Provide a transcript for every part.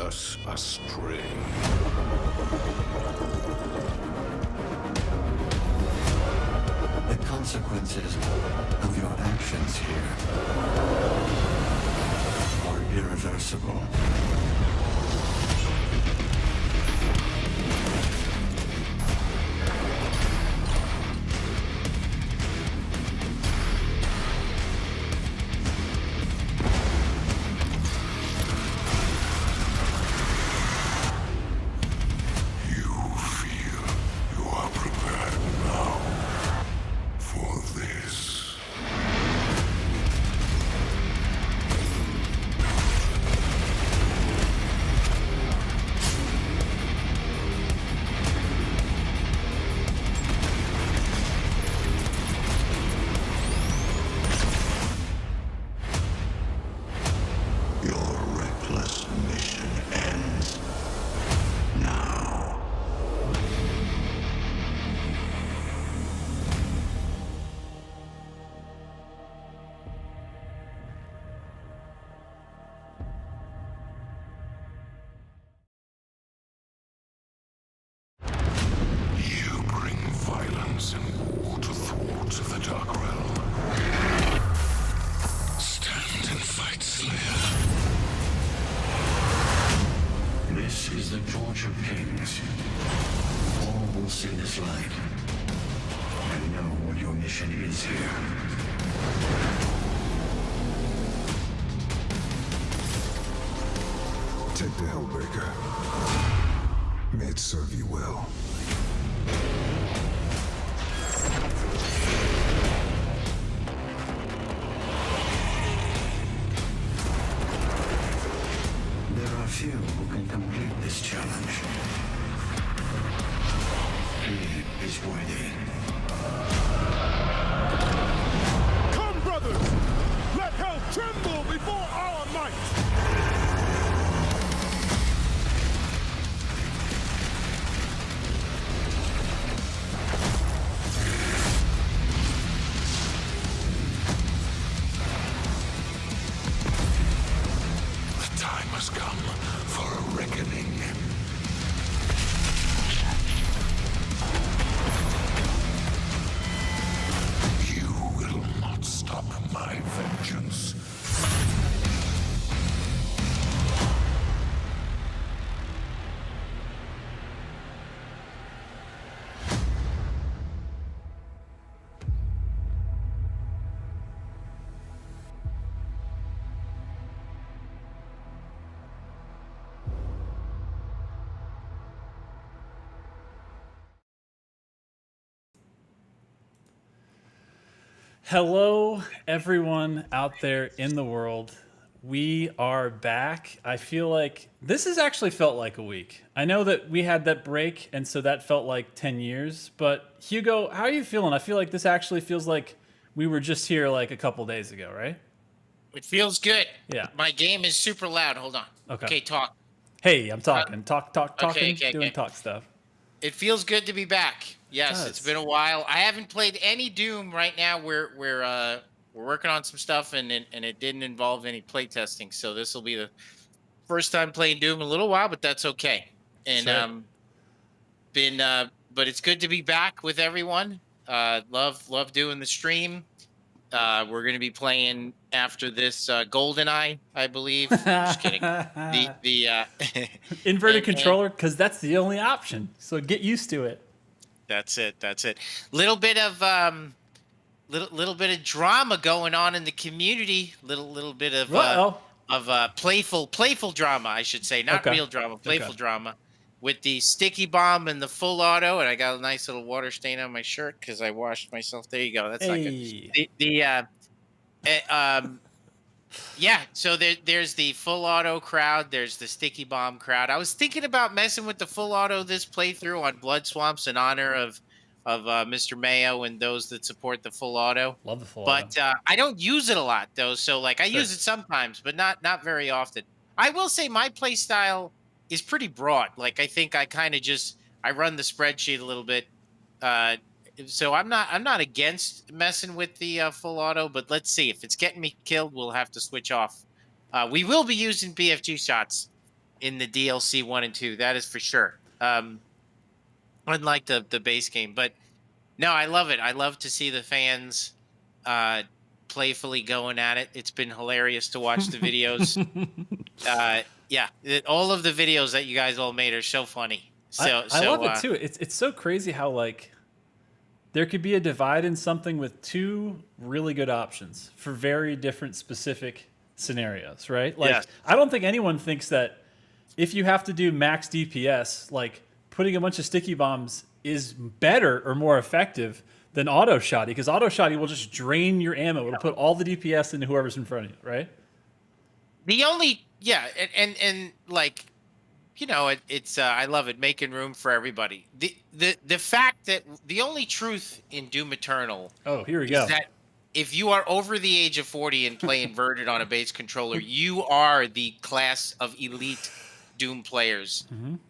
us astray. The consequences of your actions here are irreversible. Take the Hellbreaker. May it serve you well. There are few who can complete this challenge. He is worthy. Come, brothers! Let hell tremble before our might! Hello, everyone out there in the world. We are back. I feel like this has actually felt like a week. I know that we had that break, and so that felt like 10 years. But Hugo, how are you feeling? I feel like this actually feels like we were just here like a couple days ago, right? It feels good. Yeah. My game is super loud. Hold on. Okay. Talk. Hey, I'm talking. Talking, okay. doing talk stuff. It feels good to be back. Yes, it's been a while. I haven't played any Doom right now. We're working on some stuff, and it didn't involve any playtesting. So this will be the first time playing Doom in a little while, but that's okay. And but it's good to be back with everyone. Love doing the stream. We're going to be playing after this GoldenEye, I believe. Just kidding. The inverted controller, because that's the only option. So get used to it. That's it. Little bit of drama going on in the community. Little bit of playful drama, I should say, not real drama, playful drama, with the sticky bomb and the full auto. And I got a nice little water stain on my shirt because I washed myself. There you go. That's not good. Yeah, so there's the full auto crowd. There's the sticky bomb crowd. I was thinking about messing with the full auto this playthrough on Blood Swamps in honor of Mr. Mayo and those that support the full auto. Love the full auto. But I don't use it a lot though. So like I use it sometimes, but not very often. I will say my play style is pretty broad. Like I think I kind of I run the spreadsheet a little bit. So I'm not against messing with the full auto, but let's see. If it's getting me killed, we'll have to switch off. We will be using BFG shots in the DLC 1 and 2. That is for sure. Unlike the base game, but no, I love it. I love to see the fans playfully going at it. It's been hilarious to watch the videos. All of the videos that you guys all made are so funny. I love it too. It's so crazy how like there could be a divide in something with two really good options for very different specific scenarios, right? Like Yes. I don't think anyone thinks that if you have to do max DPS, like putting a bunch of sticky bombs is better or more effective than auto shotty, because auto shotty will just drain your ammo. It'll put all the DPS into whoever's in front of you, right? The only and like, you know, it's I love it, making room for everybody. The fact that the only truth in Doom Eternal Oh, here we go. is that if you are over the age of 40 and play inverted on a base controller, you are the class of elite Doom players.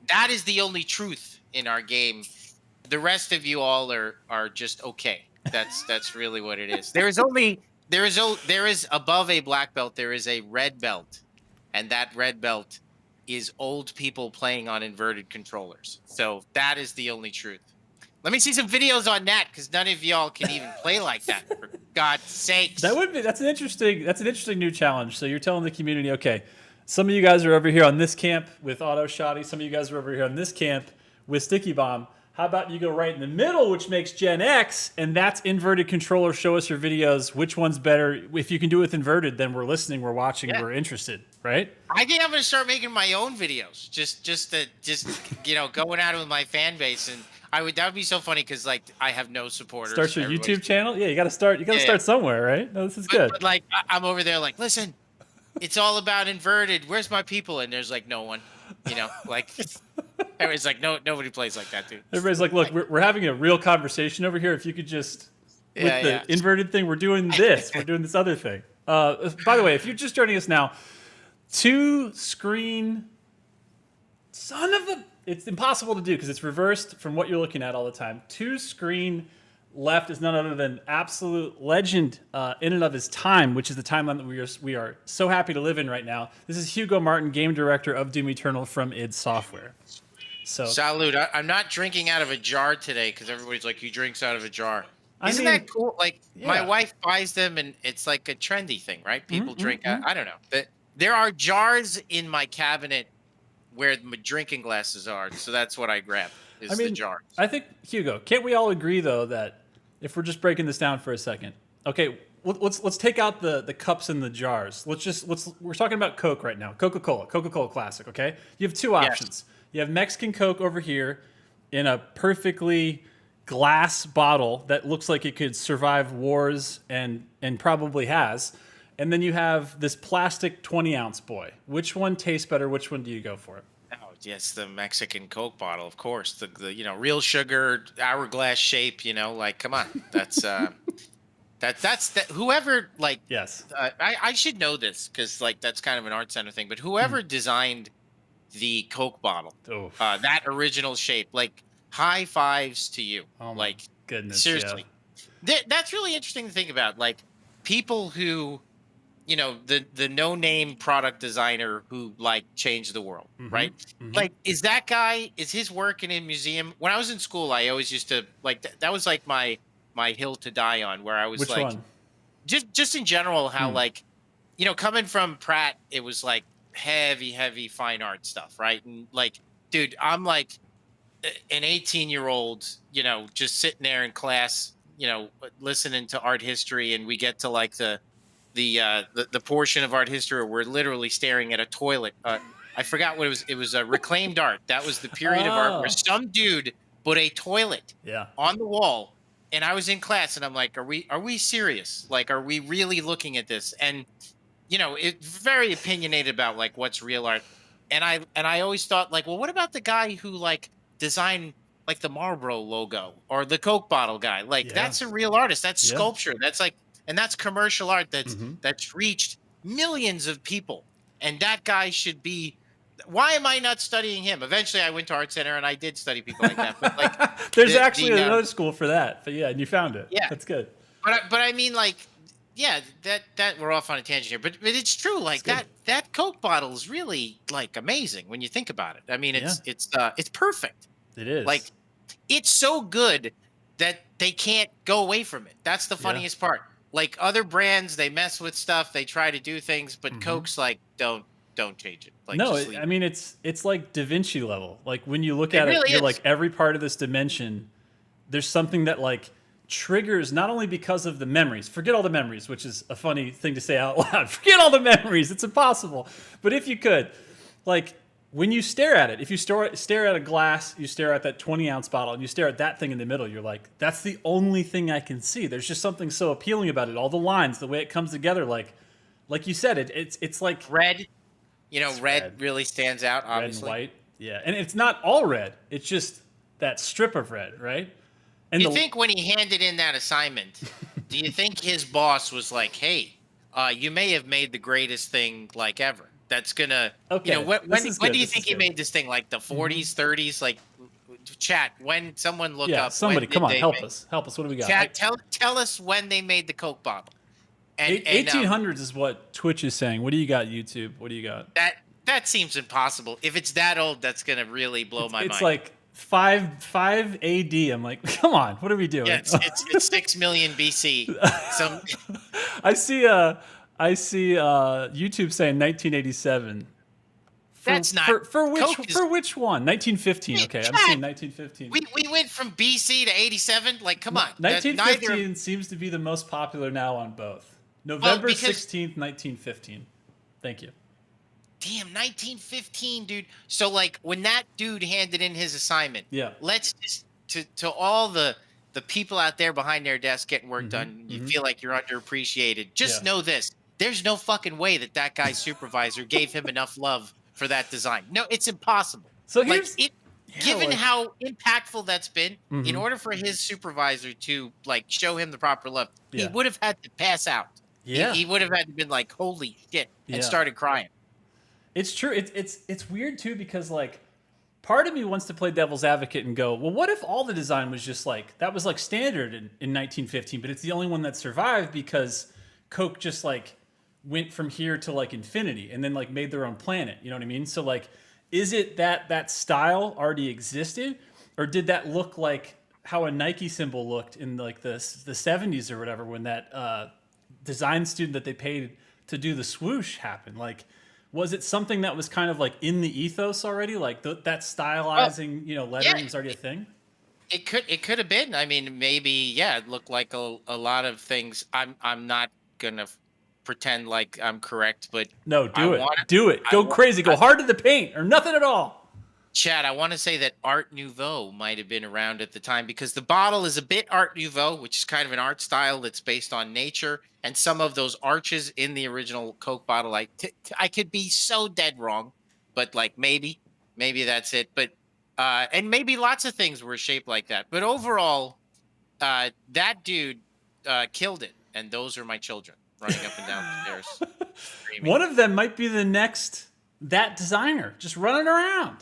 That is the only truth in our game. The rest of you all are just okay. That's really what it is. There is above a black belt, there is a red belt, and that red belt is old people playing on inverted controllers. So that is the only truth. Let me see some videos on that, because none of y'all can even play like that. For God's sakes. That's an interesting new challenge. So you're telling the community, okay, some of you guys are over here on this camp with auto shotty. Some of you guys are over here on this camp with sticky bomb. How about you go right in the middle, which makes Gen X, and that's inverted controller. Show us your videos. Which one's better? If you can do it with inverted, then we're listening, we're watching, we're interested, right? I think I'm gonna start making my own videos, just you know, going at it with my fan base, and that would be so funny, because like I have no supporters. Start your YouTube channel. Yeah, you got to start. You got to start somewhere, right? No, this is good. But like I'm over there, like, listen, it's all about inverted. Where's my people? And there's like no one. You know, like everybody's like, nobody plays like that, dude. Everybody's like, look, we're having a real conversation over here. If you could just, with the inverted thing, we're doing this. We're doing this other thing. By the way, if you're just joining us now, two screen, son of a, it's impossible to do because it's reversed from what you're looking at all the time. Two screen left is none other than absolute legend in and of his time, which is the timeline that we are so happy to live in right now. This is Hugo Martin, game director of Doom Eternal from id Software. So, salute. I'm not drinking out of a jar today because everybody's like, he drinks out of a jar. Isn't that cool? Like, my wife buys them, and it's like a trendy thing, right? People drink out. I don't know. But there are jars in my cabinet where my drinking glasses are, so that's what I grab. The jars. I think, Hugo, can't we all agree though that if we're just breaking this down for a second, okay, let's take out the cups and the jars. We're talking about Coke right now. Coca-Cola Classic. Okay, you have two options. You have Mexican Coke over here in a perfectly glass bottle that looks like it could survive wars and probably has, and then you have this plastic 20-ounce boy. Which one tastes better? Which one do you go for? Oh, yes, the Mexican Coke bottle, of course. The you know, real sugar, hourglass shape. You know, like, come on, that's whoever, like, yes. I should know this because like that's kind of an art center thing. But whoever designed the Coke bottle, that original shape, like, high fives to you. Oh, like, goodness, seriously, that's really interesting to think about. Like, people who, you know, the no-name product designer who like changed the world, right? Like, is his work in a museum? When I was in school, I always used to like that was like my hill to die on, where I was Which one? just in general, how like, you know, coming from Pratt, it was like heavy fine art stuff, right? And like, dude, I'm like an 18-year-old, you know, just sitting there in class, you know, listening to art history, and we get to like the portion of art history where we're literally staring at a toilet. I forgot what it was. It was reclaimed art. That was the period of art where some dude put a toilet on the wall, and I was in class, and I'm like, are we serious? Like, are we really looking at this? And you know, it's very opinionated about like what's real art. And I always thought, like, well, what about the guy who like designed like the Marlboro logo, or the Coke bottle guy? Like, that's a real artist. That's sculpture. That's like, and that's commercial art that's reached millions of people. And that guy should be. Why am I not studying him? Eventually, I went to Art Center and I did study people like that. But like, there's actually another school for that. But yeah, and you found it. Yeah, that's good. But I mean, like, yeah, that we're off on a tangent here, but it's true. Like good. that Coke bottle is really like amazing when you think about it. I mean, Yeah, it's perfect. it Like is. it's so good that they can't go away from it. That's the Yeah. funniest part. Like other brands, they mess with stuff, they try to do things, but Hmm. Coke's like, don't change it. Like No, just leave I it. mean it's like Da Vinci level. Like when you look It at it, really you're is. like every part of this dimension. There's something that like triggers not only because of the memories. Forget all the memories, which is a funny thing to say out loud. Forget all the memories. It's impossible. But if you could, like when you stare at it, if you stare at a glass, you stare at that 20-ounce bottle, and you stare at that thing in the middle, you're like, that's the only thing I can see. There's just something so appealing about it. All the lines, the way it comes together, like you said, it's like Red, it's red red. really stands out, Red and obviously. white. Yeah, and it's not all red. It's just that strip of red, right? And You the think when he handed in that assignment, do you think his boss was like, "Hey, you may have made the greatest thing like ever. That's gonna, okay, this is when good. do you This is think he good. made this thing? Like the 40s, 30s? Like, chat. When someone look Yeah, up, when somebody, come did on, they help make? us, help us. What do we got? Chat, tell us when they made the Coke bottle. And 1800s is what Twitch is saying. What do you got, YouTube? What do you got? that seems impossible. If it's that old, that's gonna really blow my It's mind. like five AD. I'm like, come on, what are we Yeah, doing? it's 6 million BC. Some I see YouTube saying 1987. that's not Coke is. For which one? 1915. Hey, Okay, I'm chat. seeing 1915. We went from BC to 87. Like, come on. That neither. 1915 seems to be the most popular now on both. Well, November because 16th, 1915. Thank you. damn, 1915, dude. So like when that dude handed in his assignment, Yeah. let's just to all the people out there behind their desk getting work done. You feel like you're underappreciated. Just Yeah. know this: there's no fucking way that guy's supervisor gave him enough love for that design. No, it's impossible. So Like here's it. yeah, Given like, how impactful that's been, in mhm, order for his supervisor to like show him the proper love, he yeah. would have had to pass out. Yeah. He would have had to been like, "Holy shit," and Yeah. started crying. It's true. It's weird too because like part of me wants to play devil's advocate and go, well, what if all the design was just like that was like standard in 1915, but it's the only one that survived because Coke just like went from here to like infinity and then like made their own planet. You know what I mean? So like, is it that that style already existed, or did that look like how a Nike symbol looked in like the 70s or whatever when that design student that they paid to do the swoosh happened? Like, was it something that was kind of like in the ethos already? Like that stylizing, lettering Yeah, was already a thing? it could have been. I mean, maybe yeah, it looked like a lot of things. I'm not gonna pretend like I'm correct, but No, I do it. want Do it. I Go want crazy. Go hard to the paint or nothing at all. Chad, I want to say that Art Nouveau might have been around at the time because the bottle is a bit Art Nouveau, which is kind of an art style that's based on nature. And some of those arches in the original Coke bottle, I could be so dead wrong, but like maybe that's it. But and maybe lots of things were shaped like that. But overall, that dude killed it. And those are my children running up and down the stairs, screaming. One of them might be the next that designer just running around.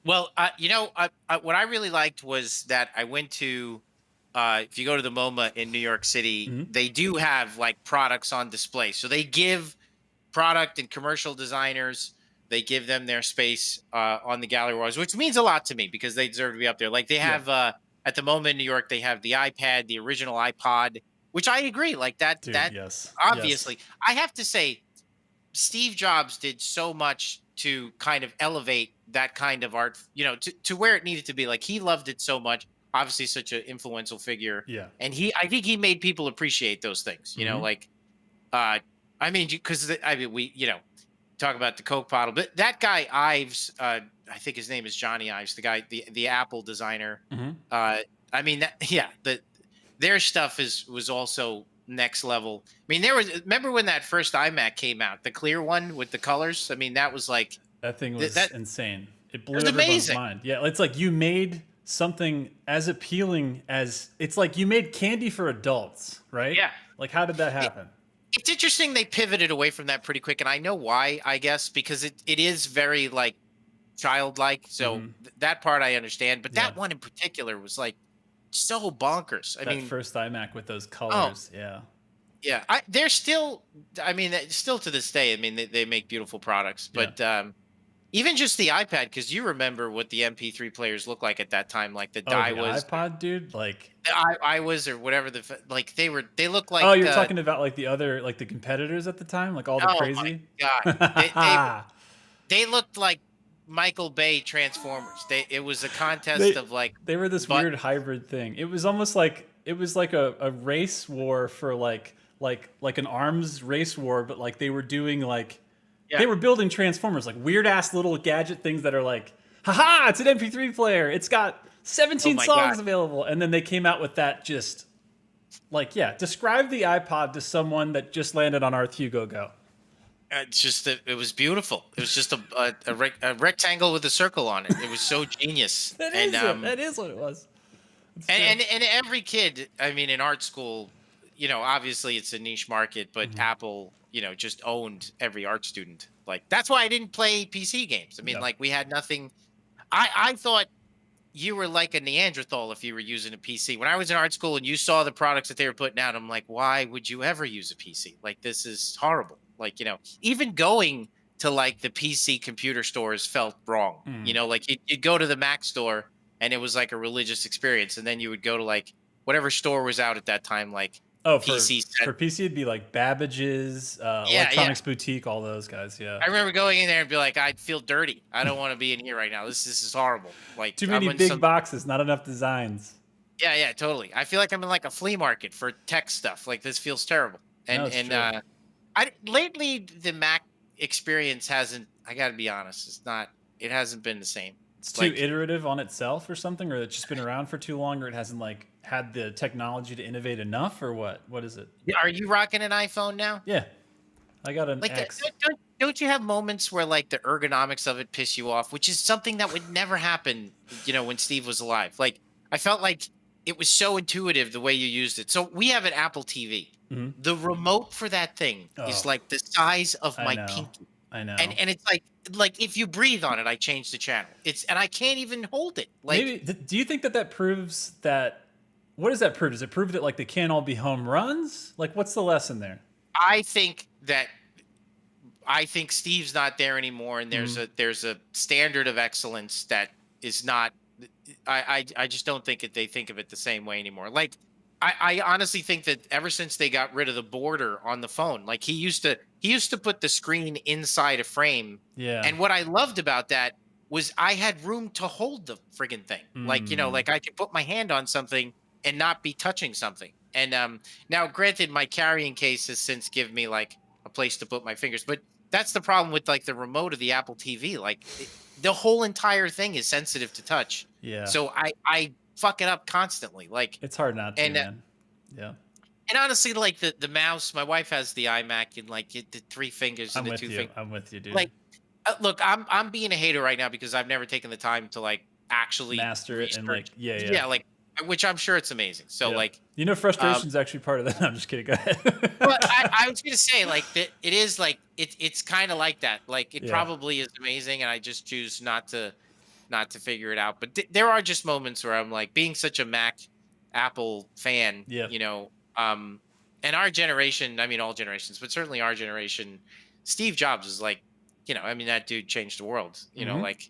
Well, what I really liked was that I went to, if you go to the MoMA in New York City, they do have like products on display. So they give product and commercial designers, they give them their space on the gallery walls, which means a lot to me because they deserve to be up there. Like they have at the MoMA in New York, they have the iPad, the original iPod, which I agree. Like that, Dude, that yes. obviously, I have to say, Steve Jobs did so much to kind of elevate that kind of art, to where it needed to be. Like he loved it so much. Obviously, such an influential figure. Yeah. And I think he made people appreciate those things. Like, I mean, because we, talk about the Coke bottle, but that guy Ives, I think his name is Johnny Ives, the guy, the Apple designer. I mean, their stuff was also next level. I mean, remember when that first iMac came out, the clear one with the colors? I mean, that was like that thing was insane. It blew was everyone's amazing. mind. Yeah, it's like you made something as appealing as it's like you made candy for adults, right? Yeah. Like how did that happen? It's interesting they pivoted away from that pretty quick, and I know why, I guess, because it is very like childlike. So that part I understand, but that one in particular was like so bonkers. I That mean, first iMac with those colors, yeah. Yeah, they're still. I mean, still to this day. I mean, they make beautiful products, Yeah. but even just the iPad, because you remember what the MP3 players looked like at that time, like the Oh, the Daiwas, iPod, dude. Like, the iWas, or whatever like they look oh, like you're talking about like the other, like the competitors at the time, like all the oh my crazy. god, they looked like Michael Bay Transformers. It was a contest they of like they were this weird buttons. hybrid thing. It was almost like it was like a race war for like an arms race war, but like they were doing like they Yeah. were building transformers, like weird ass little gadget things that are like, haha, it's an MP3 player. It's got Oh 17 my god. songs available. And then they came out with that just like, yeah, describe the iPod to someone that just landed on Earth. Hugo, go. It's just that it was beautiful. It was just a rectangle with a circle on it. It was so genius. That And is it. That is what it was. It's true. and every kid, I mean, in art school, obviously it's a niche market, but Apple, just owned every art student. Like that's why I didn't play PC games. I mean, No. like we had nothing. I thought you were like a Neanderthal if you were using a PC. When I was in art school and you saw the products that they were putting out, I'm like, why would you ever use a PC? Like this is horrible. Like, even going to like the PC computer stores felt wrong. Like you'd go to the Mac store and it was like a religious experience. And then you would go to like whatever store was out at that time, like Oh, PC. for PC, it'd be like Babbage's, Yeah, Electronics Boutique, all those guys. Yeah. I remember going in there and be like, I feel dirty. I don't want to be in here right now. This is horrible. Like Too I'm many in big some, boxes, not enough designs. yeah, totally. I feel like I'm in like a flea market for tech stuff. Like this feels terrible. No, And it's and true. lately the Mac experience hasn't. I got to be honest, it's not. It hasn't been the same. It's too Like, iterative on itself, or something, or it's just been around for too long, or it hasn't like had the technology to innovate enough, or what? What is it? are you rocking an iPhone now? Yeah, I got an Like, X. don't you have moments where like the ergonomics of it piss you off, which is something that would never happen, when Steve was alive? Like, I felt like it was so intuitive the way you used it. So we have an Apple TV. Mhm. The remote for that thing is Oh, like the size of I my know. pinky. I know. And it's like if you breathe on it, I change the channel. And I can't even hold it. Like, Maybe. Do you think that proves that? What does that prove? Does it prove that like they can't all be home runs? Like, what's the lesson there? I think that I think Steve's not there anymore, and there's a standard of excellence that is not. I just don't think they think of it the same way anymore. Like I honestly think that ever since they got rid of the border on the phone, like he used to put the screen inside a frame. Yeah. And what I loved about that was I had room to hold the friggin' thing. Like, like I could put my hand on something and not be touching something. And now granted, my carrying case has since given me like a place to put my fingers, but that's the problem with like the remote of the Apple TV. Like the whole entire thing is sensitive to touch. Yeah. So I fuck it up constantly. Like, It's hard not to, and man. Yeah. and honestly, like the mouse, my wife has the iMac and like the 3 fingers I'm and the with 2 you. fingers. I'm with you, dude. Like, look, I'm being a hater right now because I've never taken the time to like actually Master it and like, research. yeah. like, which I'm sure it's amazing. So Yeah. like, Frustration is actually part of that. No, I'm just kidding. Go ahead. but I was gonna say like that it is like it's kind of like that. Like it Yeah. probably is amazing, and I just choose not to figure it out. But there are just moments where I'm like, being such a Mac Apple fan, Yeah. and our generation, I mean all generations, but certainly our generation, Steve Jobs is like, I mean that dude changed the world. Mhm. Like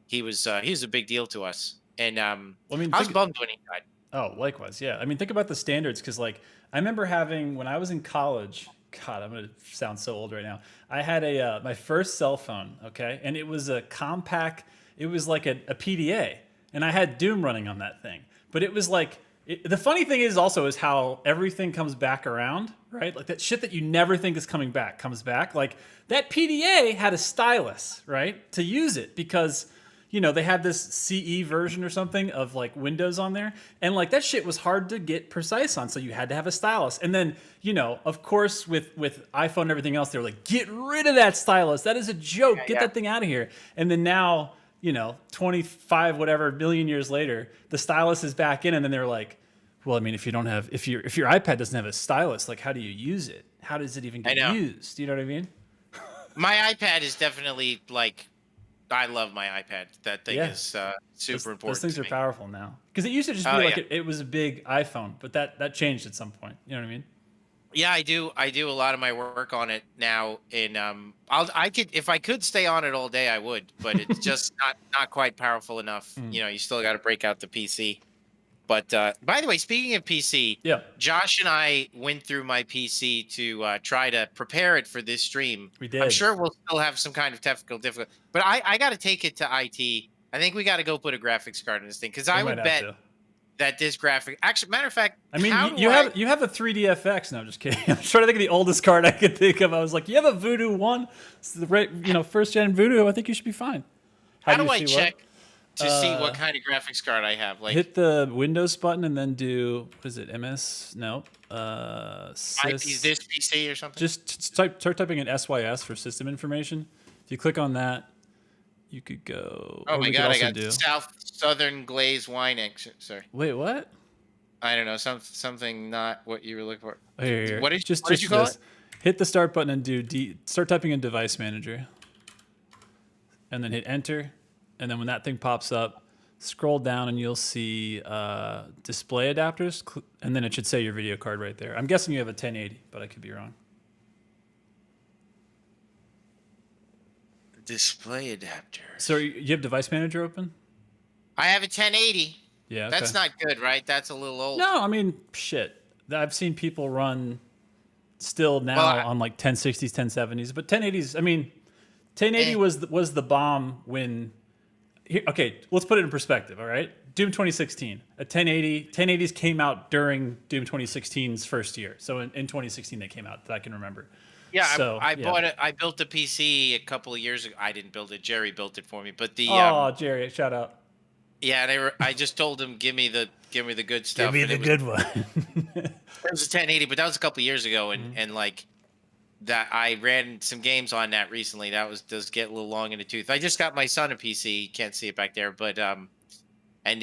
he was a big deal to us, and I mean, I was think- bummed when he died. Oh, likewise. Yeah. I mean, think about the standards, because like I remember having, when I was in college, God, I'm gonna sound so old right now. I had my first cell phone, okay, and it was a compact. It was like a PDA, and I had Doom running on that thing. But it was like the funny thing is how everything comes back around, right? Like that shit that you never think is coming back comes back. Like that PDA had a stylus, right, to use it, because they had this CE version or something of like Windows on there. And like that shit was hard to get precise on. So you had to have a stylus. And then, of course, with iPhone and everything else, they were like, get rid of that stylus. That is a joke. Get that thing out of here. And then now, 25 whatever million years later, the stylus is back in. And then they're like, well, I mean, if your iPad doesn't have a stylus, like how do you use it? How does it even get used? You know what I mean? My iPad is definitely like, I love my iPad. That thing Yeah. is super important. Those things to are me. powerful now. Because it used to just be like it was a big iPhone, but that changed at some point. You know what I mean? Yeah, I do. I do a lot of my work on it now, and I could if I could stay on it all day, I would, but it's just not quite powerful enough. Mm. You know, you still got to break out the PC. But by the way, speaking of PC, Yeah, Josh and I went through my PC to try to prepare it for this stream. we I'm did. sure we'll still have some kind of technical difficulty, but I got to take it to IT. I think we got to go put a graphics card in this thing because We I might would have bet to. that this graphic. Actually, matter of fact, I mean, how you do I- you have a 3DFX. No, I'm just kidding. I'm trying to think of the oldest card I could think of. I was like, you have a Voodoo 1, it's the first gen Voodoo. I think you should be fine. how do I see what? check to see what kind of graphics card I have? Like Hit the Windows button and then do, what is it? MS? No. IP this PC or something. Just start typing in SYS for system information. If you click on that, you could go. Oh or my we could god, I also got Southern Glazed Wine X. Sorry, Wait, what? I don't know, something not what you were looking for. Oh, here. What did just you call this. it? Hit the start button and start typing in Device Manager, and then hit Enter, and then when that thing pops up, scroll down and you'll see display adapters, and then it should say your video card right there. I'm guessing you have a 1080, but I could be wrong. Display adapter. So you have Device Manager open? I have a 1080. Yeah. That's okay. not good, right? That's a little old. No, I mean, shit. I've seen people run still now Well, on like 1060s, 1070s, but 1080s. I mean, 1080 was the bomb when. Okay, let's put it in perspective. All right, Doom 2016, a 1080s came out during Doom 2016's first year. So in 2016 they came out that I can remember. Yeah, So, I bought it. I built a PC a couple of years ago. I didn't build it. Jerry built it for me. But the Oh, Jerry, shout out. yeah, I just told him give me the good stuff. Give me and the it was- good one. It was a 1080, but that was a couple of years ago, and Mm-hmm. and like that I ran some games on that recently. That does get a little long in the tooth. I just got my son a PC. You can't see it back there, but and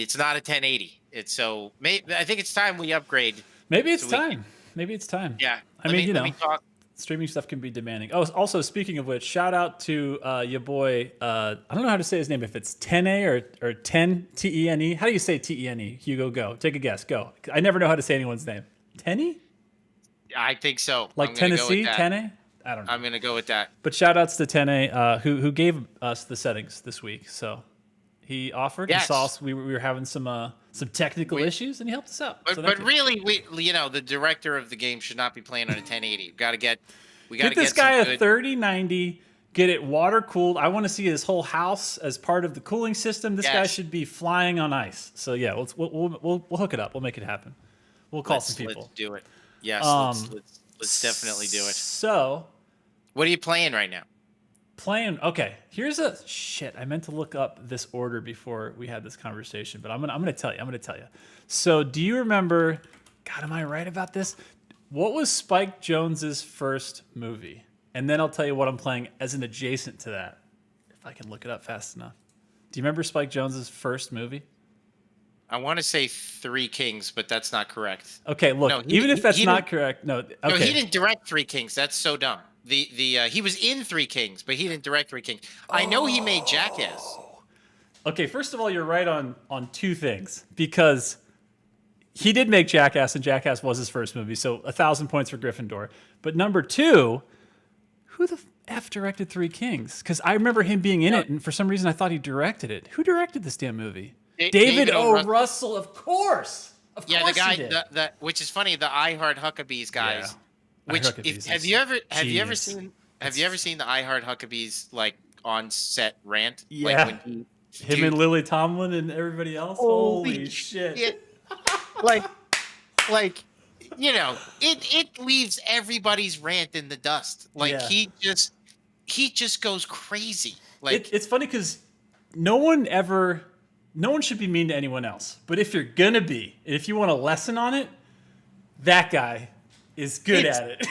it's not a 1080. It's so I think it's time we upgrade. Maybe it's So we- time. Maybe it's time. Yeah, I mean, let me talk. streaming stuff can be demanding. Oh, also speaking of which, shout out to your boy. I don't know how to say his name. If it's 10A or 10 TENE. How do you say TENE? Hugo, go. Take a guess. Go. I never know how to say anyone's name. Tenny? I think so. Like I'm gonna go with Tennessee? that. 10A? I don't know. I'm gonna go with that. But shout outs to 10A, who gave us the settings this week. So he offered. Yes. He saw us. We were having some technical issues, and he helped us out. But, So but thank you. really, the director of the game should not be playing on a 1080. We got to Get get this guy some a good- 3090. Get it water cooled. I want to see his whole house as part of the cooling system. This guy Yes. should be flying on ice. So yeah, we'll hook it up. We'll make it happen. We'll call some people. Let's do it. Yes, let's definitely do it. So What are you playing right now? playing. Okay, here's a shit. I meant to look up this order before we had this conversation, but I'm gonna tell you. I'm gonna tell you. So do you remember? God, am I right about this? What was Spike Jonze's first movie? And then I'll tell you what I'm playing as an adjacent to that, if I can look it up fast enough. Do you remember Spike Jonze's first movie? I want to say Three Kings, but that's not correct. Okay, look. No, he- even if that's he not didn't- correct, no. Okay. No, he didn't direct Three Kings. That's so dumb. He was in Three Kings, but he didn't direct Three Kings. I know he made Jackass. Okay, first of all, you're right on two things because he did make Jackass, and Jackass was his first movie, so 1,000 points for Gryffindor. But number two, who the F directed Three Kings? Because I remember him being in it, and for some reason I thought he directed it. Who directed this damn movie? David O. Russell, of course. Of Yeah, course the guy, he did. the which is funny. The I Heart Huckabees guys. Yeah. Which iHeartHuckabees have is you ever genius. seen the I Heart Huckabees like on set rant? Yeah. Like when Him and Lily Tomlin and everybody else. Holy shit. like it leaves everybody's rant in the dust. Like Yeah. he just goes crazy. Like It's funny because no one should be mean to anyone else. But if you're gonna be, if you want a lesson on it, that guy is good It's- at it.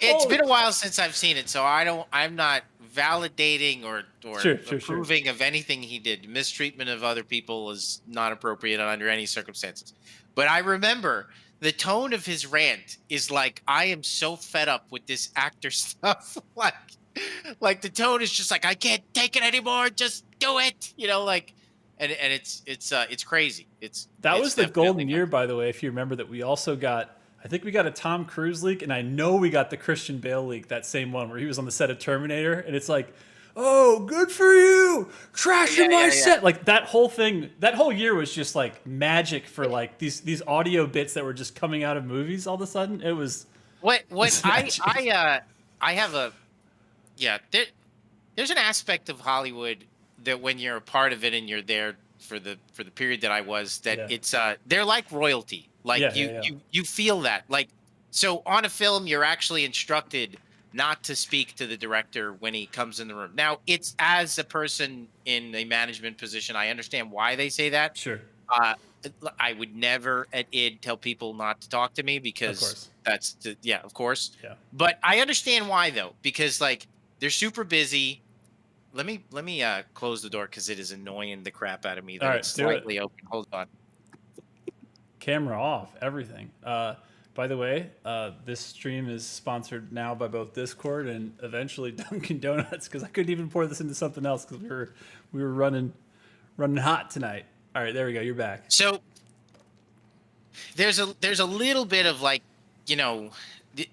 it's been a while since I've seen it, so I'm not validating or Sure. approving of anything he did. Mistreatment of other people is not appropriate under any circumstances. But I remember the tone of his rant is like, I am so fed up with this actor stuff. like the tone is just like, I can't take it anymore. Just do it. And it's crazy. That it's was the definitely golden year, by the way. If you remember that, we also got I think we got a Tom Cruise leak, and I know we got the Christian Bale leak, that same one where he was on the set of Terminator, and it's like, oh, good for you, trashing my set. Like that whole thing, that whole year was just like magic for like these audio bits that were just coming out of movies all of a sudden. It was I have a there's an aspect of Hollywood that when you're a part of it and you're there for the period that I was, that it's they're like royalty. Like you feel that. Like, so on a film you're actually instructed not to speak to the director when he comes in the room. Now, it's as a person in a management position, I understand why they say that. Sure. I would never at id tell people not to talk to me because that's of course. Yeah. But I understand why though, because like they're super busy. Let me close the door because it is annoying the crap out of me that it's slightly open. Hold on. Camera off, everything. By the way, this stream is sponsored now by both Discord and eventually Dunkin' Donuts, because I couldn't even pour this into something else because we were running hot tonight. All right, there we go. You're back. So there's a little bit of like, you know,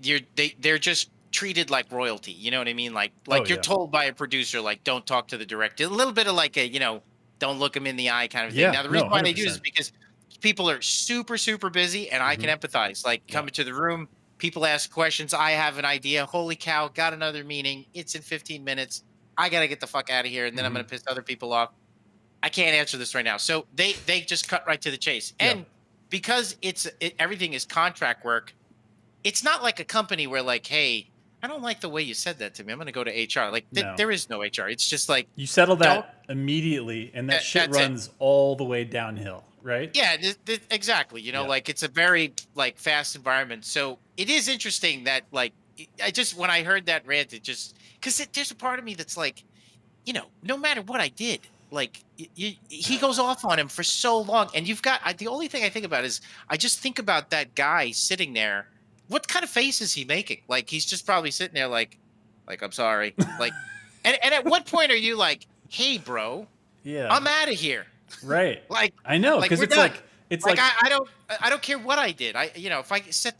they're just treated like royalty. You know what I mean? Like you're told by a producer, like, don't talk to the director. A little bit of like a, you know, don't look him in the eye kind of thing. Now the reason why they do this is because people are super, super busy, and I can empathize. Like coming to the room, people ask questions. I have an idea. Holy cow, got another meeting. It's in 15 minutes. I got to get the fuck out of here, and then I'm going to piss other people off. I can't answer this right now. So they just cut right to the chase. And because everything is contract work, it's not like a company where like, hey, I don't like the way you said that to me. I'm going to go to HR. Like there is no HR. It's just like you settle that immediately, and that shit runs all the way downhill. Right? Yeah, exactly. You know, like it's a very like fast environment. So it is interesting that like when I heard that rant, it just because there's a part of me that's like, you know, no matter what I did, like he goes off on him for so long, and you've got the only thing I think about is I just think about that guy sitting there. What kind of face is he making? Like he's just probably sitting there like I'm sorry, like, and at what point are you like, hey, bro, I'm out of here. Right. Like I know, because it's done. like I don't care what I did. If I set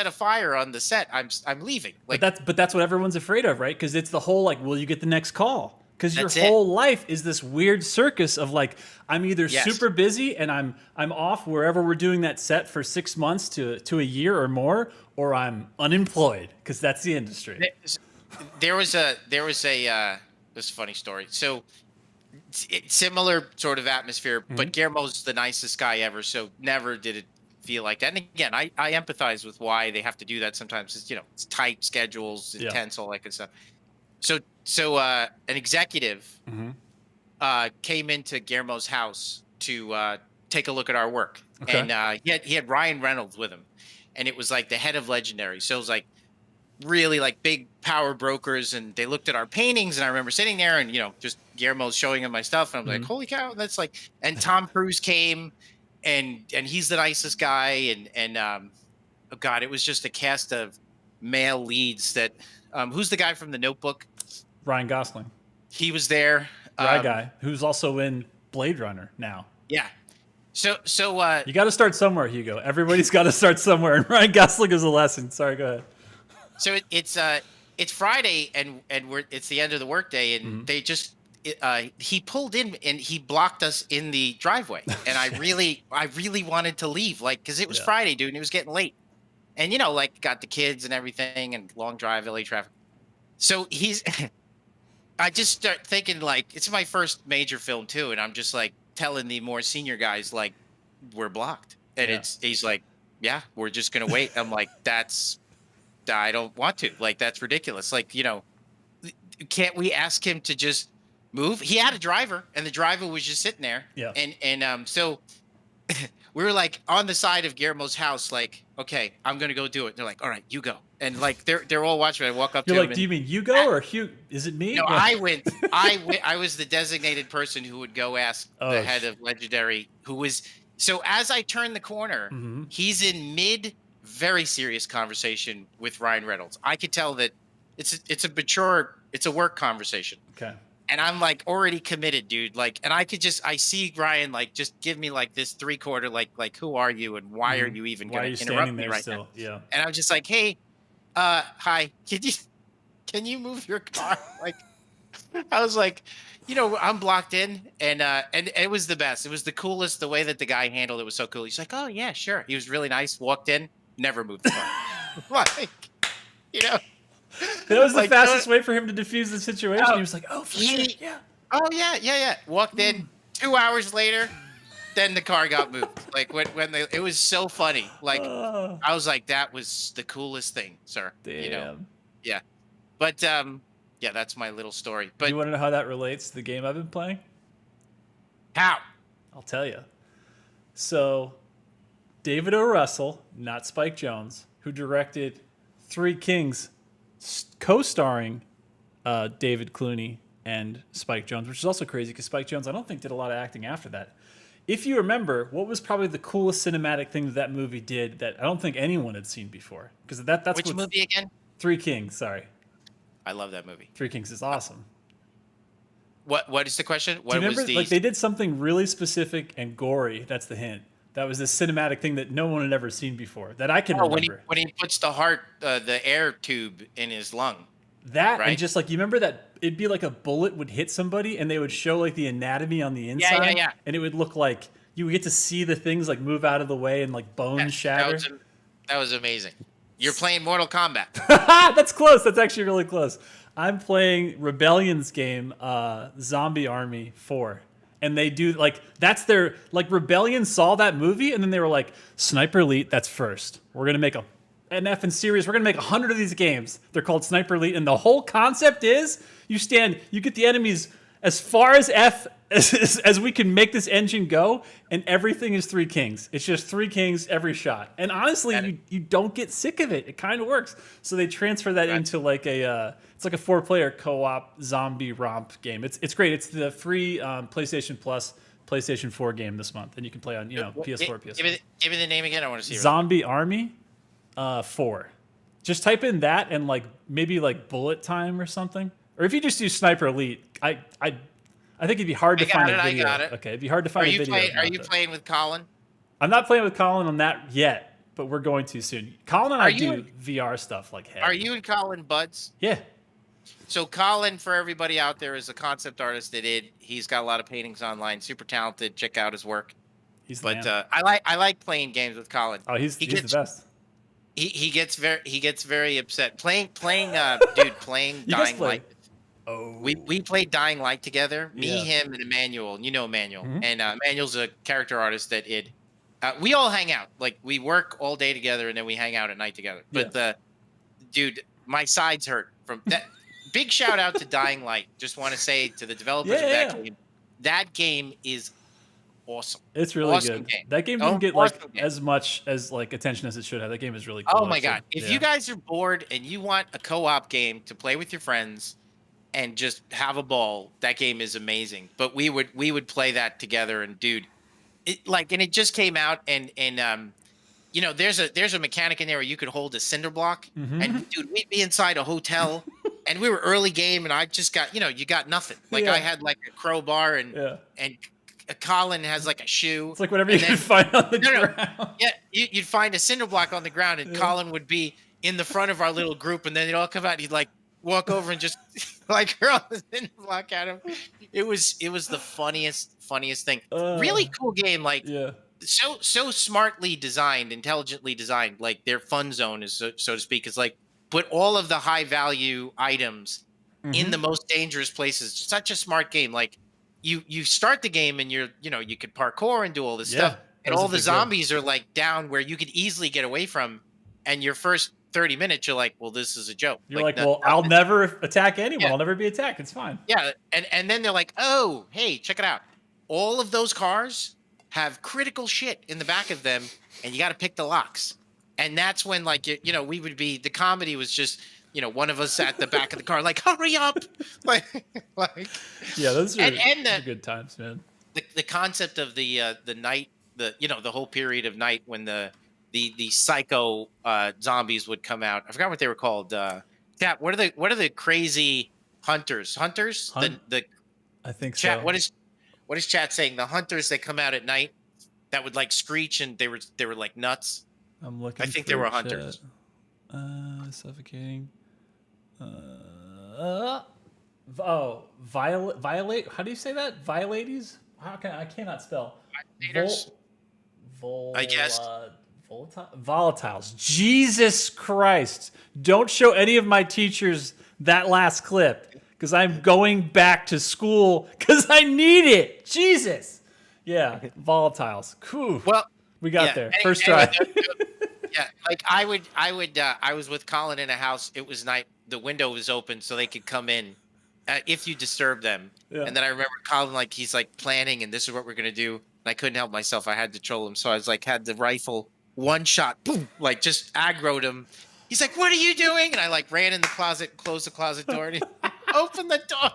a fire on the set, I'm leaving. Like but that's what everyone's afraid of, right? Because it's the whole like, will you get the next call? Because your whole life is this weird circus of like, I'm either super busy and I'm off wherever we're doing that set for 6 months to a year or more, or I'm unemployed because that's the industry. There was a this funny story. So. Similar sort of atmosphere, but Guillermo's the nicest guy ever, so never did it feel like that. And again, I empathize with why they have to do that sometimes. It's, you know, it's tight schedules, intense, all that good stuff. So an executive came into Guillermo's house to take a look at our work, and he had Ryan Reynolds with him, and it was like the head of Legendary. So it was like really like big power brokers, and they looked at our paintings, and I remember sitting there and, you know, just Guillermo's showing him my stuff, and I'm like, holy cow, that's like, and Tom Cruise came, and he's the nicest guy, and oh god, it was just a cast of male leads that who's the guy from The Notebook? Ryan Gosling. He was there. Guy who's also in Blade Runner now. Yeah. So you got to start somewhere, Hugo. Everybody's got to start somewhere, and Ryan Gosling is a lesson. Sorry, go ahead. So it's Friday, and it's the end of the workday, and they just he pulled in and he blocked us in the driveway, and I really wanted to leave, like, because it was Friday, dude, and it was getting late, and you know, like, got the kids and everything, and long drive, LA traffic. So I just start thinking, like, it's my first major film too, and I'm just like telling the more senior guys, like, we're blocked, and he's like, yeah, we're just gonna wait. I'm like, I don't want to. Like, that's ridiculous. Like, you know, can't we ask him to just move? He had a driver, and the driver was just sitting there. Yeah. And so we were like on the side of Guillermo's house, like, okay, I'm gonna go do it. They're like, all right, you go. And like they're all watching me. I walk up to him. You're like, do you mean you go or Hugh? Is it me? No, I went. I was the designated person who would go ask the head of Legendary, who was. So as I turn the corner, he's in very serious conversation with Ryan Reynolds. I could tell that it's a work conversation. Okay. and I'm like already committed, dude. Like, and I see Ryan like just give me like this 3/4, like who are you and why are you even Why are gonna you interrupt standing me there right now? still? Yeah. And I'm just like, hey, hi, can you move your car? Like, I was like, I'm blocked in, and it was the best. It was the coolest. The way that the guy handled it was so cool. He's like, oh yeah, sure. He was really nice. Walked in, never moved the car. Like, you know, That was the like fastest way for him to defuse the situation. oh, He was like, "Oh, for sure, he, yeah." oh yeah. Walked in 2 hours later, then the car got moved. Like it was so funny. Like Oh, I was like, that was the coolest thing, sir. damn. Yeah. But yeah, that's my little story. Do But you want to know how that relates to the game I've been playing? how? I'll tell you. So, David O. Russell, not Spike Jonze, who directed Three Kings, co-starring David Clooney and Spike Jonze, which is also crazy because Spike Jonze, I don't think, did a lot of acting after that. If you remember, what was probably the coolest cinematic thing that movie did that I don't think anyone had seen before? Because that's Which movie again? Three Kings. Sorry, I love that movie. Three Kings is awesome. What is the question? Do What you remember, was the like, they did something really specific and gory? That's the hint. That was this cinematic thing that no one had ever seen before that I can remember. when he puts the air tube in his lung? That Right? and just like you remember that it'd be like a bullet would hit somebody and they would show like the anatomy on the inside, yeah. and it would look like you would get to see the things like move out of the way and like bones shatter. That was amazing. You're playing Mortal Kombat. That's close. That's actually really close. I'm playing Rebellion's game, Zombie Army 4. And they do like that's their like Rebellion saw that movie and then they were like, Sniper Elite, that's first. We're gonna make an effing series. We're gonna make 100 of these games. They're called Sniper Elite, and the whole concept is you get the enemies as far as as we can make this engine go, and everything is Three Kings. It's just Three Kings every shot. And honestly, you don't get sick of it. It kind of works. So they transfer that into like it's like a 4-player co-op zombie romp game. It's great. It's the free PlayStation Plus PlayStation 4 game this month, and you can play on PS4, PS5. Give me the name again. I want to see. Zombie Army 4. Just type in that and like maybe like bullet time or something. Or if you just do Sniper Elite, I think it'd be hard to find a video. I got it. Okay, it'd be hard to find a video. Are you playing with Colin? I'm not playing with Colin on that yet, but we're going to soon. Colin and I do VR stuff like heck. Are you and Colin buds? Yeah. So Colin, for everybody out there, is a concept artist he's got a lot of paintings online. Super talented. Check out his work. He's the man. I like playing games with Colin. Oh, he's the best. He gets very upset playing Dying Light. Oh. We played Dying Light together. Me, Yeah. him, and Emmanuel. You know Emmanuel. Mhm. And Emmanuel's a character artist that we all hang out. Like we work all day together and then we hang out at night together. But dude, my sides hurt from that. Big shout out to Dying Light. Just want to say to the developers of that game, that game is awesome. It's really Awesome good. game. That game didn't get Awesome like game. as much as like attention as it should have. That game is really cool. Oh my actually. god! If Yeah. you guys are bored and you want a co-op game to play with your friends and just have a ball, that game is amazing. But we would play that together, and dude, it just came out, and there's a mechanic in there where you could hold a cinder block, and dude, we'd be inside a hotel, and we were early game, and I just got you got nothing. Like Yeah. I had like a crowbar, and Colin has like a shoe. It's like whatever you can find on the ground. Yeah, you'd find a cinder block on the ground, and Colin would be in the front of our little group, and then they'd all come out. And he'd like walk over and just like hurl the cinder block at him. It was the funniest thing. Really cool game. Like so smartly designed, intelligently designed. Like their fun zone is so to speak is like put all of the high value items in the most dangerous places. Such a smart game. Like. You start the game and you could parkour and do all this stuff, and all the zombies are like down where you could easily get away from. And your first 30 minutes, you're like, well, this is a joke. You're like, well, I'll never attack anyone. Yeah. I'll never be attacked. It's fine. Yeah, and then they're like, oh, hey, check it out. All of those cars have critical shit in the back of them, and you got to pick the locks. And that's when like we would be the comedy was just. One of us at the back of the car, like, hurry up. like, yeah, those are, those are good times, man. The concept of the night, the whole period of night when the psycho zombies would come out. I forgot what they were called. What are the crazy Hunters. The I think chat. so. What is chat saying? The hunters that come out at night that would like screech and they were like nuts. I'm looking. I think for they were chat. hunters. Suffocating. Violate. How do you say that? Violates? I cannot spell. Violators? I guess. Volatiles. Jesus Christ! Don't show any of my teachers that last clip because I'm going back to school because I need it. Jesus. Yeah, volatiles. Whew. Well, we got there. First anyway, try. yeah, like I was with Colin in a house. It was night. The window was open so they could come in if you disturb them. Yeah. And then I remember Colin, he's planning, and this is what we're going to do. And I couldn't help myself. I had to troll him. So I was had the rifle, one shot, boom, just aggroed him. He's like, "What are you doing?" And I ran in the closet, closed the closet door, and he opened the door.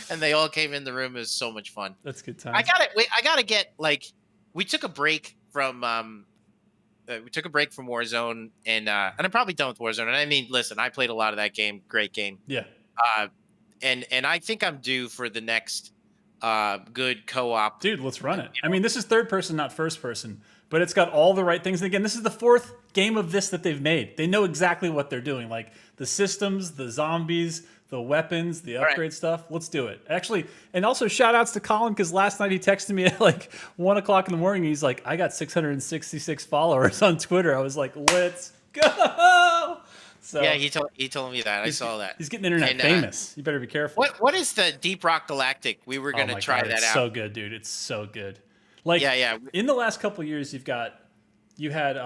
And they all came in the room. It was so much fun. That's good time. I gotta get we took a break from Warzone, and I'm probably done with Warzone. And I mean, listen, I played a lot of that game. Great game. Yeah. And I think I'm due for the next good co-op. Dude, let's run it. I mean, this is third person, not first person, but it's got all the right things. And again, this is the fourth game of this that they've made. They know exactly what they're doing, like the systems, the zombies, the weapons, the upgrade stuff. Let's do it. Actually, and also shout outs to Colin because last night he texted me at 1 o'clock in the morning. He's like, I got 666 followers on Twitter. I was like, let's go. So yeah, he told me that. I saw that. He's getting internet famous. You better be careful. What is the Deep Rock Galactic? We were gonna try that it's out. So good, dude. It's so good. In the last couple of years, you had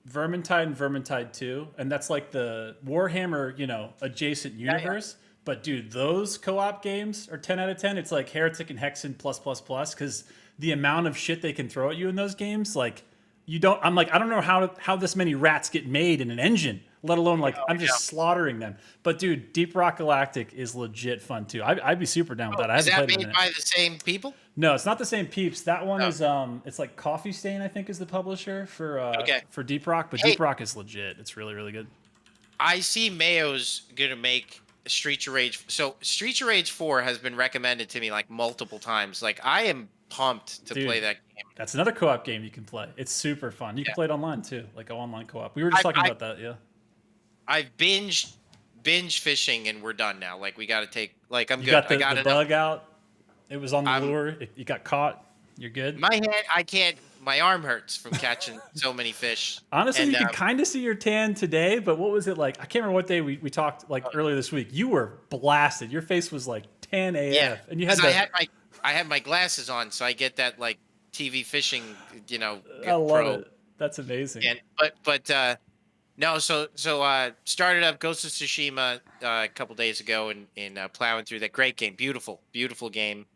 Vermintide and Vermintide 2, and that's the Warhammer, adjacent universe. Yeah. But dude, those co-op games are 10 out of 10. It's like Heretic and Hexen plus because the amount of shit they can throw at you in those games, I don't know how this many rats get made in an engine, let alone I'm just slaughtering them. But dude, Deep Rock Galactic is legit fun too. I'd be super down with that. Is that made by the same people? No, it's not the same peeps. That one is it's Coffee Stain, I think, is the publisher for Deep Rock, but Deep Rock is legit. It's really, really good. I see Mayo's gonna make Streets of Rage. So Streets of Rage 4 has been recommended to me multiple times. I am pumped to play that game. That's another co-op game you can play. It's super fun. You can play it online too, online co-op. We were just talking about that, yeah. I've binge fishing and we're done now. We got to take I'm you good. Got I got the bug out. It was on the lure. You got caught. You're good. My hand, I can't. My arm hurts from catching so many fish. Honestly, you can kind of see your tan today, but what was it like? I can't remember what day we talked earlier this week. You were blasted. Your face was tan AF. Yeah, and you had I had my glasses on, so I get that TV fishing, I love it. That's amazing. And no, so started up Ghost of Tsushima a couple days ago and plowing through that. Great game, beautiful game.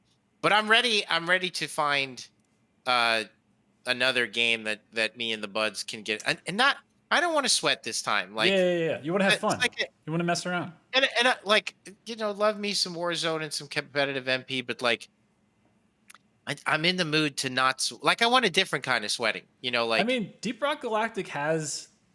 But I'm ready to find another game that me and the buds can get, and not. I don't want to sweat this time. Yeah. You want to have fun. You want to mess around. And love me some Warzone and some competitive MP, but I'm in the mood to not I want a different kind of sweating. I mean, Deep Rock Galactic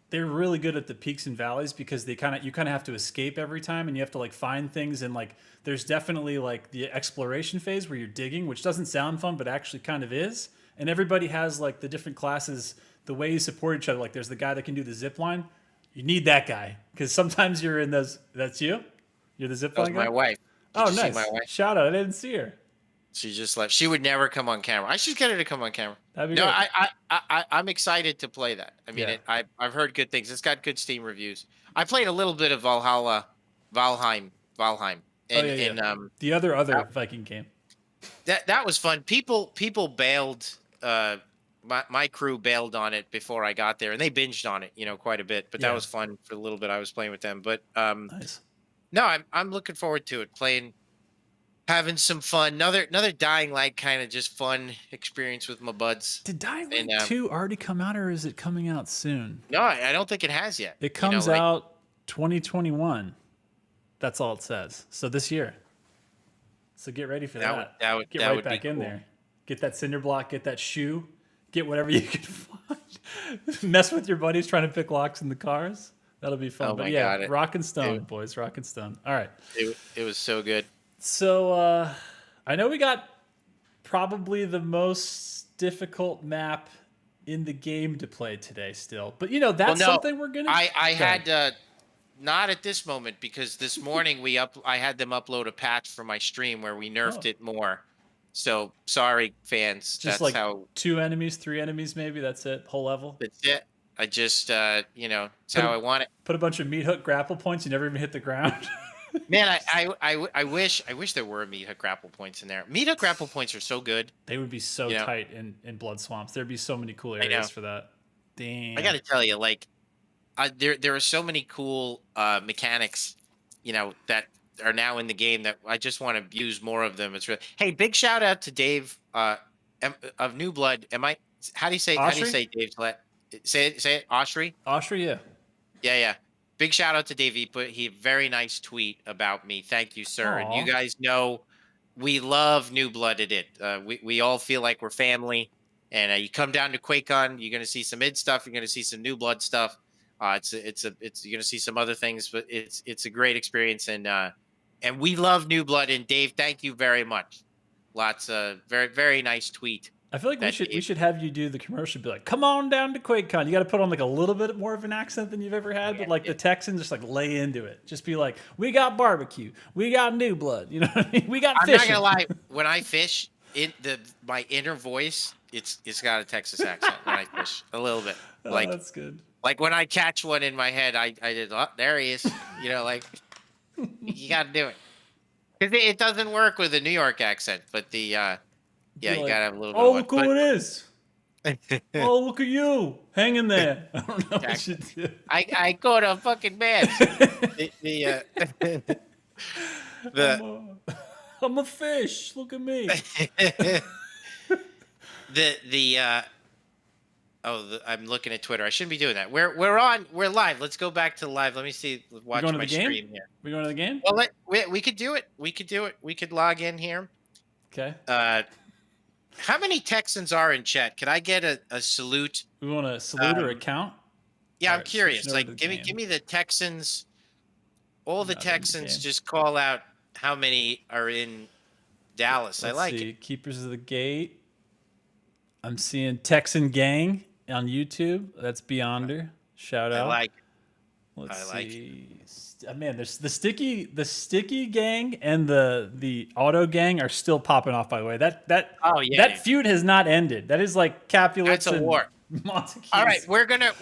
they're really good at the peaks and valleys because you kind of have to escape every time, and you have to find things, and there's definitely the exploration phase where you're digging, which doesn't sound fun but actually kind of is. And everybody has the different classes, the way you support each other. There's the guy that can do the zip line. You need that guy because sometimes you're in those. That's you. You're the zip line guy. My wife. Oh, nice. My wife? Shout out! I didn't see her. She just left. She would never come on camera. I should get her to come on camera. That'd be great. I'm excited to play that. I mean, I've heard good things. It's got good Steam reviews. I played a little bit of Valheim, and the other Viking game. That was fun. People bailed. My crew bailed on it before I got there, and they binged on it, quite a bit. But that was fun for the little bit I was playing with them. But nice. No, I'm looking forward to it. Having some fun. Another Dying Light kind of just fun experience with my buds. Did Dying Light 2 already come out, or is it coming out soon? No, I don't think it has yet. It comes out 2021. That's all it says. So this year. So get ready for that. Get right back in there. Get that cinder block. Get that shoe. Get whatever you can find. Mess with your buddies trying to pick locks in the cars. That'll be fun. Oh But my yeah, God. rock and stone, boys. Rock and stone. All right. It was so good. So I know we got probably the most difficult map in the game to play today still. But that's No, something we're gonna I go ahead. had not at this moment because this morning I had them upload a patch for my stream where we nerfed Oh. it more. So sorry, fans. Just That's like how 2 enemies, 3 enemies maybe, that's it, whole level. that's it. I just it's how I want it. Put a bunch of meat hook grapple points, you never even hit the ground. Man, I wish there were meat hook grapple points in there. Meat hook grapple points are so good. They would be so You know? tight in Blood Swamps. There'd be so many cool know. areas for that. Damn. I got to tell you, like, there are so many cool mechanics, that are now in the game that I just want to use more of them. It's really hey, big shout out to Dave of New Blood. How do you say Dave's say it Oshry? Oshry, yeah. Yeah. Big shout out to Dave. He put a very nice tweet about me. Thank you, sir. Aw. And you guys know we love New Blood at it. We all feel like we're family. And you come down to QuakeCon, you're gonna see some id stuff. You're gonna see some New Blood stuff. You're gonna see some other things, but it's a great experience. And we love New Blood. And Dave, thank you very much. Lots of very very nice tweet. I feel like we should have you do the commercial. Be like, come on down to QuakeCon. You got to put on like a little bit more of an accent than you've ever had, but like the Texans, just like lay into it. Just be like, we got barbecue, we got New Blood. You know what I mean? We got. I'm fishing. not gonna lie. When I fish, my inner voice, it's got a Texas accent when I fish a little bit. Like that's good. Like when I catch one in my head, I did. Oh, there he is. Like you got to do it because it doesn't work with a New York accent. But you like, gotta have a little bit. Oh, of look who it is! Oh, look at you hanging there. I don't know what you do. I caught a fucking man. I'm a fish. Look at me. I'm looking at Twitter. I shouldn't be doing that. We're live. Let's go back to live. Let me see. Watch my stream here. We going to the game? Well, we could do it. We could log in here. Okay. How many Texans are in chat? Could I get a salute? We want to salute or account? Yeah, All I'm right, curious. Like, give me the Texans. All the Texans. Just call out how many are in Dallas. Let's I like see. it. Keepers of the Gate. I'm seeing Texan Gang on YouTube. That's Beyonder. Shout out. I like it. Let's I like see. Man, there's the sticky gang and the auto gang are still popping off. By the way, that feud has not ended. That is like Capulets. That's a war. Montagues. All right, we're gonna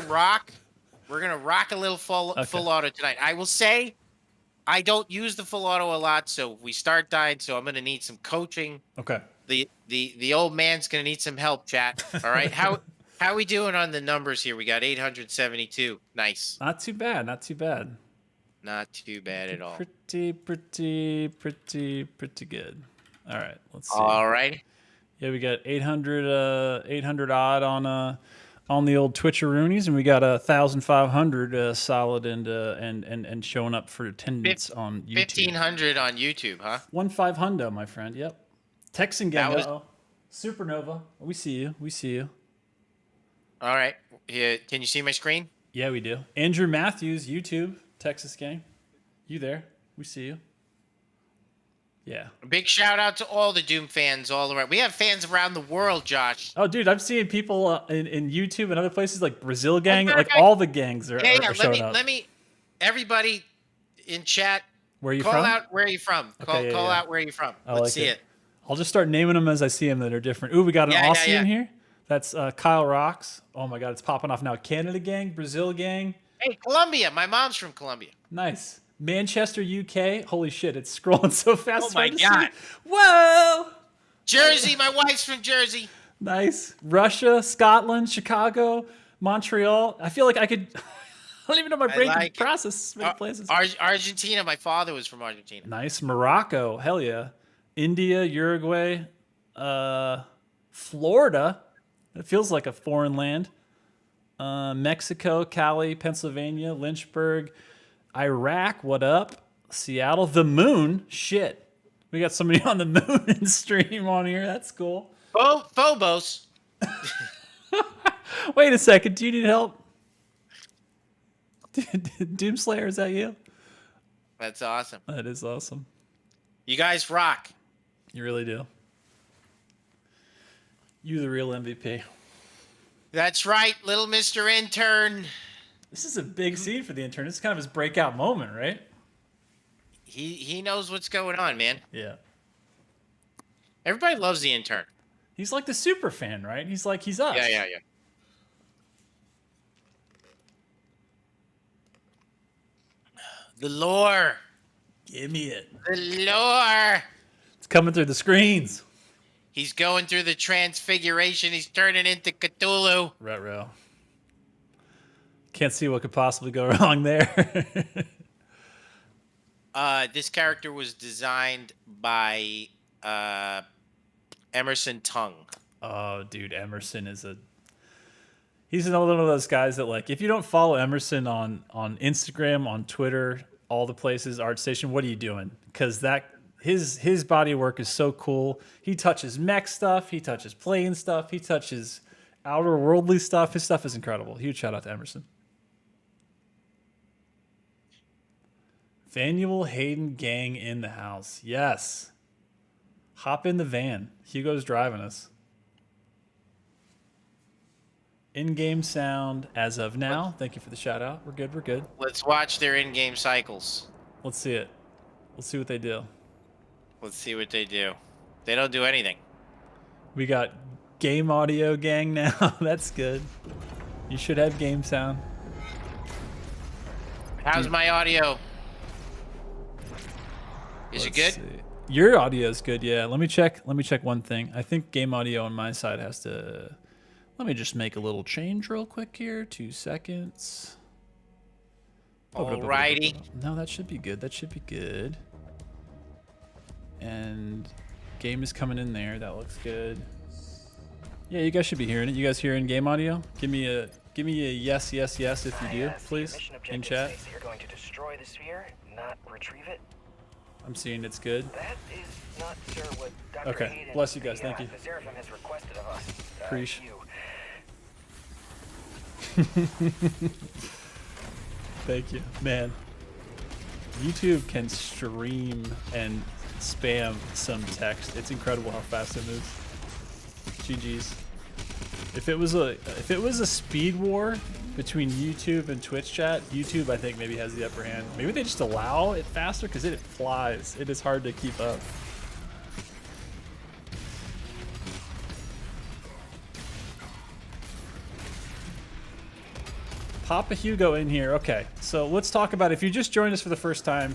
rock. We're gonna rock a little full auto tonight. I will say, I don't use the full auto a lot, so if we start dying, so I'm gonna need some coaching. Okay. The old man's gonna need some help, chat. All right, how we doing on the numbers here? We got 872. Nice. Not too bad. Not too bad. Not too bad at all. Pretty good. All right, let's see. All right. Yeah, we got 800 odd on the old Twitcheroonies, and we got 1,500 solid and showing up for attendance on YouTube. 1,500 on YouTube, huh? 1,500, my friend. Yep. Texan gang. Supernova. We see you. All right. Here, can you see my screen? Yeah, we do. Andrew Matthews, YouTube, Texas gang. You there? We see you. Yeah. A big shout out to all the Doom fans all around. We have fans around the world, Josh. Oh, dude, I'm seeing people in YouTube and other places like Brazil gang. Like all the gangs are showing up. Let me, everybody in chat. Where are you call from? out where are you from. Okay, call out where are you from. Let's see it. I'll just start naming them as I see them that are different. Ooh, we got an Aussie in here. That's Kyle Rocks. Oh my God, it's popping off now. Canada gang, Brazil gang. Hey, Colombia. My mom's from Colombia. Nice. Manchester, UK. Holy shit, it's scrolling so fast. Oh my God. Whoa. Jersey. My wife's from Jersey. Nice. Russia, Scotland, Chicago, Montreal. I feel like I could. I don't even know my brain can process so many places. Argentina. My father was from Argentina. Nice. Morocco. Hell yeah. India, Uruguay, Florida. It feels like a foreign land. Mexico, Cali, Pennsylvania, Lynchburg, Iraq. What up? Seattle. The moon. Shit. We got somebody on the moon in stream on here. That's cool. Phobos. Wait a second. Do you need help? Doomslayer, is that you? That's awesome. That is awesome. You guys rock. You really do. You the real MVP. That's right, little Mr. Intern. This is a big scene for the intern. It's kind of his breakout moment, right? He knows what's going on, man. Yeah. Everybody loves the intern. He's like the super fan, right? He's like, he's us. Yeah. The lore. Give me it. The lore. It's coming through the screens. He's going through the transfiguration. He's turning into Cthulhu. Ruh-roh. Can't see what could possibly go wrong there. This character was designed by Emerson Tung. Oh, dude, Emerson is he's another one of those guys that, like, if you don't follow Emerson on Instagram, on Twitter, all the places, ArtStation, what are you doing? Because his body work is so cool. He touches mech stuff, he touches plane stuff, he touches outer worldly stuff. His stuff is incredible. Huge shout out to Emerson. Vanuel Hayden gang in the house. Yes. Hop in the van. Hugo's driving us. In-game sound as of now. Thank you for the shout out. We're good. We're good. Let's watch their in-game cycles. Let's see it. Let's see what they do. Let's see what they do. They don't do anything. We got game audio gang now. That's good. You should have game sound. How's my audio? Is it good? See. Your audio is good, yeah. Let me check one thing. I think game audio on my side has to... Let me just make a little change real quick here. 2 seconds. Alrighty. No, that should be good. That should be good. And game is coming in there. That looks good. Yeah, you guys should be hearing it. You guys hearing game audio? Give me a yes if you do, please, in chat. You're going to destroy the sphere, not retrieve it. I'm seeing it's good. That is not sure what Dr. Okay, Hayden, bless you guys. Thank you. The Seraphim has requested of us. Appreciate. You. Thank you, man. YouTube can stream and spam some text. It's incredible how fast it moves. GG's. If it was a speed war between YouTube and Twitch chat, YouTube I think maybe has the upper hand. Maybe they just allow it faster because it flies. It is hard to keep up. Papa Hugo in here. Okay, so let's talk about, if you just joined us for the first time,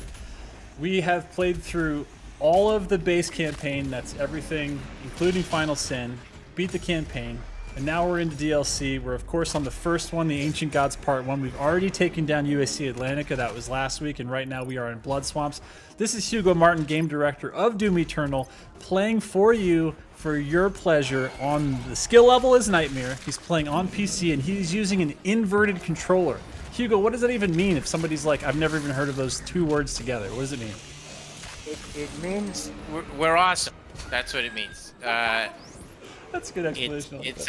we have played through all of the base campaign. That's everything, including Final Sin. Beat the campaign. And now we're into DLC. We're, of course, on the first one, the Ancient Gods Part 1. We've already taken down UAC Atlantica. That was last week. And right now we are in Blood Swamps. This is Hugo Martin, game director of Doom Eternal, playing for you for your pleasure. On the skill level is Nightmare. He's playing on PC, and he's using an inverted controller. Hugo, what does that even mean if somebody's like, I've never even heard of those two words together? What does it mean? It means we're awesome. That's what it means. That's a good explanation. Is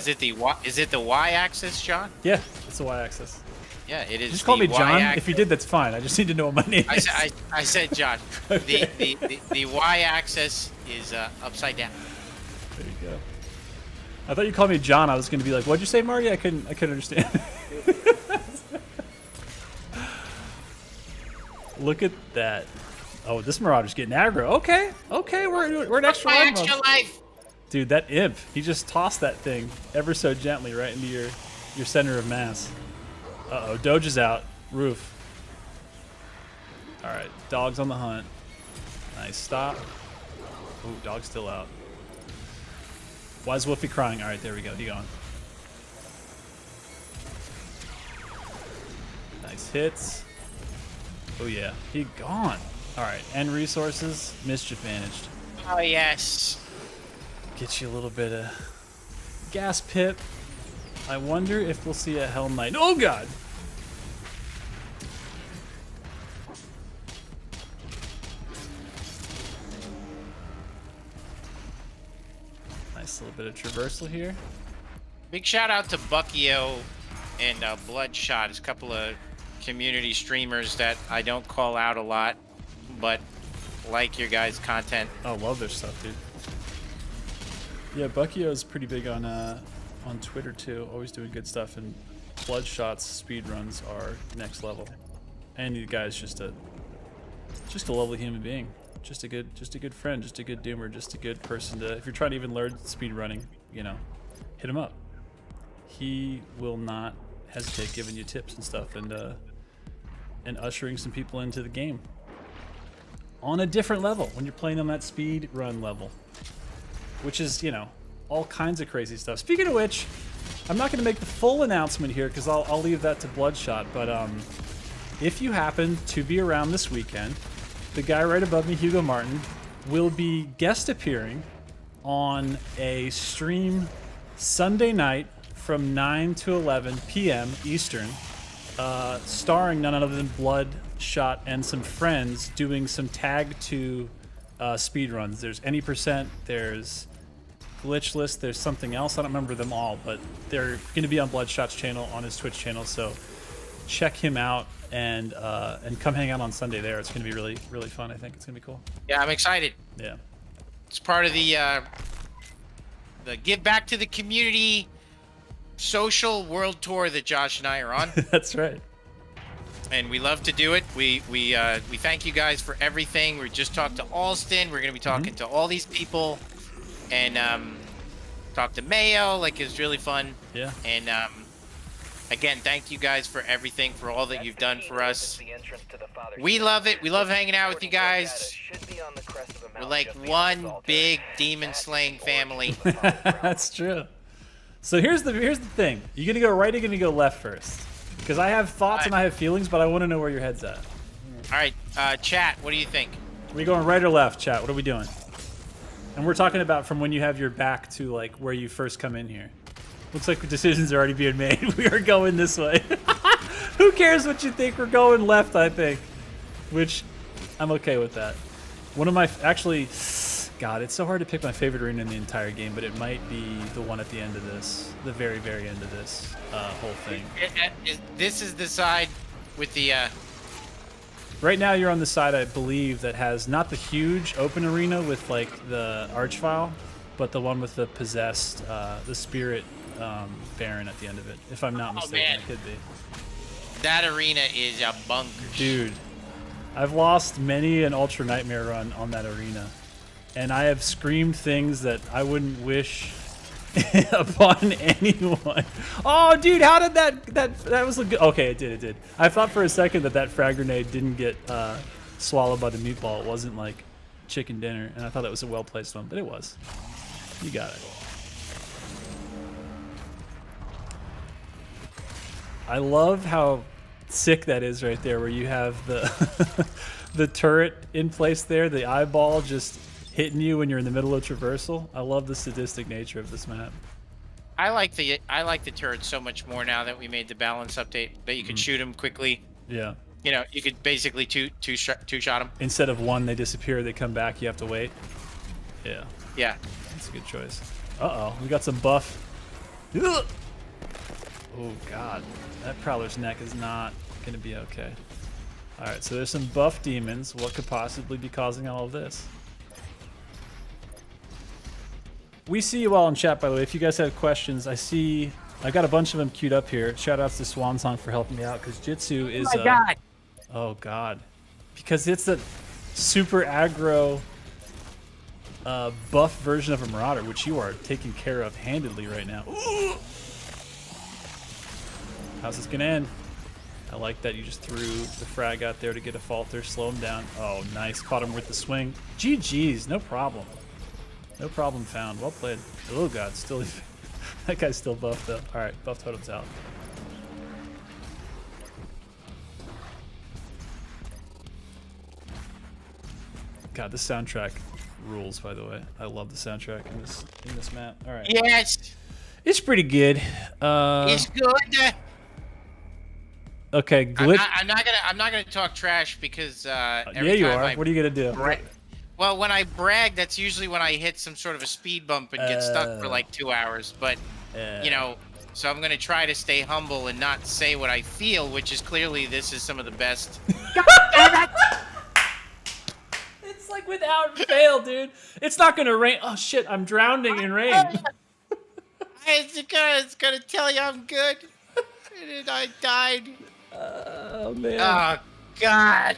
it the y-axis, John? Yeah, it's the y-axis. Yeah, it is. Just call me John. Y-axis. If you did, that's fine. I just need to know what my name is. I said John. Okay. The y-axis is upside down. There you go. I thought you called me John. I was going to be like, "What'd you say, Marty?" I couldn't understand. Look at that. Oh, this Marauder's getting aggro. Okay, we're an extra life. Extra life. Dude, that imp, he just tossed that thing ever so gently right into your center of mass. Uh-oh, Doge is out. Roof. All right, dog's on the hunt. Nice stop. Ooh, dog's still out. Why is Wolfie crying? All right, there we go. He gone. Nice hits. Oh, yeah. He gone. All right, end resources. Mischief managed. Oh, yes. Get you a little bit of gas pip. I wonder if we'll see a Hell Knight. Oh, God. Nice little bit of traversal here. Big shout out to Buckio and Bloodshot. It's a couple of community streamers that I don't call out a lot, but like your guys' content. I love their stuff, dude. Yeah, Buckio's pretty big on Twitter too. Always doing good stuff, and Bloodshot's speedruns are next level. And you guys just a lovely human being. Just a good friend, just a good doomer, just a good person to, if you're trying to even learn speedrunning, you know, hit him up. He will not hesitate giving you tips and stuff, and ushering some people into the game on a different level when you're playing on that speed run level, which is, you know, all kinds of crazy stuff. Speaking of which, I'm not going to make the full announcement here because I'll leave that to Bloodshot, but if you happen to be around this weekend, the guy right above me, Hugo Martin, will be guest appearing on a stream Sunday night from 9 to 11 p.m. Eastern, starring none other than Bloodshot and some friends doing some tag 2 speed runs. There's Any Percent, there's Glitchless, there's something else. I don't remember them all, but they're going to be on Bloodshot's channel, on his Twitch channel, so check him out and come hang out on Sunday there. It's going to be really, really fun. I think it's going to be cool. Yeah, I'm excited. Yeah. It's part of the give back to the community social world tour that Josh and I are on. That's right. And we love to do it. We thank you guys for everything. We just talked to Alston. We're going to be talking to all these people, and talk to Mayo. Like, it's really fun. Yeah. And again, thank you guys for everything, for all that you've done for us. We love it. We love hanging out with you guys. We're like one big demon slaying family. That's true. So here's the thing. You gonna go right or gonna go left first? Because I have thoughts and I have feelings, but I want to know where your head's at. All right, chat. What do you think? Are we going right or left, chat? What are we doing? And we're talking about from when you have your back to like where you first come in here. Looks like decisions are already being made. We are going this way. Who cares what you think? We're going left, I think. Which, I'm okay with that. One of my, actually, God, it's so hard to pick my favorite arena in the entire game, but it might be the one at the end of this, the very, very end of this whole thing. This is the side with the... Right now you're on the side, I believe, that has not the huge open arena with like the archvile, but the one with the possessed, the spirit Baron at the end of it. If I'm not mistaken, man. It could be. That arena is a bunker. Dude, I've lost many an Ultra Nightmare run on that arena, and I have screamed things that I wouldn't wish upon anyone. Oh, dude, how did that was good? Okay, it did. I thought for a second that frag grenade didn't get swallowed by the meatball. It wasn't like chicken dinner, and I thought that was a well-placed one, but it was. You got it. I love how sick that is right there, where you have the the turret in place there, the eyeball just hitting you when you're in the middle of traversal. I love the sadistic nature of this map. I like the turret so much more now that we made the balance update, that you could shoot them quickly. Yeah. You know, you could basically two shot them. Instead of one, they disappear, they come back, you have to wait. Yeah. Yeah. That's a good choice. Uh-oh, we got some buff. Ugh! Oh, God. That Prowler's neck is not going to be okay. Alright, so there's some buff demons. What could possibly be causing all of this? We see you all in chat, by the way. If you guys have questions, I got a bunch of them queued up here. Shout outs to Swan Song for helping me out, because Jitsu is... Oh, my God. Oh, God. Because it's a super aggro buff version of a Marauder, which you are taking care of handedly right now. Ooh! How's this gonna end? I like that you just threw the frag out there to get a falter, slow him down. Oh, nice. Caught him with the swing. GG's, no problem. No problem found. Well played. Oh, God, still... that guy's still buffed, though. All right, buff totem's out. God, this soundtrack rules, by the way. I love the soundtrack in this map. All right. Yes. It's pretty good. It's good. Okay, glitch. I'm not gonna talk trash because Yeah, you are. What are you gonna do? Well, when I brag, that's usually when I hit some sort of a speed bump and get stuck for like 2 hours. But you know, So I'm gonna try to stay humble and not say what I feel, which is clearly this is some of the best. It's like without fail, dude. It's not gonna rain. Oh shit! I'm drowning in rain. It's gonna tell you I'm good. And I died. Oh man. Oh God.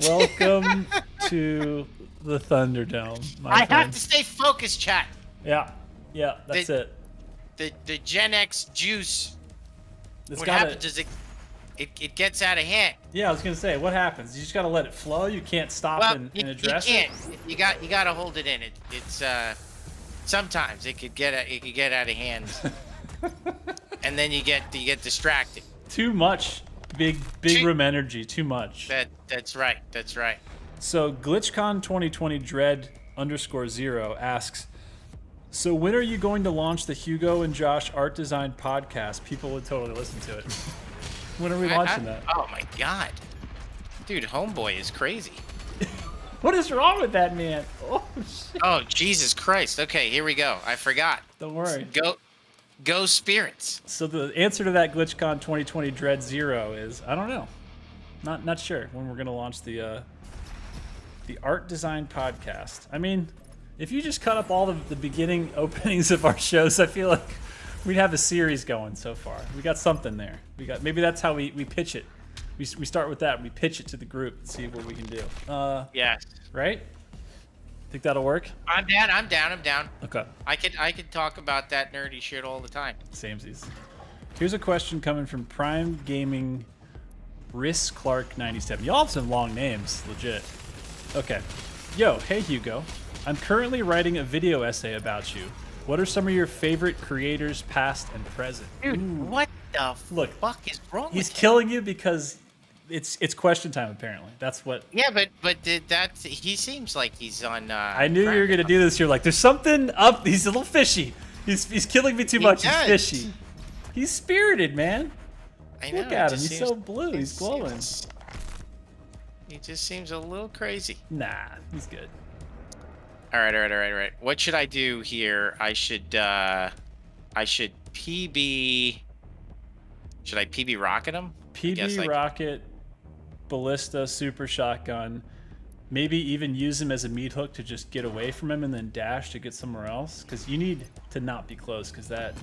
Welcome to the Thunderdome, my I have friend. to stay focused, chat. Yeah, that's it. The Gen X juice. It's What gotta, happens is it gets out of hand. Yeah, I was gonna say, what happens? You just gotta let it flow. You can't stop and address you it. can't. You got to hold it in. It's sometimes it could get out of hand, and then you get distracted. Too much big room energy. Too much. That's right. So GlitchCon 2020 Dread _0 asks, so when are you going to launch the Hugo and Josh art design podcast? People would totally listen to it. When are we launching that? Oh my God, dude, Homeboy is crazy. What is wrong with that man? Oh shit. Oh Jesus Christ. Okay, here we go. I forgot. Don't worry. Go spirits. So the answer to that GlitchCon 2020 Dread 0 is I don't know. Not sure when we're gonna launch the art design podcast. I mean, if you just cut up all the beginning openings of our shows, I feel like we'd have a series going so far. We got something there. Maybe that's how we pitch it. We start with that. We pitch it to the group and see what we can do. Yes. Right? Think that'll work? I'm down. Okay. I could talk about that nerdy shit all the time. Samesies. Here's a question coming from Prime Gaming Riss Clark 97. Y'all have some long names, legit. Okay. Yo, hey Hugo. I'm currently writing a video essay about you. What are some of your favorite creators, past and present? Dude, what the fuck is wrong He's with killing you because it's question time apparently. That's what. Yeah, but he seems like he's on. I knew you were gonna do this. You're like, there's something up. He's a little fishy. He's killing me too much. does. He's fishy. He's spirited, man. I know, Look at it him. just He's seems- so blue. He's glowing. He just seems a little crazy. Nah, he's good. All right. What should I do here? I should PB. Should I PB rocket him? PB rocket, ballista, super shotgun. Maybe even use him as a meat hook to just get away from him and then dash to get somewhere else. Because you need to not be close. Because that.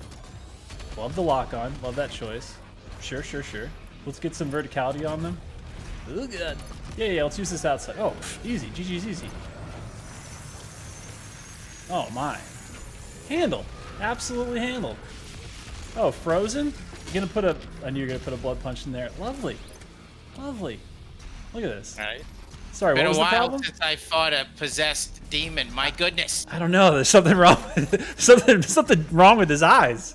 Love the lock on. Love that choice. Sure. Let's get some verticality on them. Oh good. Yeah. Let's use this outside. Oh, easy. GG's easy. Oh my. Handled. Absolutely handled. Oh, frozen? You're gonna put a. I knew you were gonna put a blood punch in there. Lovely. Look at this. All right. Sorry, Been what was a the while problem? since I fought a possessed demon. My goodness. I don't know. There's something wrong. Something wrong with his eyes.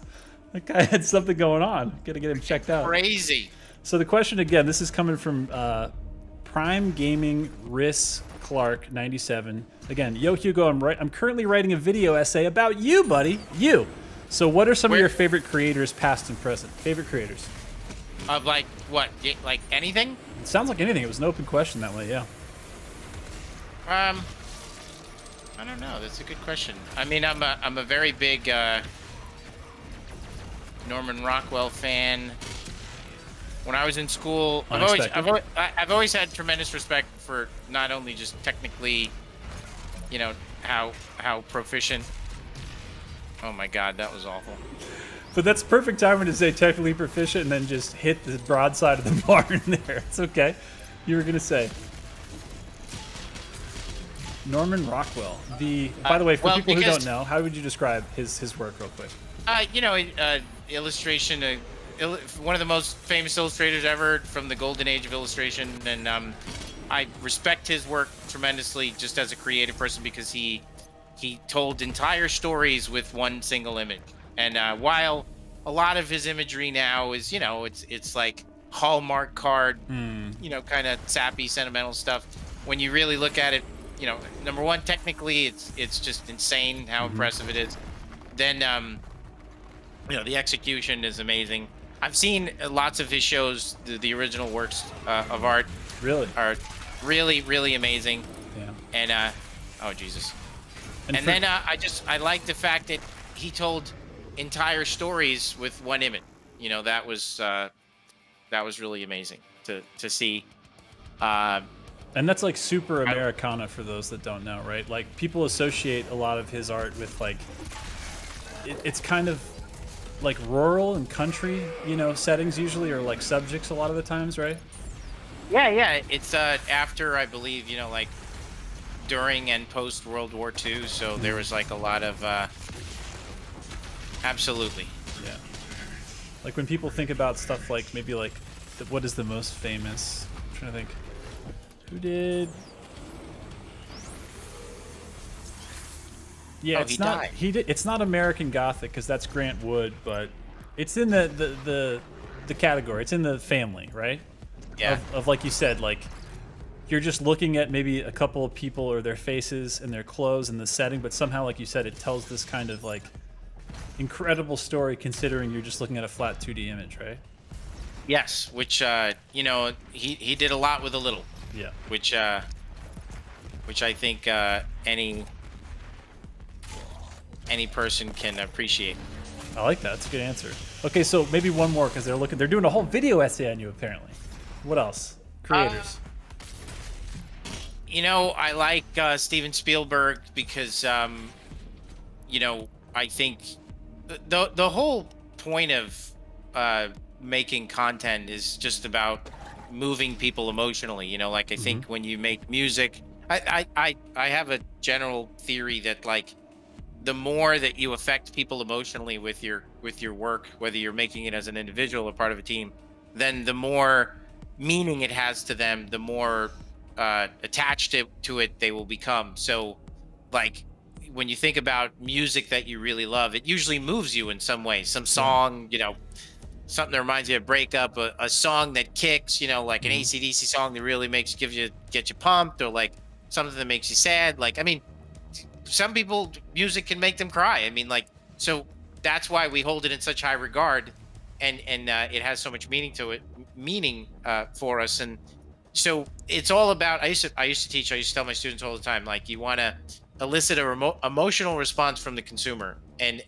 That guy had something going on. Gotta get him checked out. Crazy. So the question again. This is coming from Prime Gaming Riss Clark 97. Again, yo Hugo, I'm currently writing a video essay about you, buddy. You. So what are some of your favorite creators, past and present? Favorite creators? Of like what? Like anything? It sounds like anything. It was an open question that way. Yeah. I don't know. That's a good question. I mean, I'm a very big Norman Rockwell fan. When I was in school, I've always had tremendous respect for not only just technically, you know, how proficient. Oh my God, that was awful. But that's perfect timing to say technically proficient and then just hit the broadside of the barn there. It's okay. You were gonna say Norman Rockwell. By the way, for people who don't know, how would you describe his work real quick? You know, illustration. One of the most famous illustrators ever from the golden age of illustration, and I respect his work tremendously just as a creative person because he told entire stories with one single image. And while a lot of his imagery now is, you know, it's like Hallmark card, you know, kind of sappy, sentimental stuff. When you really look at it, you know, number one, technically, it's just insane how impressive it is. Then, you know, the execution is amazing. I've seen lots of his shows. The original works of art are really, really amazing. Yeah. And oh Jesus. And then I like the fact that he told entire stories with one image. You know, that was really amazing to see. And that's like super Americana for those that don't know, right? Like people associate a lot of his art with like it's kind of like rural and country, you know, settings usually, or like subjects a lot of the times, right? Yeah. It's after, I believe, you know, like during and post World War II. So there was like a lot of absolutely. Yeah. Like when people think about stuff like maybe like what is the most famous? I'm trying to think. Who did? Yeah, it's not. died. He did. It's not American Gothic because that's Grant Wood, but it's in the category. It's in the family, right? Yeah. Of like you said, like you're just looking at maybe a couple of people or their faces and their clothes and the setting, but somehow, like you said, it tells this kind of like incredible story considering you're just looking at a flat 2D image, right? Yes, which you know, he did a lot with a little. Yeah. Which I think any person can appreciate. I like that. That's a good answer. Okay, so maybe one more because they're doing a whole video essay on you apparently. What else? Creators. You know, I like Steven Spielberg because you know, I think the whole point of making content is just about moving people emotionally. You know, like I think when you make music, I have a general theory that like the more that you affect people emotionally with your work, whether you're making it as an individual or part of a team, then the more meaning it has to them, the more attached to it they will become. So like when you think about music that you really love, it usually moves you in some way. Some song, you know, something that reminds you of a breakup, a song that kicks, you know, like an AC/DC song that really get you pumped, or like something that makes you sad. Like, I mean, some people, music can make them cry. I mean, like, so that's why we hold it in such high regard, and it has so much meaning to it, for us. And so it's all about, I used to teach, I used to tell my students all the time, like, you want to elicit a emotional response from the consumer. And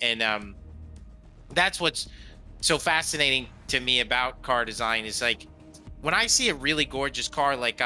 that's what's so fascinating to me about car design is like, when I see a really gorgeous car, like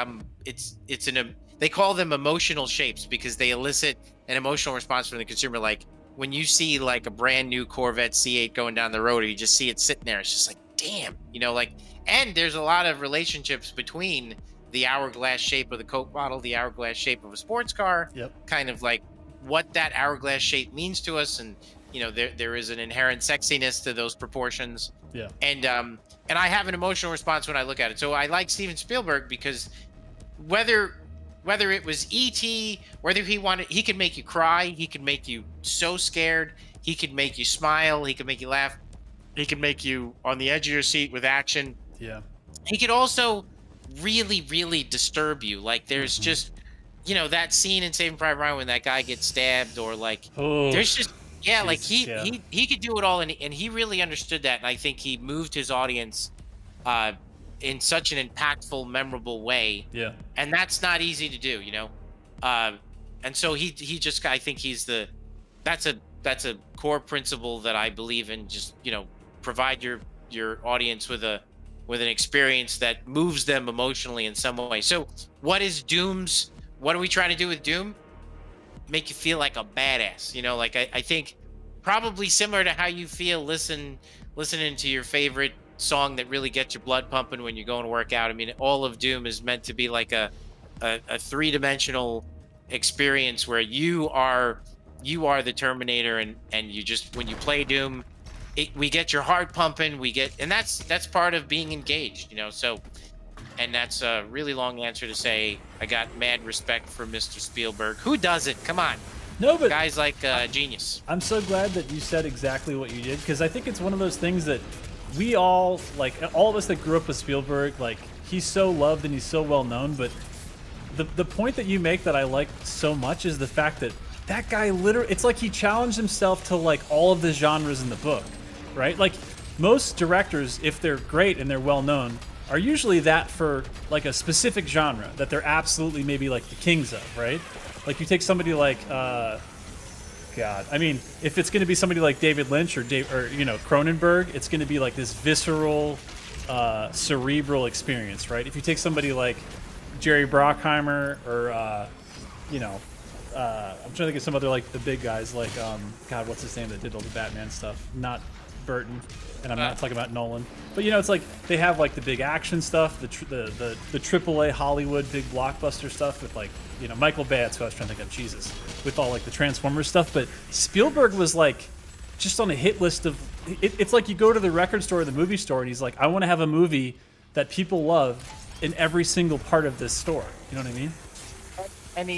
they call them emotional shapes because they elicit an emotional response from the consumer. Like when you see like a brand new Corvette C8 going down the road, or you just see it sitting there, it's just like, damn, you know, like, and there's a lot of relationships between the hourglass shape of the Coke bottle, the hourglass shape of a sports car, kind of like what that hourglass shape means to us. And, you know, there is an inherent sexiness to those proportions. Yeah. And I have an emotional response when I look at it. So I like Steven Spielberg because whether it was E.T., whether he could make you cry, he could make you so scared, he could make you smile, he could make you laugh, he could make you on the edge of your seat with action. Yeah. He could also really, really disturb you. Like there's just, you know, that scene in Saving Private Ryan when that guy gets stabbed, or like, there's just, yeah, Jesus, like he could do it all, and he really understood that. And I think he moved his audience in such an impactful, memorable way. Yeah. And that's not easy to do, you know? And so he just, I think that's a core principle that I believe in. Just, you know, provide your audience with an experience that moves them emotionally in some way. So what are we trying to do with Doom? Make you feel like a badass, you know? Like I think probably similar to how you feel listening to your favorite song that really gets your blood pumping when you're going to work out. I mean, all of Doom is meant to be like a three-dimensional experience where you are the Terminator, and you just, when you play Doom, we get your heart pumping, and that's part of being engaged, you know? So, and that's a really long answer to say I got mad respect for Mr. Spielberg. Who does it? Come on. No, but guys like genius. I'm so glad that you said exactly what you did, because I think it's one of those things that we all, like, all of us that grew up with Spielberg, like, he's so loved and he's so well known, but the point that you make that I like so much is the fact that guy literally, it's like he challenged himself to like all of the genres in the book, right? Like most directors, if they're great and they're well known, are usually that for like a specific genre that they're absolutely maybe like the kings of, right? Like you take somebody like God. I mean, if it's going to be somebody like David Lynch or Cronenberg, it's going to be like this visceral, cerebral experience, right? If you take somebody like Jerry Bruckheimer or I'm trying to think of some other like the big guys like God, what's his name that did all the Batman stuff? Not Burton, and I'm not talking about Nolan. But it's like they have like the big action stuff, the AAA Hollywood big blockbuster stuff with like Michael Bay. That's who I was trying to think of. Jesus, with all like the Transformers stuff. But Spielberg was like just on a hit list of. It's like you go to the record store or the movie store, and he's like, I want to have a movie that people love in every single part of this store. You know what I mean? And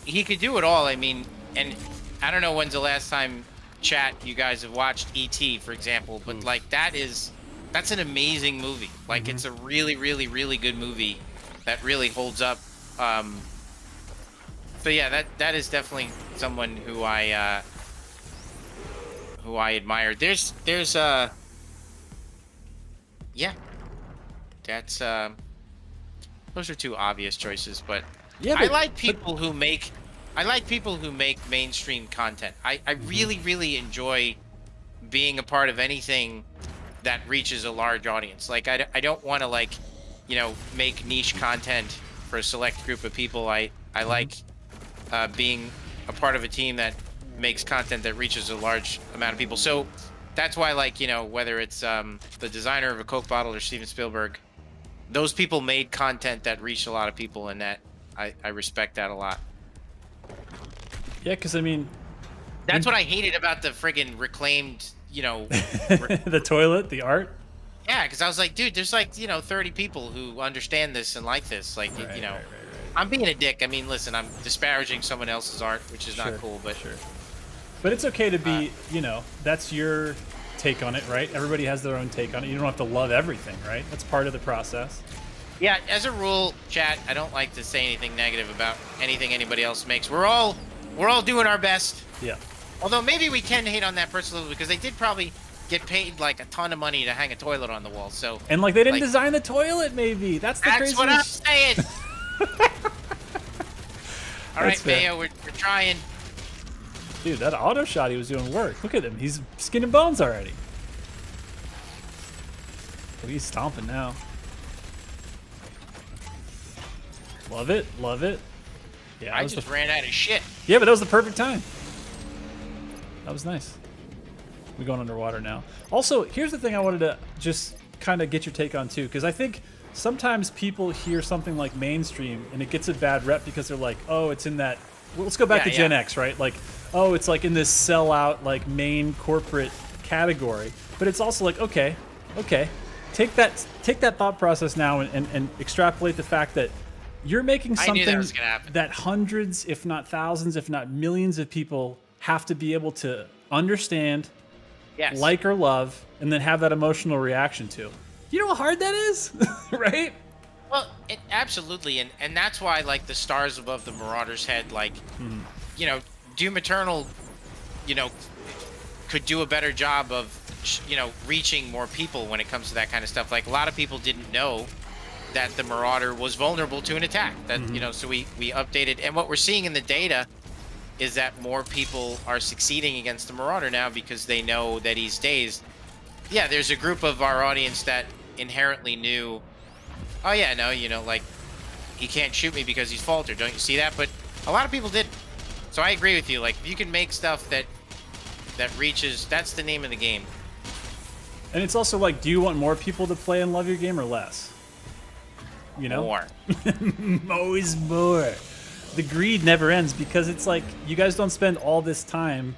he could do it all. I mean, and I don't know when's the last time you guys have watched E.T., for example, but like that's an amazing movie. Like it's a really, really, really good movie that really holds up. So yeah, that is definitely someone who I admire. There's yeah, that's those are two obvious choices, but Yeah, I like people who make mainstream content. I really, really enjoy being a part of anything that reaches a large audience. Like I don't want to like, make niche content for a select group of people. I like being a part of a team that makes content that reaches a large amount of people. So that's why, like, whether it's the designer of a Coke bottle or Steven Spielberg, those people made content that reached a lot of people, and that I respect that a lot. Yeah, because I mean, that's what I hated about the friggin' reclaimed, the toilet, the art. Yeah, because I was like, dude, there's like 30 people who understand this and like this. Like, Right. I'm being a dick. I mean, listen, I'm disparaging someone else's art, which is not cool, but sure. But it's okay to be, that's your take on it, right? Everybody has their own take on it. You don't have to love everything, right? That's part of the process. Yeah, as a rule, chat, I don't like to say anything negative about anything anybody else makes. We're all doing our best. Yeah. Although maybe we can hate on that person a little because they did probably get paid like a ton of money to hang a toilet on the wall. So And like they didn't design the toilet, maybe. That's the that's craziest. what I'm saying. All right, fair. Mayo, we're trying. Dude, that auto shot he was doing work. Look at him. He's skin and bones already. Oh, he's stomping now. Love it. Love it. Yeah, I just ran out of shit. Yeah, but that was the perfect time. That was nice. We're going underwater now. Also, here's the thing I wanted to just kind of get your take on too, because I think sometimes people hear something like mainstream and it gets a bad rep because they're like, oh, it's in that. Well, let's go back to Gen X, right? Like, oh, it's like in this sellout, like main corporate category. But it's also like, okay, take that thought process now and extrapolate the fact that you're making something that hundreds, if not thousands, if not millions of people have to be able to understand, like or love, and then have that emotional reaction to. You know how hard that is, right? Well, absolutely, and that's why, like, the stars above the Marauder's head, like, Doom Eternal, could do a better job of, reaching more people when it comes to that kind of stuff. Like, a lot of people didn't know that the Marauder was vulnerable to an attack. That so we updated, and what we're seeing in the data is that more people are succeeding against the Marauder now because they know that he's dazed. Yeah, there's a group of our audience that inherently knew, oh yeah, no, like, he can't shoot me because he's faltered. Don't you see that? But a lot of people didn't. So I agree with you. Like, if you can make stuff that reaches, that's the name of the game. And it's also like, do you want more people to play and love your game or less? More. Always more. The greed never ends because it's like you guys don't spend all this time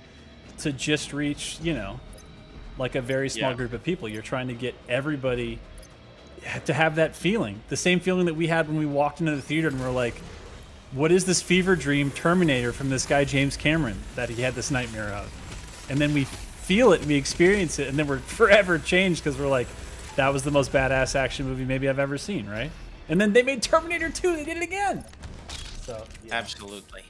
to just reach, like a very small group of people. You're trying to get everybody to have that feeling, the same feeling that we had when we walked into the theater and we're like, what is this fever dream Terminator from this guy James Cameron that he had this nightmare of? And then we feel it, we experience it, and then we're forever changed because we're like, that was the most badass action movie maybe I've ever seen, right? And then they made Terminator 2, they did it again. So, yeah. Absolutely.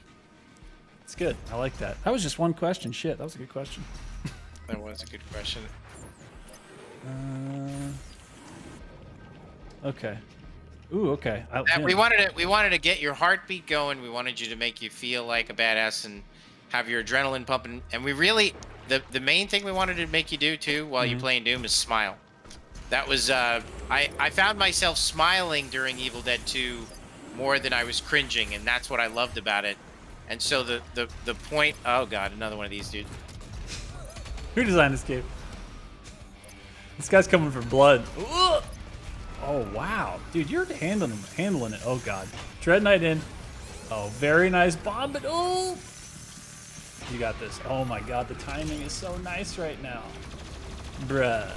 It's good. I like that. That was just one question. Shit, that was a good question. That was a good question. Okay. Ooh, okay. We wanted to get your heartbeat going. We wanted you to make you feel like a badass, and have your adrenaline pumping, and we really the main thing we wanted to make you do too while you're playing Doom is smile. That was I found myself smiling during Evil Dead 2 more than I was cringing, and that's what I loved about it. And so the point, oh god, another one of these dudes. Who designed this game? This guy's coming for blood. Ugh. Oh wow, dude, you're handling it. Oh god, Dread Knight in. Oh, very nice bomb, but oh, you got this. Oh my god, the timing is so nice right now, bruh.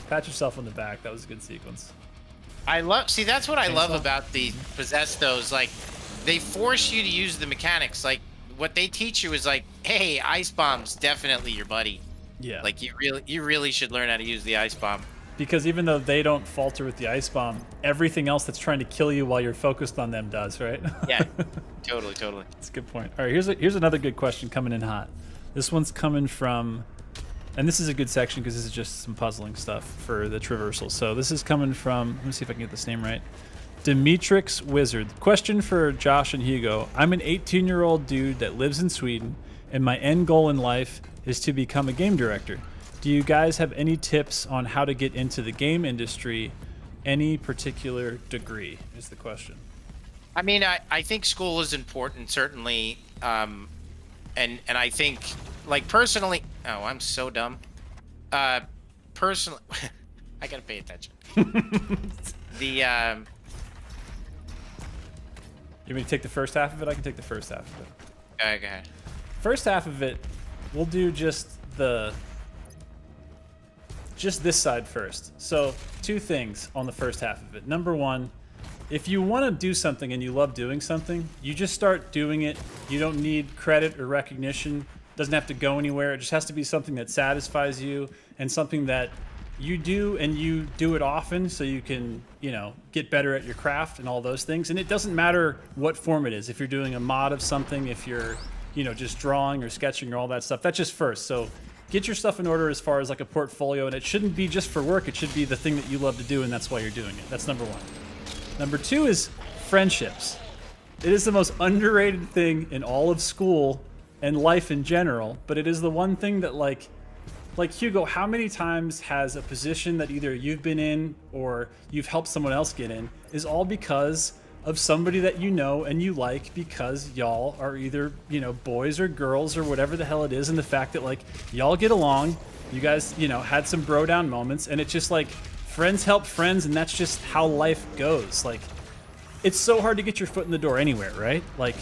Pat yourself on the back. That was a good sequence. See, that's what I love about the Possessed, those, like, they force you to use the mechanics. Like, what they teach you is like, hey, ice bomb's definitely your buddy. Yeah. Like, you really should learn how to use the ice bomb. Because even though they don't falter with the ice bomb, everything else that's trying to kill you while you're focused on them does, right? Yeah, totally. That's a good point. All right, here's another good question coming in hot. This one's coming from, and this is a good section because this is just some puzzling stuff for the traversal. So this is coming from, let me see if I can get this name right. Demetrix Wizard. Question for Josh and Hugo. I'm an 18-year-old dude that lives in Sweden, and my end goal in life is to become a game director. Do you guys have any tips on how to get into the game industry? Any particular degree is the question. I mean, I think school is important, certainly. And I think, like, personally, oh, I'm so dumb. Personally, I gotta pay attention. You want me to take the first half of it? I can take the first half of it. Go ahead. First half of it, we'll do just this side first. So 2 things on the first half of it. Number 1, if you want to do something and you love doing something, you just start doing it. You don't need credit or recognition. It doesn't have to go anywhere. It just has to be something that satisfies you and something that you do, and you do it often so you can, get better at your craft and all those things. And it doesn't matter what form it is. If you're doing a mod of something, if you're, just drawing or sketching or all that stuff, that's just first. So get your stuff in order as far as like a portfolio, and it shouldn't be just for work. It should be the thing that you love to do, and that's why you're doing it. That's number 1. Number 2 is friendships. It is the most underrated thing in all of school and life in general, but it is the one thing that like Hugo, how many times has a position that either you've been in or you've helped someone else get in is all because of somebody that you know and you like, because y'all are either, boys or girls or whatever the hell it is, and the fact that like y'all get along, you guys, had some bro down moments, and it's just like friends help friends, and that's just how life goes. Like, it's so hard to get your foot in the door anywhere, right? Like,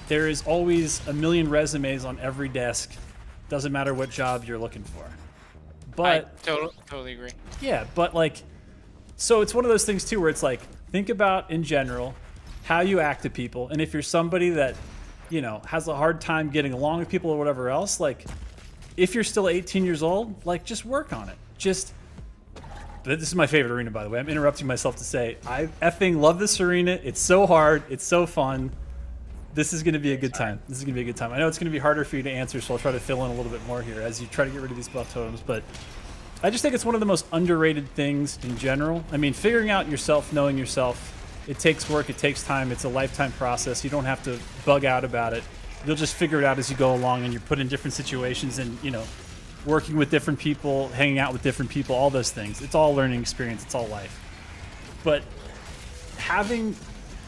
there is always a million resumes on every desk. Doesn't matter what job you're looking for. But I totally agree. Yeah, but like, so it's one of those things too where it's like, think about in general how you act to people, and if you're somebody that, has a hard time getting along with people or whatever else, like, if you're still 18 years old, like, just work on it. This is my favorite arena, by the way. I'm interrupting myself to say, I effing love this arena. It's so hard. It's so fun. This is going to be a good time. I know it's going to be harder for you to answer, so I'll try to fill in a little bit more here as you try to get rid of these buff totems. But I just think it's one of the most underrated things in general. I mean, figuring out yourself, knowing yourself, it takes work, it takes time, it's a lifetime process. You don't have to bug out about it. You'll just figure it out as you go along, and you're put in different situations and, working with different people, hanging out with different people, all those things. It's all learning experience. It's all life. But having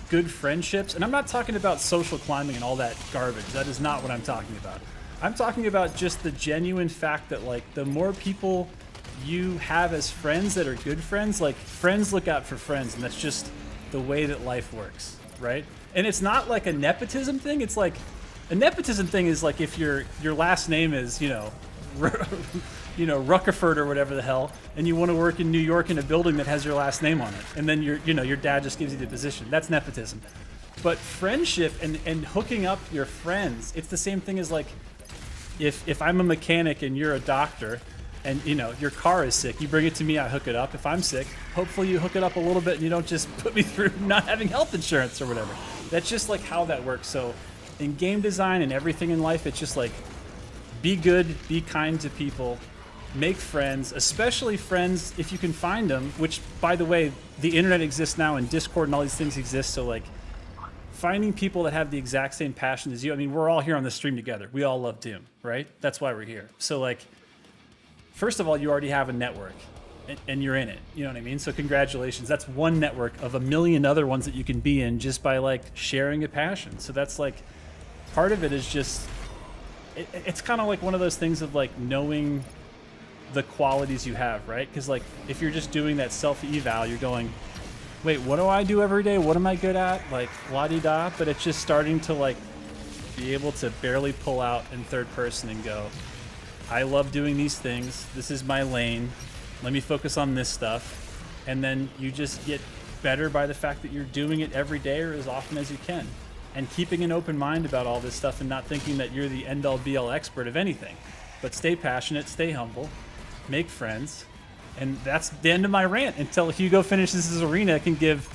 good friendships, and I'm not talking about social climbing and all that garbage. That is not what I'm talking about. I'm talking about just the genuine fact that, like, the more people you have as friends that are good friends, like, friends look out for friends, and that's just the way that life works, right? And it's not like a nepotism thing. It's like, a nepotism thing is like if your last name is, Ruckerford or whatever the hell, and you want to work in New York in a building that has your last name on it, and then your dad just gives you the position. That's nepotism. But friendship and hooking up your friends, it's the same thing as like if I'm a mechanic and you're a doctor, and your car is sick, you bring it to me, I hook it up. If I'm sick, hopefully you hook it up a little bit and you don't just put me through not having health insurance or whatever. That's just like how that works. So in game design and everything in life, it's just like, be good, be kind to people, make friends, especially friends if you can find them, which, by the way, the internet exists now and Discord and all these things exist. So like, finding people that have the exact same passion as you. I mean, we're all here on the stream together. We all love Doom, right? That's why we're here. So like, first of all, you already have a network and you're in it. You know what I mean? So congratulations. That's one network of a million other ones that you can be in just by like sharing a passion. So that's like, part of it is just, it's kind of like one of those things of like knowing the qualities you have, right? Because like, if you're just doing that self-eval, you're going, wait, what do I do every day? What am I good at? Like, la-di-da. But it's just starting to like be able to barely pull out in third person and go, I love doing these things. This is my lane. Let me focus on this stuff. And then you just get better by the fact that you're doing it every day or as often as you can. And keeping an open mind about all this stuff and not thinking that you're the end-all be-all expert of anything. But stay passionate, stay humble, make friends. And that's the end of my rant until Hugo finishes his arena. I can give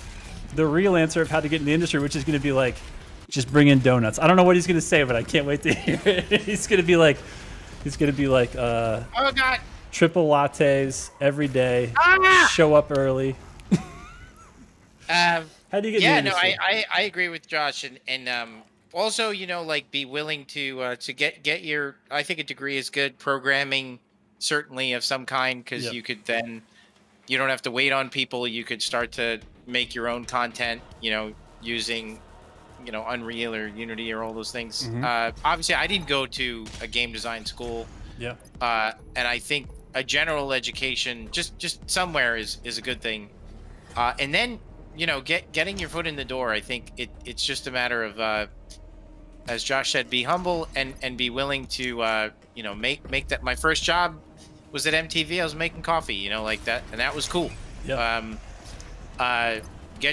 the real answer of how to get in the industry, which is going to be like, just bring in donuts. I don't know what he's going to say, but I can't wait to hear it. He's going to be like, oh God, triple lattes every day, show up early. How do you get in the industry? I agree with Josh. And also, you know, like be willing to get your, I think a degree is good, programming certainly of some kind, because you could then, you don't have to wait on people. You could start to make your own content, you know, using, you know, Unreal or Unity or all those things. Obviously, I didn't go to a game design school. And I think a general education, just somewhere is a good thing. And then, you know, getting your foot in the door. I think it's just a matter of, as Josh said, be humble and be willing to, you know, make that. My first job was at MTV. I was making coffee, you know, like that, and that was cool. Get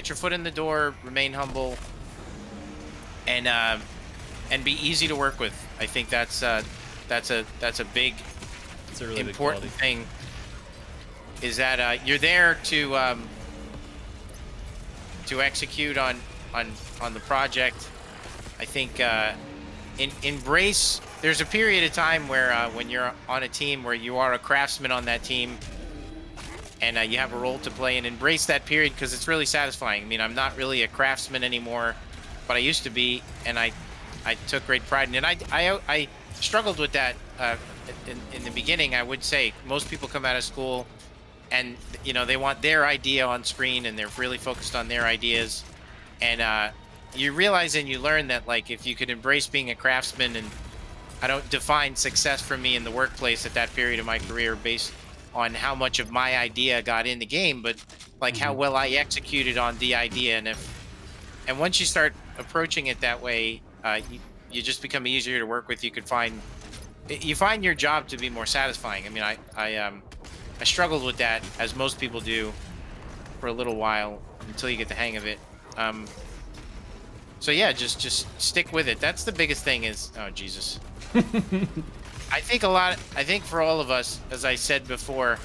your foot in the door, remain humble, and be easy to work with. I think that's a big, it's a really important thing. Is that you're there to execute on the project. I think embrace. There's a period of time where when you're on a team where you are a craftsman on that team, and you have a role to play, and embrace that period because it's really satisfying. I mean, I'm not really a craftsman anymore, but I used to be, and I took great pride in it. I struggled with that in the beginning. I would say most people come out of school, and you know they want their idea on screen, and they're really focused on their ideas, and you realize and you learn that like if you could embrace being a craftsman, and I don't define success for me in the workplace at that period of my career based on how much of my idea got in the game, but like how well I executed on the idea. And once you start approaching it that way, you just become easier to work with. You find your job to be more satisfying. I mean, I struggled with that, as most people do, for a little while until you get the hang of it. So yeah, just stick with it. That's the biggest thing. Is oh Jesus. I think for all of us, as I said before,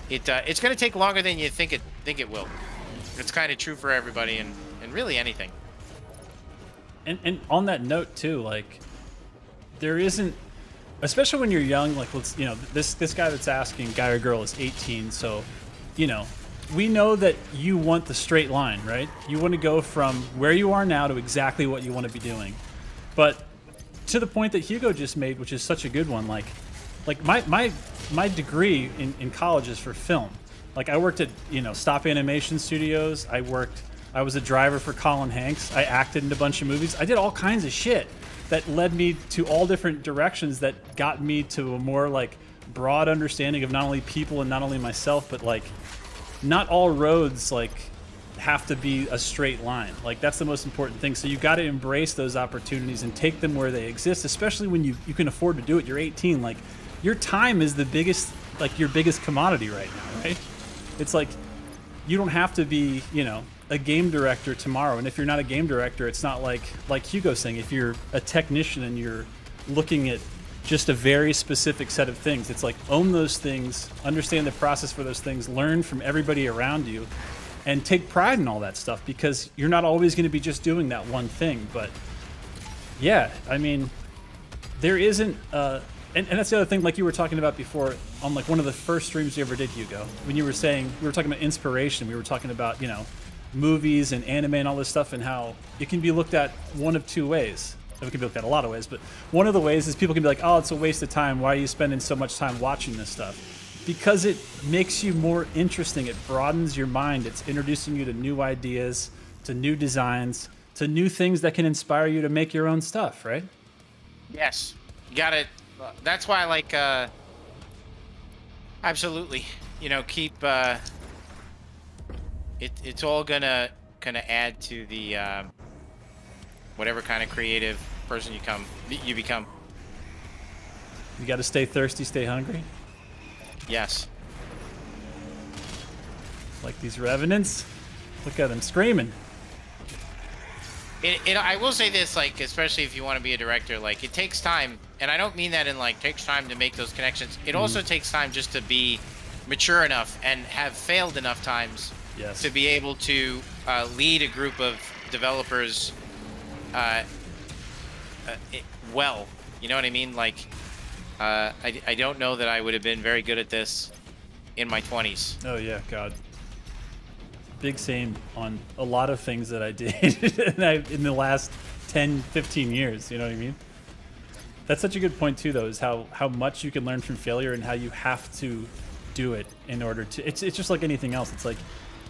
it's going to take longer than you think it will. It's kind of true for everybody, and really anything. And on that note too, like there isn't, especially when you're young. Like let's, you know, this guy that's asking, guy or girl, is 18, so you know. We know that you want the straight line, right? You want to go from where you are now to exactly what you want to be doing. But to the point that Hugo just made, which is such a good one, like my degree in college is for film. Like I worked at, you know, Stop Animation Studios. I was a driver for Colin Hanks. I acted in a bunch of movies. I did all kinds of shit that led me to all different directions that got me to a more like broad understanding of not only people and not only myself, but like not all roads like have to be a straight line. Like that's the most important thing. So you got to embrace those opportunities and take them where they exist, especially when you can afford to do it. You're 18. Like your time is the biggest, like your biggest commodity right now, right? It's like you don't have to be, you know, a game director tomorrow. And if you're not a game director, it's not like Hugo's saying, if you're a technician and you're looking at just a very specific set of things, it's like own those things, understand the process for those things, learn from everybody around you, and take pride in all that stuff, because you're not always going to be just doing that one thing. But yeah, I mean, there isn't and that's the other thing, like you were talking about before on like one of the first streams you ever did, Hugo, when you were saying, we were talking about inspiration, we were talking about, you know, movies and anime and all this stuff, and how it can be looked at one of two ways. It can be looked at a lot of ways, but one of the ways is people can be like, oh, it's a waste of time. Why are you spending so much time watching this stuff? Because it makes you more interesting. It broadens your mind. It's introducing you to new ideas, to new designs, to new things that can inspire you to make your own stuff, right? Yes. You got it. That's why I like, absolutely, you know, keep, it's all gonna add to the, whatever kind of creative person you become. You got to stay thirsty, stay hungry. Yes. Like these revenants. Look at them screaming. I will say this, like, especially if you want to be a director, like, it takes time, and I don't mean that in, like, takes time to make those connections. It also takes time just to be mature enough and have failed enough times to be able to lead a group of developers well. You know what I mean? Like, I don't know that I would have been very good at this in my 20s. Oh, yeah, God. Big same on a lot of things that I did in the last 10, 15 years. You know what I mean? That's such a good point, too, though, is how much you can learn from failure and how you have to do it in order to... It's just like anything else. It's like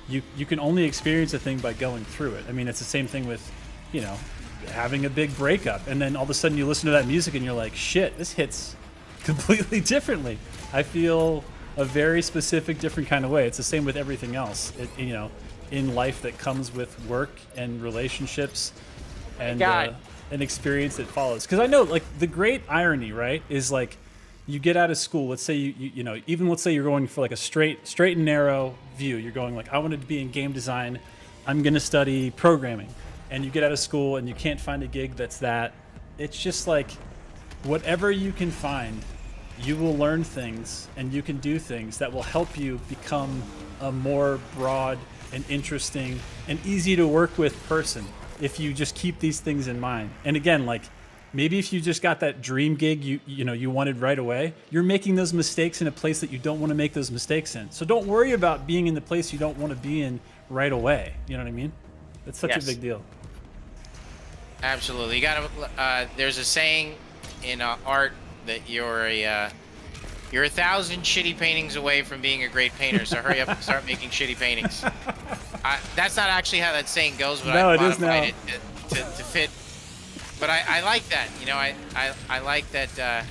you can only experience a thing by going through it. I mean, it's the same thing with, you know, having a big breakup. And then all of a sudden you listen to that music and you're like, shit, this hits completely differently. I feel a very specific, different kind of way. It's the same with everything else, you know, in life that comes with work and relationships and an experience that follows. Because I know, like, the great irony, right, is like you get out of school. Let's say you know, even let's say you're going for like a straight and narrow view. You're going like, I wanted to be in game design. I'm going to study programming. And you get out of school and you can't find a gig that's that. It's just like whatever you can find, you will learn things and you can do things that will help you become a more broad and interesting and easy to work with person if you just keep these things in mind. And again, like maybe if you just got that dream gig you know you wanted right away, you're making those mistakes in a place that you don't want to make those mistakes in. So don't worry about being in the place you don't want to be in right away. You know what I mean? That's such a big deal. Absolutely. You gotta. There's a saying in art that you're 1,000 shitty paintings away from being a great painter. So hurry up and start making shitty paintings. That's not actually how that saying goes, but I modified it to fit. But I like that. You know, I like that.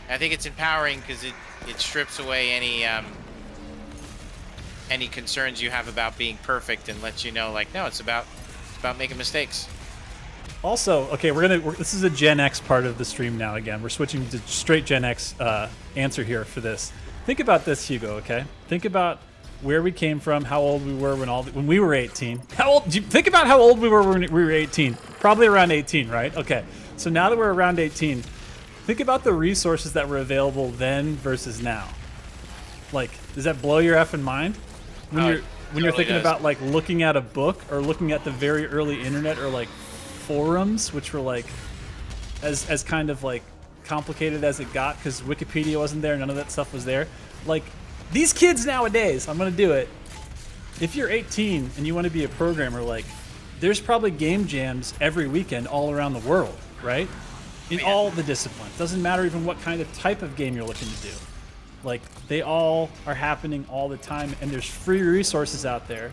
I think it's empowering because it strips away any concerns you have about being perfect and lets you know, like, no, it's about making mistakes. Also, okay, this is a Gen X part of the stream now. Again, we're switching to straight Gen X answer here for this. Think about this, Hugo. Okay, think about where we came from, how old we were when we were 18. Think about how old we were when we were 18. Probably around 18, right? Okay, so now that we're around 18, think about the resources that were available then versus now. Like, does that blow your effing mind? When you're thinking about like looking at a book or looking at the very early internet or like forums, which were like as kind of like complicated as it got because Wikipedia wasn't there, none of that stuff was there. Like these kids nowadays, I'm gonna do it. If you're 18 and you want to be a programmer, like there's probably game jams every weekend all around the world, right? In all the disciplines. Doesn't matter even what kind of type of game you're looking to do. Like they all are happening all the time, and there's free resources out there,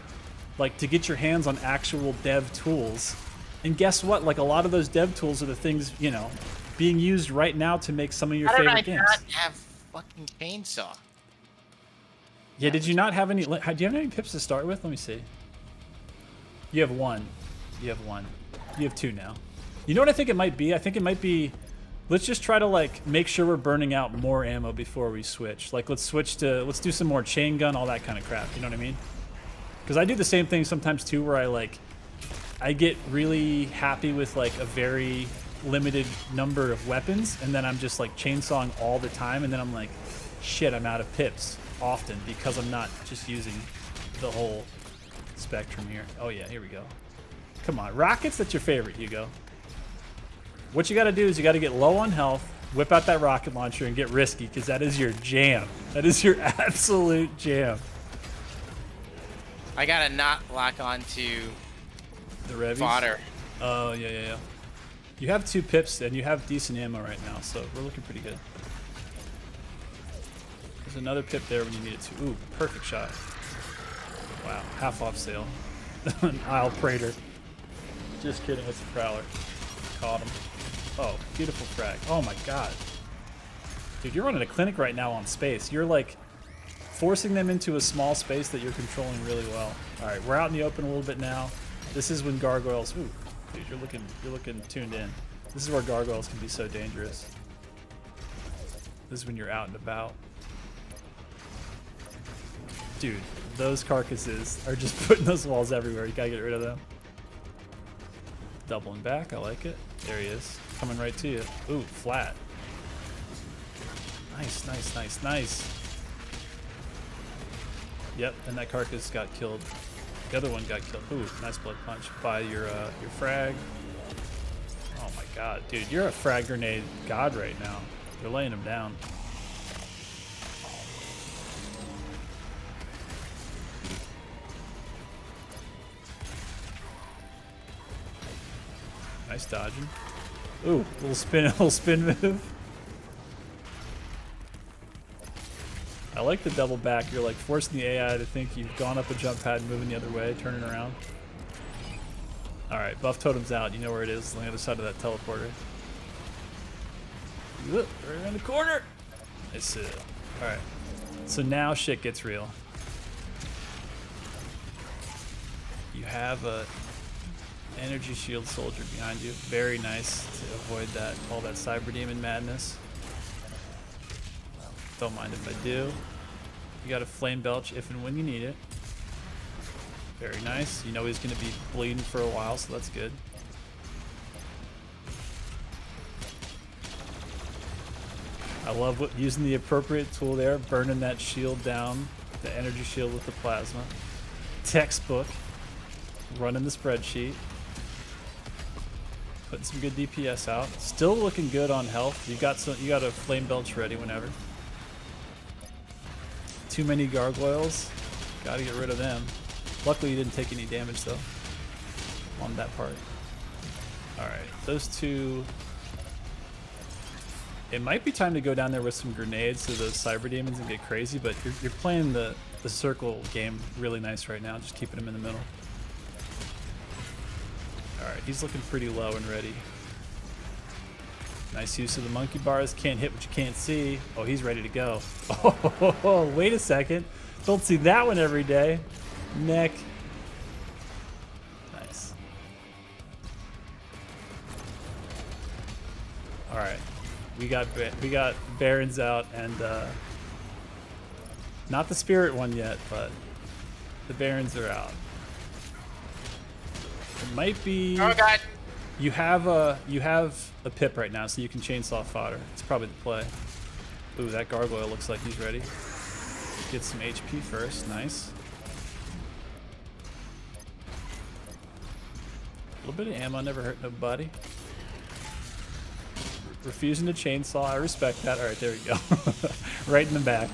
like to get your hands on actual dev tools. And guess what? Like a lot of those dev tools are the things, you know, being used right now to make some of your favorite games. How did I not have fucking chainsaw? Yeah, did you not have any? Do you have any pips to start with? Let me see. You have one. You have one. You have two now. You know what I think it might be? I think it might be. Let's just try to like make sure we're burning out more ammo before we switch. Like let's do some more chain gun, all that kind of crap. You know what I mean? Because I do the same thing sometimes too, where I get really happy with like a very limited number of weapons, and then I'm just like chainsawing all the time, and then I'm like, shit, I'm out of pips often because I'm not just using the whole spectrum here. Oh yeah, here we go. Come on, rockets, that's your favorite, Hugo. What you gotta do is you gotta get low on health, whip out that rocket launcher and get risky, because that is your jam. That is your absolute jam. I gotta not lock onto The Revies? fodder. Oh, yeah, yeah, yeah. You have 2 pips, and you have decent ammo right now, so we're looking pretty good. There's another pip there when you need it to. Ooh, perfect shot. Wow, half off sale. An Isle Praetor. Just kidding, it's a Prowler. Caught him. Oh, beautiful frag. Oh my god. Dude, you're running a clinic right now on space. You're like forcing them into a small space that you're controlling really well. Alright, we're out in the open a little bit now. This is when gargoyles. Ooh, dude, you're looking tuned in. This is where gargoyles can be so dangerous. This is when you're out and about. Dude, those carcasses are just putting those walls everywhere. You gotta get rid of them. Doubling back, I like it. There he is. Coming right to you. Ooh, flat. Nice, nice, nice, nice. Yep, and that carcass got killed. The other one got killed. Ooh, nice blood punch by your frag. Oh my god, dude, you're a frag grenade god right now. You're laying them down. Nice dodging. Ooh, little spin move. I like the double back. You're like forcing the AI to think you've gone up a jump pad and moving the other way, turning around. Alright, buff totem's out. You know where it is, on the other side of that teleporter. Look, right around the corner. Nice. Alright. So now shit gets real. You have a energy shield soldier behind you. Very nice to avoid that all that cyber demon madness. Don't mind if I do. You got a flame belch if and when you need it. Very nice. You know he's going to be bleeding for a while, so that's good. I love using the appropriate tool there, burning that shield down, the energy shield with the plasma. Textbook. Running the spreadsheet. Putting some good DPS out. Still looking good on health. You got a flame belch ready whenever. Too many gargoyles. Gotta get rid of them. Luckily you didn't take any damage though on that part. Alright, those two. It might be time to go down there with some grenades to those cyber demons and get crazy, but you're playing the circle game really nice right now, just keeping them in the middle. Alright, he's looking pretty low and ready. Nice use of the monkey bars. Can't hit what you can't see. Oh, he's ready to go. Oh, wait a second. Don't see that one every day. Neck. Nice. Alright. We got Barons out and not the spirit one yet, but the Barons are out. It might be. Oh god. You have a pip right now, so you can chainsaw fodder. It's probably the play. Ooh, that gargoyle looks like he's ready. Get some HP first. Nice. A little bit of ammo never hurt nobody. Refusing to chainsaw. I respect that. All right, there we go. Right in the back.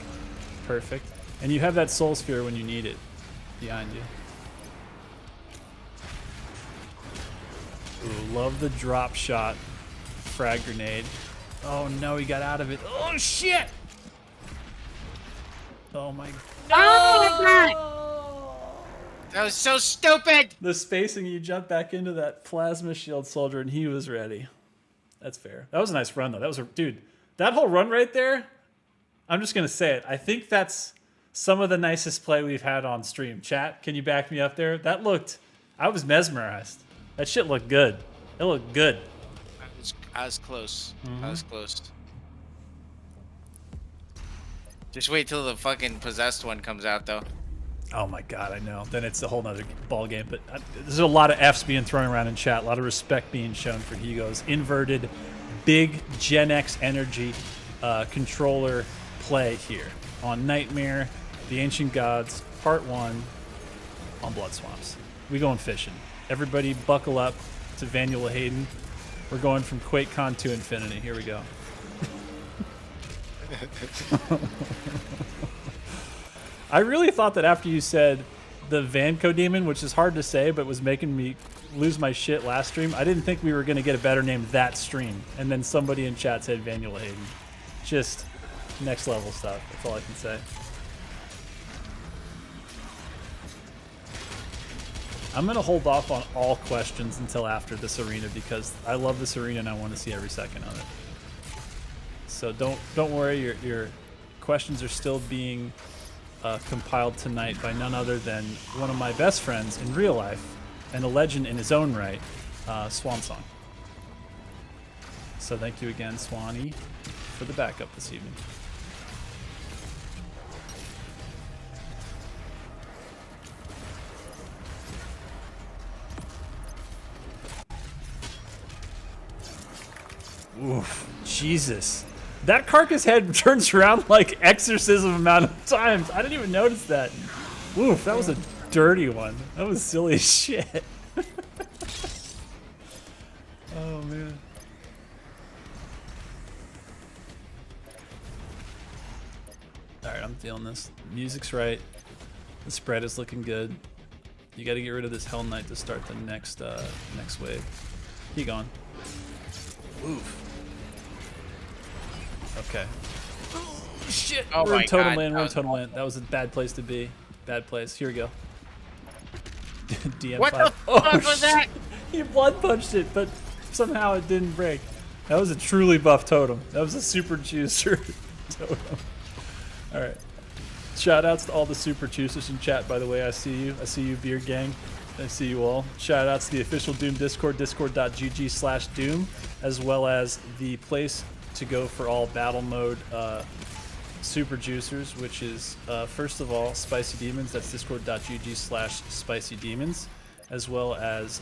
Perfect. And you have that soul sphere when you need it behind you. Ooh, love the drop shot frag grenade. Oh no, he got out of it. Oh shit! Oh my god. Oh my god! That was so stupid! The spacing, you jump back into that plasma shield soldier and he was ready. That's fair. That was a nice run though. That was dude, that whole run right there, I'm just gonna say it. I think that's some of the nicest play we've had on stream. Chat, can you back me up there? That looked, I was mesmerized. That shit looked good. It looked good. I was close. I was close. Just wait till the fucking possessed one comes out, though. Oh my god, I know. Then it's a whole nother ball game. But there's a lot of Fs being thrown around in chat. A lot of respect being shown for Hugo's inverted, big Gen X energy controller play here on Nightmare, the Ancient Gods, Part 1 on Blood Swamps. We going fishing. Everybody buckle up to Vanula Hayden. We're going from QuakeCon to infinity. Here we go. I really thought that after you said the Vanco Demon, which is hard to say, but was making me lose my shit last stream. I didn't think we were going to get a better name that stream. And then somebody in chat said Vanula Hayden. Just next level stuff. That's all I can say. I'm going to hold off on all questions until after this arena because I love this arena and I want to see every second of it. So don't worry, your questions are still being compiled tonight by none other than one of my best friends in real life and a legend in his own right, Swan Song. So thank you again, Swanee, for the backup this evening. Oof, Jesus. That carcass head turns around like exorcism amount of times. I didn't even notice that. Oof, that was a dirty one. That was silly as shit. Oh, man. Alright, I'm feeling this. Music's right. The spread is looking good. You gotta get rid of this Hell Knight to start the next next wave. Keep going. Oof. Okay. Oh, shit! Oh we're my in Totem God. Land, we're in Totem Land. That was a bad place to be. Bad place. Here we go. DM5. What the fuck was that? He blood punched it, but somehow it didn't break. That was a truly buff totem. That was a super juicer totem. Alright. Shout outs to all the super juicers in chat, by the way. I see you. I see you, Beard Gang. I see you all. Shout outs to the official Doom Discord, discord.gg/Doom, as well as the place to go for all battle mode super juicers, which is first of all Spicy Demons. That's discord.gg/Spicy Demons, as well as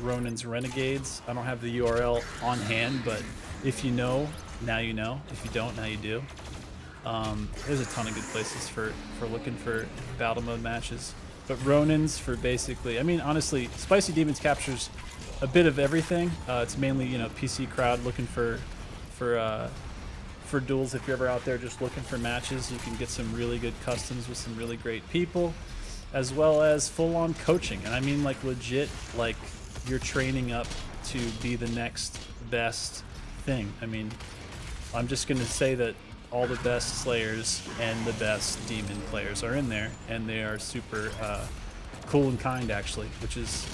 Ronin's Renegades. I don't have the URL on hand, but if you know, now you know. If you don't, now you do. There's a ton of good places for looking for battle mode matches. But Ronin's for basically, I mean, honestly, Spicy Demons captures a bit of everything. It's mainly, you know, PC crowd looking for duels. If you're ever out there just looking for matches, you can get some really good customs with some really great people, as well as full-on coaching. And I mean, like, legit, like, you're training up to be the next best thing. I mean, I'm just going to say that all the best Slayers and the best Demon players are in there, and they are super cool and kind, actually, which is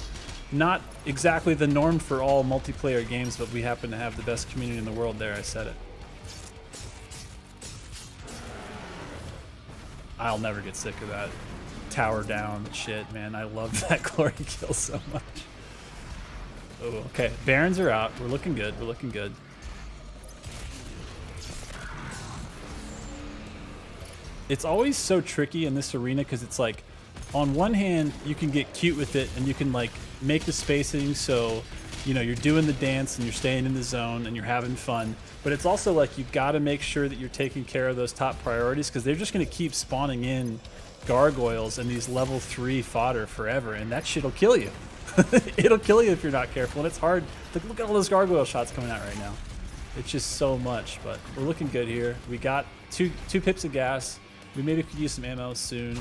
not exactly the norm for all multiplayer games, but we happen to have the best community in the world there. I said it. I'll never get sick of that tower down shit, man. I love that glory kill so much. Oh, okay. Barons are out. We're looking good. We're looking good. It's always so tricky in this arena because it's like, on one hand, you can get cute with it and you can like make the spacing so, you know, you're doing the dance and you're staying in the zone and you're having fun. But it's also like you've got to make sure that you're taking care of those top priorities because they're just going to keep spawning in gargoyles and these level 3 fodder forever, and that shit'll kill you. It'll kill you if you're not careful, and it's hard. Look at all those gargoyle shots coming out right now. It's just so much, but we're looking good here. We got two pips of gas. We maybe could use some ammo soon.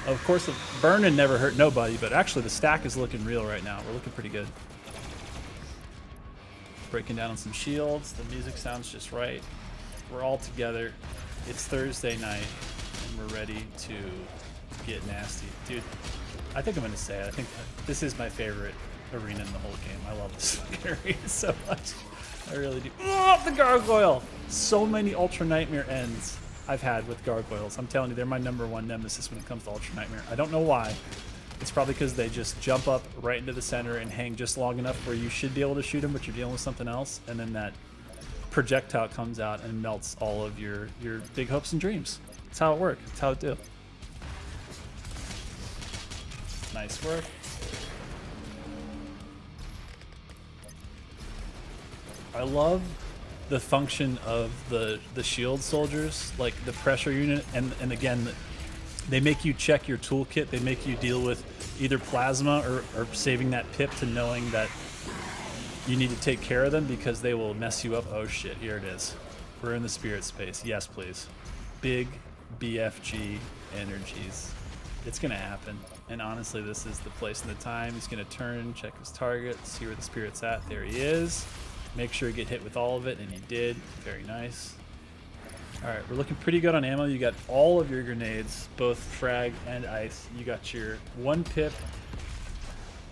Of course, the burning never hurt nobody, but actually the stack is looking real right now. We're looking pretty good. Breaking down on some shields. The music sounds just right. We're all together. It's Thursday night, and we're ready to get nasty. Dude, I think I'm going to say it. I think this is my favorite arena in the whole game. I love this arena so much. I really do. Oh, the gargoyle! So many Ultra Nightmare ends I've had with gargoyles. I'm telling you, they're my #1 nemesis when it comes to Ultra Nightmare. I don't know why. It's probably because they just jump up right into the center and hang just long enough where you should be able to shoot them, but you're dealing with something else, and then that projectile comes out and melts all of your big hopes and dreams. That's how it works. That's how it do. Nice work. I love the function of the shield soldiers, like the pressure unit, and again, they make you check your toolkit. They make you deal with either plasma or saving that pip to knowing that you need to take care of them because they will mess you up. Oh shit, here it is. We're in the spirit space. Yes, please. Big BFG energies. It's gonna happen. And honestly, this is the place and the time. He's going to turn, check his target, see where the spirit's at. There he is. Make sure you get hit with all of it, and he did. Very nice. All right, we're looking pretty good on ammo. You got all of your grenades, both frag and ice. You got your 1 pip.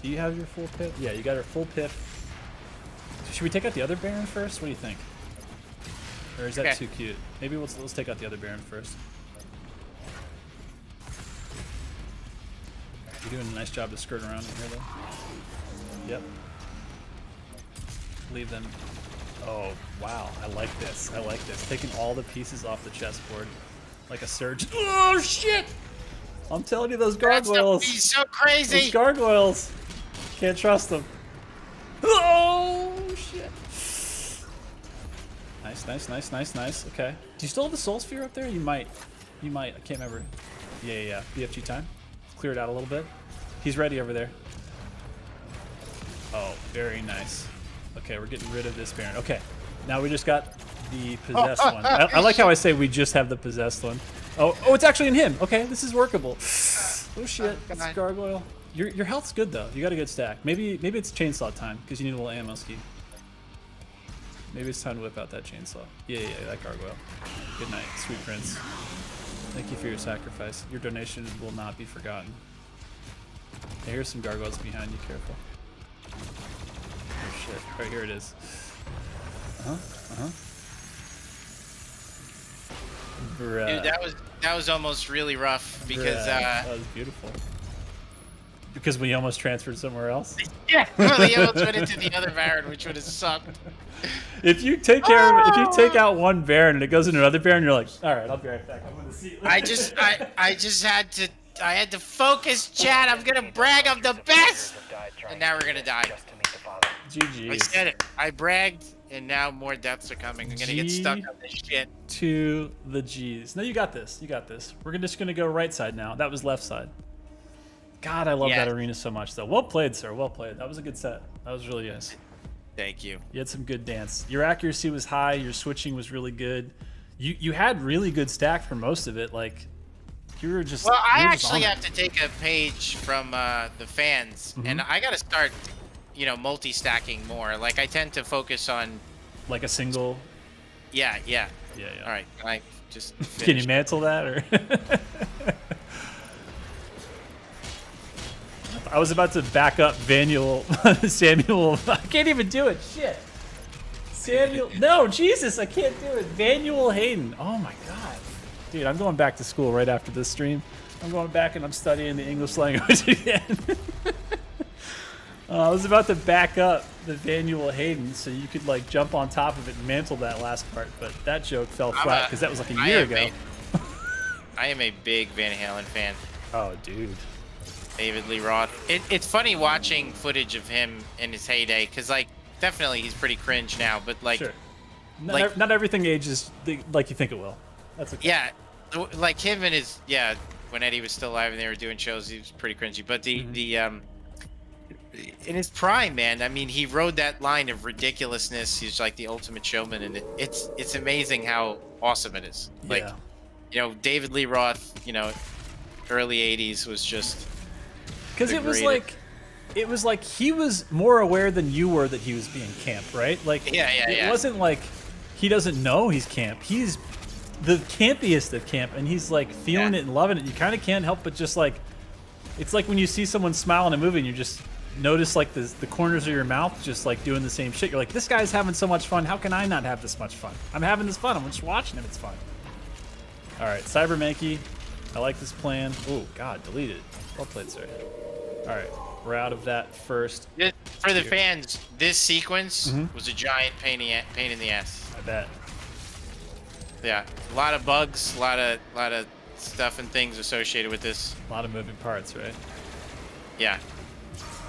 Do you have your full pip? Yeah, you got our full pip. Should we take out the other Baron first? What do you think? Or is that too cute? Maybe let's take out the other Baron first. You're doing a nice job to skirt around in here, though. Yep. Leave them. Oh, wow. I like this. I like this. Taking all the pieces off the chessboard like a surge. Oh, shit! I'm telling you, those gargoyles. He's so crazy. Those gargoyles. Can't trust them. Oh, shit. Nice, nice, nice, nice, nice. Okay. Do you still have the soul sphere up there? You might. You might. I can't remember. Yeah. BFG time. Clear it out a little bit. He's ready over there. Oh, very nice. Okay, we're getting rid of this Baron. Okay, now we just got the possessed one. I like how I say we just have the possessed one. Oh, it's actually in him. Okay, this is workable. Oh shit, it's a gargoyle. Your health's good though. You got a good stack. Maybe it's chainsaw time because you need a little ammo ski. Maybe it's time to whip out that chainsaw. Yeah, that gargoyle. Good night, sweet prince. Thank you for your sacrifice. Your donation will not be forgotten. Hey, here's some gargoyles behind you. Careful. Oh shit! Right here it is. Bruh. Dude, that was almost really rough because that was beautiful. Because we almost transferred somewhere else. Yeah, well, he almost went into the other Baron, which would have sucked. If you take care of, if you take out one Baron and it goes into another Baron, you're like, all right, I'll be right back. I'm gonna see. I just had to focus, chat. I'm gonna brag I'm the best, and now we're gonna die. GG. I said it. I bragged, and now more deaths are coming. I'm gonna get stuck on this shit. To the G's. No, you got this. You got this. We're just gonna go right side now. That was left side. God, I love that arena so much, though. Well played, sir. Well played. That was a good set. That was really nice. Thank you. You had some good dance. Your accuracy was high. Your switching was really good. You had really good stack for most of it. Like, you were just. Well, I actually have to take a page from the fans, and I got to start, multi-stacking more. Like, I tend to focus on. Like a single. Yeah. All right. Can I just. Can you mantle that or? I was about to back up Samuel. I can't even do it. Shit. Samuel. No, Jesus, I can't do it. Vanuel Hayden. Oh my God. Dude, I'm going back to school right after this stream. I'm going back and I'm studying the English language again. I was about to back up the Vanuel Hayden so you could like jump on top of it and mantle that last part, but that joke fell flat because that was like a year ago. I am a big Van Halen fan. Oh, dude. David Lee Roth. It's funny watching footage of him in his heyday because, like, definitely he's pretty cringe now, but like, sure. Not everything ages like you think it will. That's okay. Yeah, like him and his when Eddie was still alive and they were doing shows, he was pretty cringy. But the in his prime, man, I mean, he rode that line of ridiculousness. He's like the ultimate showman, and it's amazing how awesome it is. Like, David Lee Roth, early '80s was just. Because it was like he was more aware than you were that he was being camp, right? Like, it wasn't like he doesn't know he's camp. He's the campiest of camp, and he's like feeling it and loving it. You kind of can't help but just like, it's like when you see someone smile in a movie and you just notice like the corners of your mouth just like doing the same shit. You're like, this guy's having so much fun. How can I not have this much fun? I'm having this fun. I'm just watching him. It's fun. All right, Cybermanky. I like this plan. Oh, God, delete it. Well played, sir. All right, we're out of that first. For the fans, this sequence was a giant pain in the ass. I bet. Yeah, a lot of bugs, a lot of stuff and things associated with this. A lot of moving parts, right? Yeah,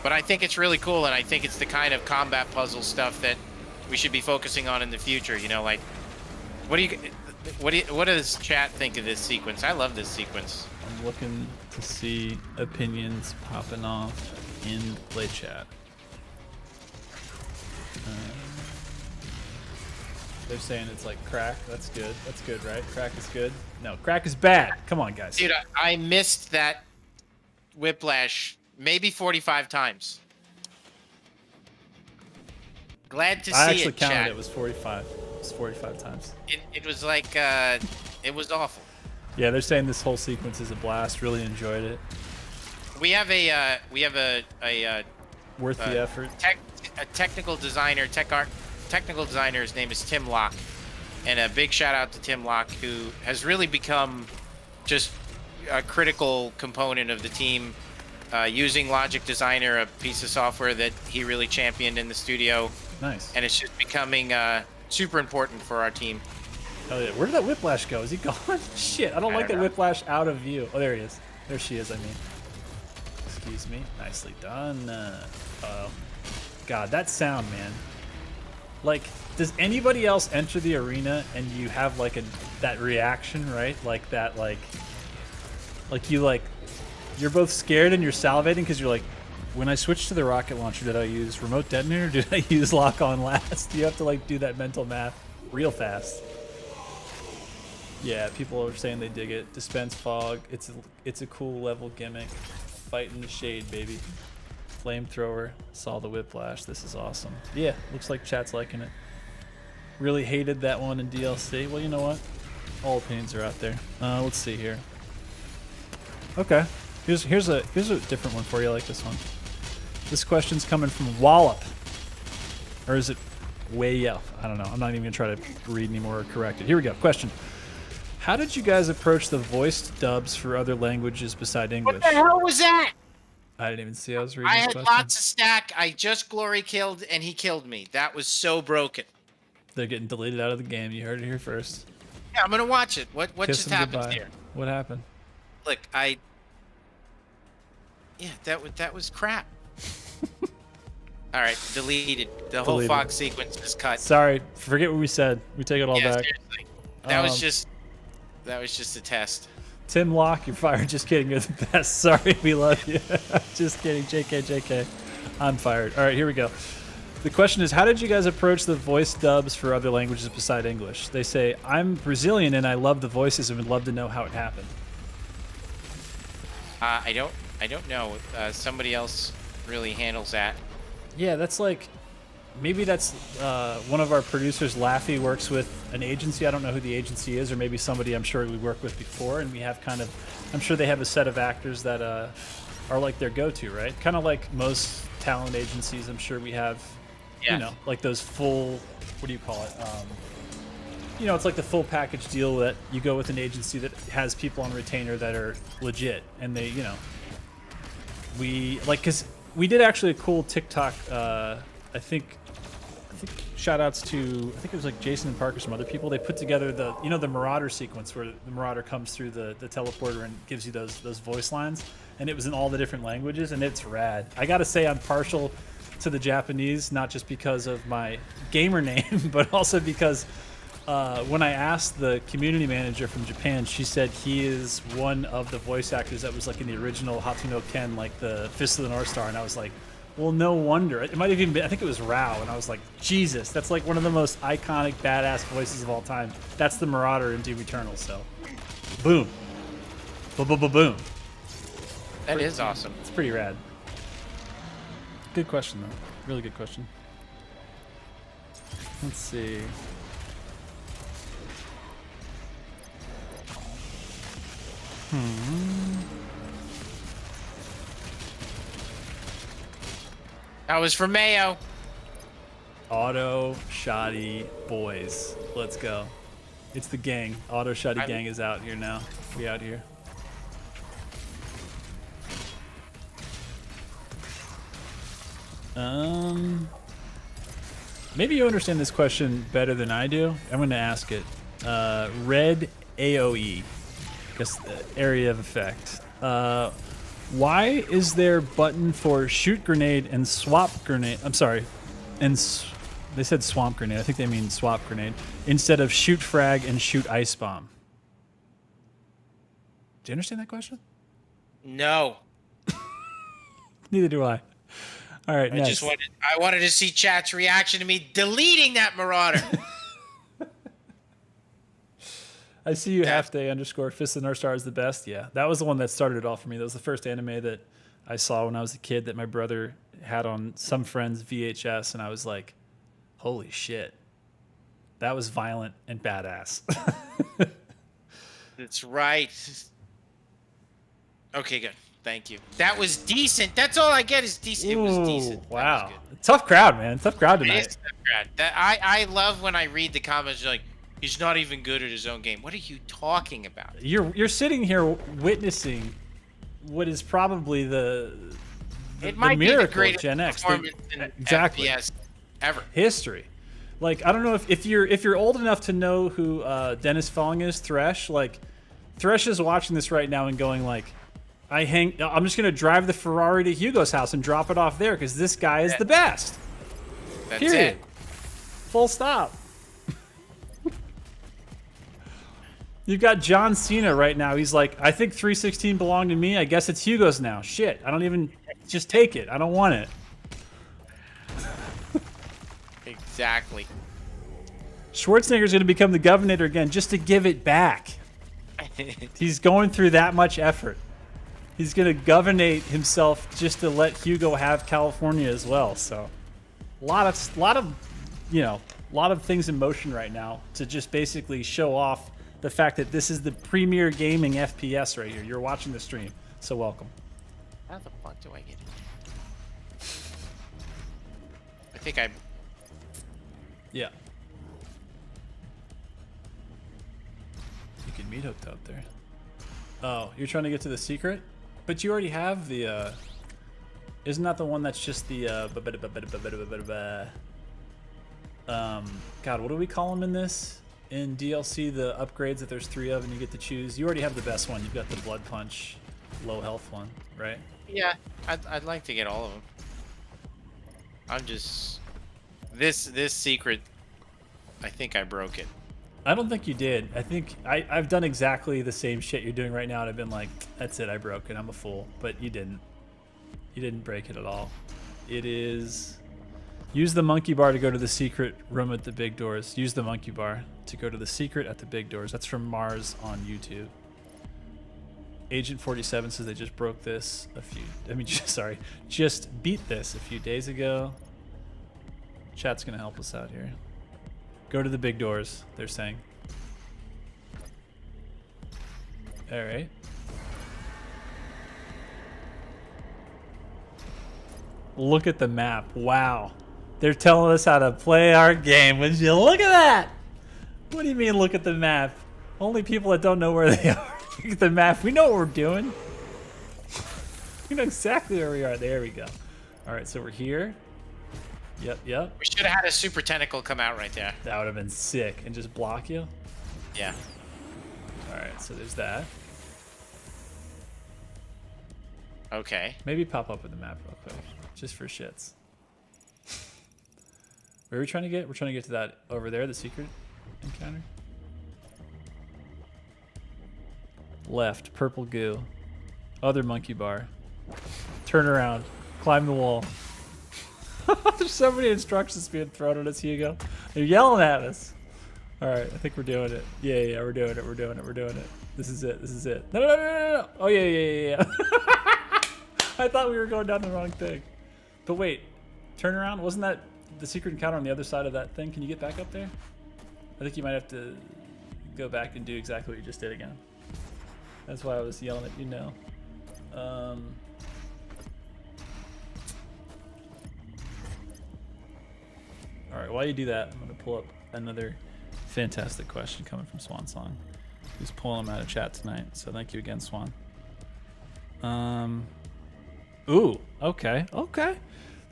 but I think it's really cool, and I think it's the kind of combat puzzle stuff that we should be focusing on in the future. Like, what does chat think of this sequence? I love this sequence. I'm looking to see opinions popping off in play chat. They're saying it's like crack. That's good. That's good, right? Crack is good. No, crack is bad. Come on, guys. Dude, I missed that Whiplash maybe 45 times. Glad to see I actually it, counted chat. it was 45. It was 45 times. It was like, it was awful. Yeah, they're saying this whole sequence is a blast. Really enjoyed it. We have a Worth the effort. technical designer, technical designer. His name is Tim Locke, and a big shout out to Tim Locke, who has really become just a critical component of the team. Using Logic Designer, a piece of software that he really championed in the studio. Nice. And it's just becoming super important for our team. Hell yeah. Where did that Whiplash go? Is he gone? Shit, I don't like that Whiplash out of view. Oh, there he is. There she is, I mean. Excuse me. Nicely done. God, that sound, man. Like, does anybody else enter the arena and you have, like, that reaction, right? Like, that, like you're both scared and you're salivating because you're like, when I switched to the rocket launcher, did I use remote detonator or did I use lock on last? You have to, like, do that mental math real fast. Yeah, people are saying they dig it. Dispense fog. It's a cool level gimmick. Fight in the shade, baby. Flamethrower. Saw the Whiplash. This is awesome. Yeah, looks like chat's liking it. Really hated that one in DLC. Well, you know what? All opinions are out there. Let's see here. Okay. Here's a different one for you. I like this one. This question's coming from Wallop. Or is it way up? I don't know. I'm not even going to try to read anymore or correct it. Here we go. Question. How did you guys approach the voiced dubs for other languages beside English? What the hell was that? I didn't even see I was reading I this had question. lots of stack. I just glory killed, and he killed me. That was so broken. They're getting deleted out of the game. You heard it here first. Yeah, I'm going to watch it. What Kiss just them happened goodbye. here? What happened? Look, yeah, that was crap. All right, deleted. The whole Deleted. Fox sequence is cut. Sorry. Forget what we said. We take it all Yeah, back. seriously. That was just a test. Tim Locke, you're fired. Just kidding. You're the best. Sorry, we love you. Just kidding. JK. I'm fired. All right, here we go. The question is, how did you guys approach the voice dubs for other languages beside English? They say, I'm Brazilian and I love the voices and would love to know how it happened. I don't know. Somebody else really handles that. Yeah, that's like, maybe that's one of our producers, Laffy, works with an agency. I don't know who the agency is, or maybe somebody I'm sure we worked with before, and we have kind of, I'm sure they have a set of actors that are like their go-to, right? Kind of like most talent agencies, I'm sure we have, you know, like those full, what do you call it? You know, it's like the full package deal that you go with an agency that has people on retainer that are legit, and they, you know, we like, because we did actually a cool TikTok, I think shout outs to, I think it was like Jason and Parker, some other people. They put together the, you know, the Marauder sequence where the Marauder comes through the teleporter and gives you those voice lines, and it was in all the different languages, and it's rad. I gotta say, I'm partial to the Japanese, not just because of my gamer name, but also because when I asked the community manager from Japan, she said he is one of the voice actors that was like in the original Hatsuno Ken, like the Fist of the North Star, and I was like, well, no wonder. It might have even been, I think it was Rao, and I was like, Jesus, that's like one of the most iconic, badass voices of all time. That's the Marauder in Doom Eternal, so boom. Boom. That is awesome. It's pretty rad. Good question, though. Really good question. Let's see. That was for Mayo. Auto Shoddy Boys. Let's go. It's the gang. Auto Shoddy Gang is out here now. We out here. Maybe you understand this question better than I do. I'm going to ask it. Red AOE. I guess the area of effect. Why is there button for shoot grenade and swap grenade? I'm sorry. And they said swamp grenade. I think they mean swap grenade. Instead of shoot frag and shoot ice bomb. Do you understand that question? No. Neither do I. All right, next. I wanted to see chat's reaction to me deleting that Marauder. I see you half day underscore Fist of the North Star is the best. Yeah, that was the one that started it all for me. That was the first anime that I saw when I was a kid that my brother had on some friend's VHS, and I was like, holy shit. That was violent and badass. That's right. Okay, good. Thank you. That was decent. That's all I get is decent. It was decent. Wow. Tough crowd, man. Tough crowd tonight. It is tough crowd. I love when I read the comments like, he's not even good at his own game. What are you talking about? You're sitting here witnessing what is probably the might be the miracle of greatest Gen X. performance in Exactly. FPS ever. History. Like, I don't know if you're old enough to know who Dennis Fong is, Thresh. Like, Thresh is watching this right now and going like, I'm just gonna drive the Ferrari to Hugo's house and drop it off there because this guy is the best. That's Period. it. Full stop. You've got John Cena right now. He's like, I think 316 belonged to me. I guess it's Hugo's now. Shit. I don't even just take it. I don't want it. Exactly. Schwarzenegger's going to become the governor again just to give it back. He's going through that much effort. He's going to governate himself just to let Hugo have California as well. So, a lot of things in motion right now to just basically show off the fact that this is the premier gaming FPS right here. You're watching the stream, so welcome. How the fuck do I get it? I think I. Yeah. You can meet hooked up there. Oh, you're trying to get to the secret? But you already have the, isn't that the one that's just the, God, what do we call them in this? In DLC, the upgrades that there's 3 of and you get to choose. You already have the best one. You've got the Blood Punch, low health one, right? Yeah, I'd like to get all of them. I'm just... This secret, I think I broke it. I don't think you did. I think I've done exactly the same shit you're doing right now, and I've been like, that's it, I broke it, I'm a fool. But you didn't. You didn't break it at all. It is... Use the monkey bar to go to the secret room at the big doors. Use the monkey bar to go to the secret at the big doors. That's from Mars on YouTube. Agent 47 says they just broke this just beat this a few days ago. Chat's gonna help us out here. Go to the big doors, they're saying. All right. Look at the map. Wow. They're telling us how to play our game. Would you look at that? What do you mean look at the map? Only people that don't know where they are look at the map. We know what we're doing. We know exactly where we are. There we go. All right, so we're here. Yep. We should have had a super tentacle come out right there. That would have been sick. And just block you? Yeah. All right, so there's that. Okay. Maybe pop up with the map real quick, just for shits. Where are we trying to get? We're trying to get to that over there, the secret encounter. Left, purple goo. Other monkey bar. Turn around. Climb the wall. There's so many instructions being thrown at us, Hugo. They're yelling at us. All right, I think we're doing it. Yeah, we're doing it. We're doing it. This is it. No. Oh, yeah. I thought we were going down the wrong thing. But wait, turn around. Wasn't that the secret encounter on the other side of that thing? Can you get back up there? I think you might have to go back and do exactly what you just did again. That's why I was yelling at you now. All right, while you do that, I'm going to pull up another fantastic question coming from Swan Song, who's pulling them out of chat tonight. So thank you again, Swan. Ooh, okay.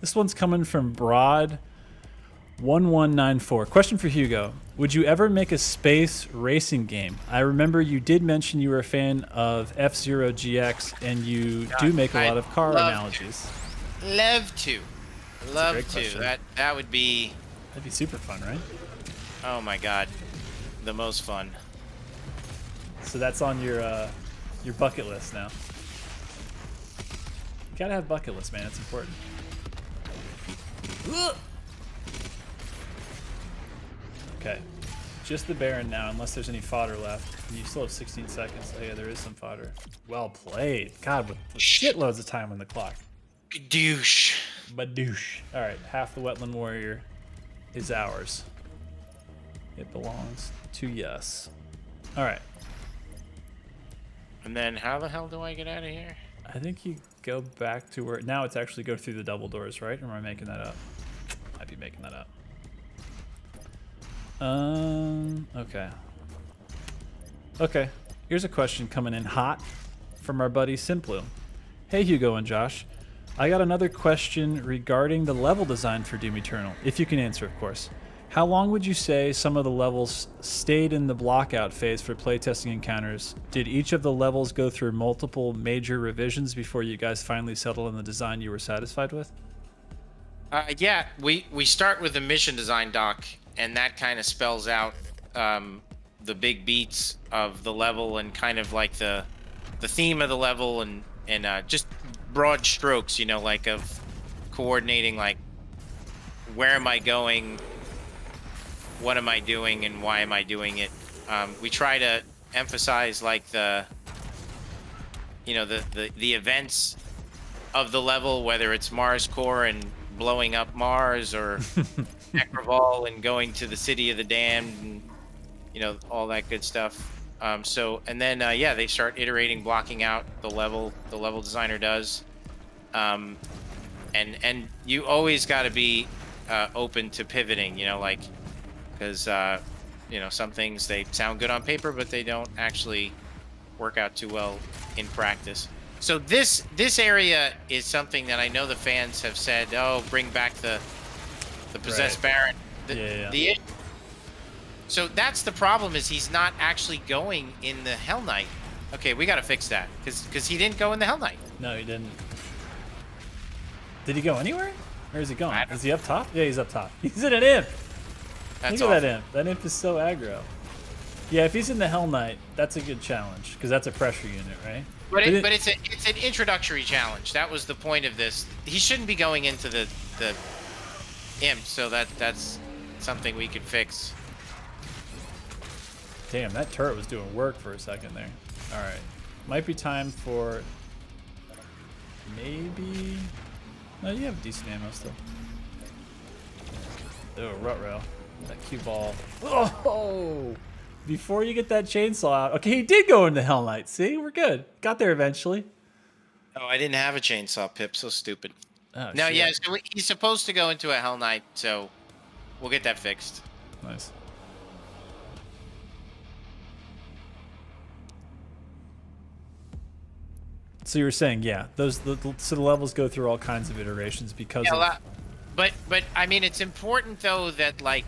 This one's coming from Broad1194. Question for Hugo. Would you ever make a space racing game? I remember you did mention you were a fan of F-Zero GX, and you do make a lot of car analogies. Love to. Question. That would be... That'd be super fun, right? Oh my god. The most fun. So that's on your bucket list now. You gotta have bucket list, man. It's important. Okay. just the Baron now, unless there's any fodder left. And you still have 16 seconds. Oh yeah, there is some fodder. Well played. God, with shitloads of time on the clock. Douche. Badoosh. All right, half the Wetland Warrior is ours. It belongs to yes. All right. And then how the hell do I get out of here? I think you go back to where now it's actually go through the double doors, right? Or am I making that up? Might be making that up. Okay. Okay. Here's a question coming in hot from our buddy Simplu. Hey Hugo and Josh, I got another question regarding the level design for Doom Eternal, if you can answer, of course. How long would you say some of the levels stayed in the blockout phase for playtesting encounters? Did each of the levels go through multiple major revisions before you guys finally settled on the design you were satisfied with? Yeah, we start with the mission design doc, and that kind of spells out the big beats of the level and kind of like the theme of the level and just broad strokes, you know, like of coordinating, like where am I going, what am I doing, and why am I doing it. We try to emphasize like the events of the level, whether it's Mars core and blowing up Mars or Necroval and going to the City of the Damned and, you know, all that good stuff. And then they start iterating, blocking out the level designer does. And you always got to be open to pivoting, you know, like, because some things, they sound good on paper, but they don't actually work out too well in practice. So this area is something that I know the fans have said, oh, bring back the possessed Baron. So that's the problem, is he's not actually going in the Hell Knight. Okay, we got to fix that, because he didn't go in the Hell Knight. No, he didn't. Did he go anywhere? Where is he going? Is he up top? Yeah, he's up top. He's in an imp. That's Look at that imp. That imp is so aggro. Yeah, if he's in the Hell Knight, that's a good challenge, because that's a pressure unit, right? But it's an introductory challenge. That was the point of this. He shouldn't be going into the imp, so that's something we could fix. Damn, that turret was doing work for a second there. All right, might be time for maybe. No, you have decent ammo still. Oh, Rutrow. That cue ball. Oh! Before you get that chainsaw out. Okay, he did go into Hell Knight. See, we're good. Got there eventually. Oh, I didn't have a chainsaw, Pip. So stupid. Oh, no, shit. yeah, so he's supposed to go into a Hell Knight, so we'll get that fixed. Nice. So you were saying, yeah, so the levels go through all kinds of iterations because of... But I mean, it's important though that, like,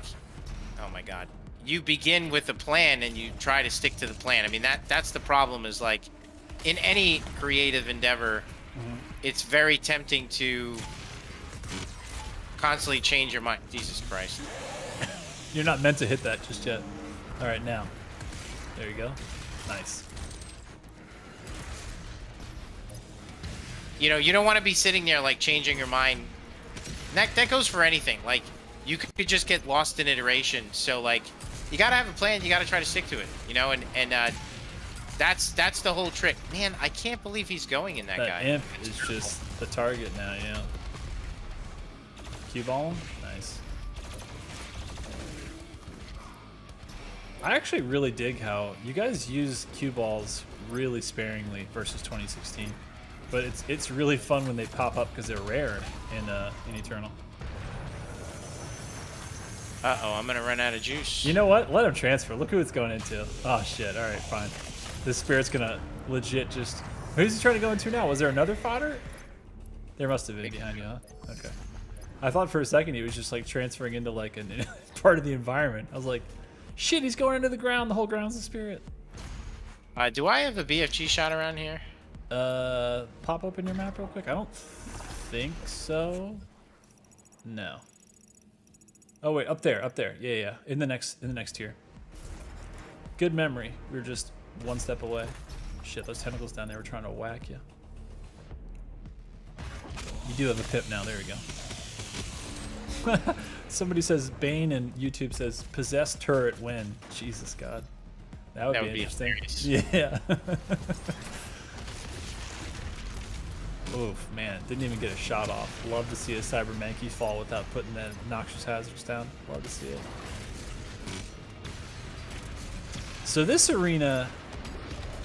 oh my God, you begin with a plan and you try to stick to the plan. I mean, that's the problem, is like in any creative endeavor, it's very tempting to constantly change your mind. Jesus Christ. You're not meant to hit that just yet. All right, now. There you go. Nice. You know, you don't want to be sitting there like changing your mind. That goes for anything. Like, you could just get lost in iteration. So like, you gotta have a plan. You gotta try to stick to it. You know, and that's the whole trick. Man, I can't believe he's going in that guy. That imp is just the target now. Yeah. Cue ball him. Nice. I actually really dig how you guys use cue balls really sparingly versus 2016. But it's really fun when they pop up because they're rare in Eternal. Uh-oh, I'm gonna run out of juice. You know what? Let him transfer. Look who it's going into. Oh shit! All right, fine. This spirit's gonna legit just. Who's he trying to go into now? Was there another fodder? There must have been behind you, huh? Okay. I thought for a second he was just like transferring into like a part of the environment. I was like, shit, he's going into the ground. The whole ground's a spirit. Do I have a BFG shot around here? Pop open your map real quick. I don't think so. No. Oh wait, up there. Yeah. In the next tier. Good memory. We were just one step away. Shit, those tentacles down there were trying to whack you. You do have a pip now. There we go. Somebody says Bane, and YouTube says possessed turret win. Jesus God, that would be interesting. Hilarious. Yeah. Oof, man, didn't even get a shot off. Love to see a Cyber Mankey fall without putting the noxious hazards down. Love to see it. So this arena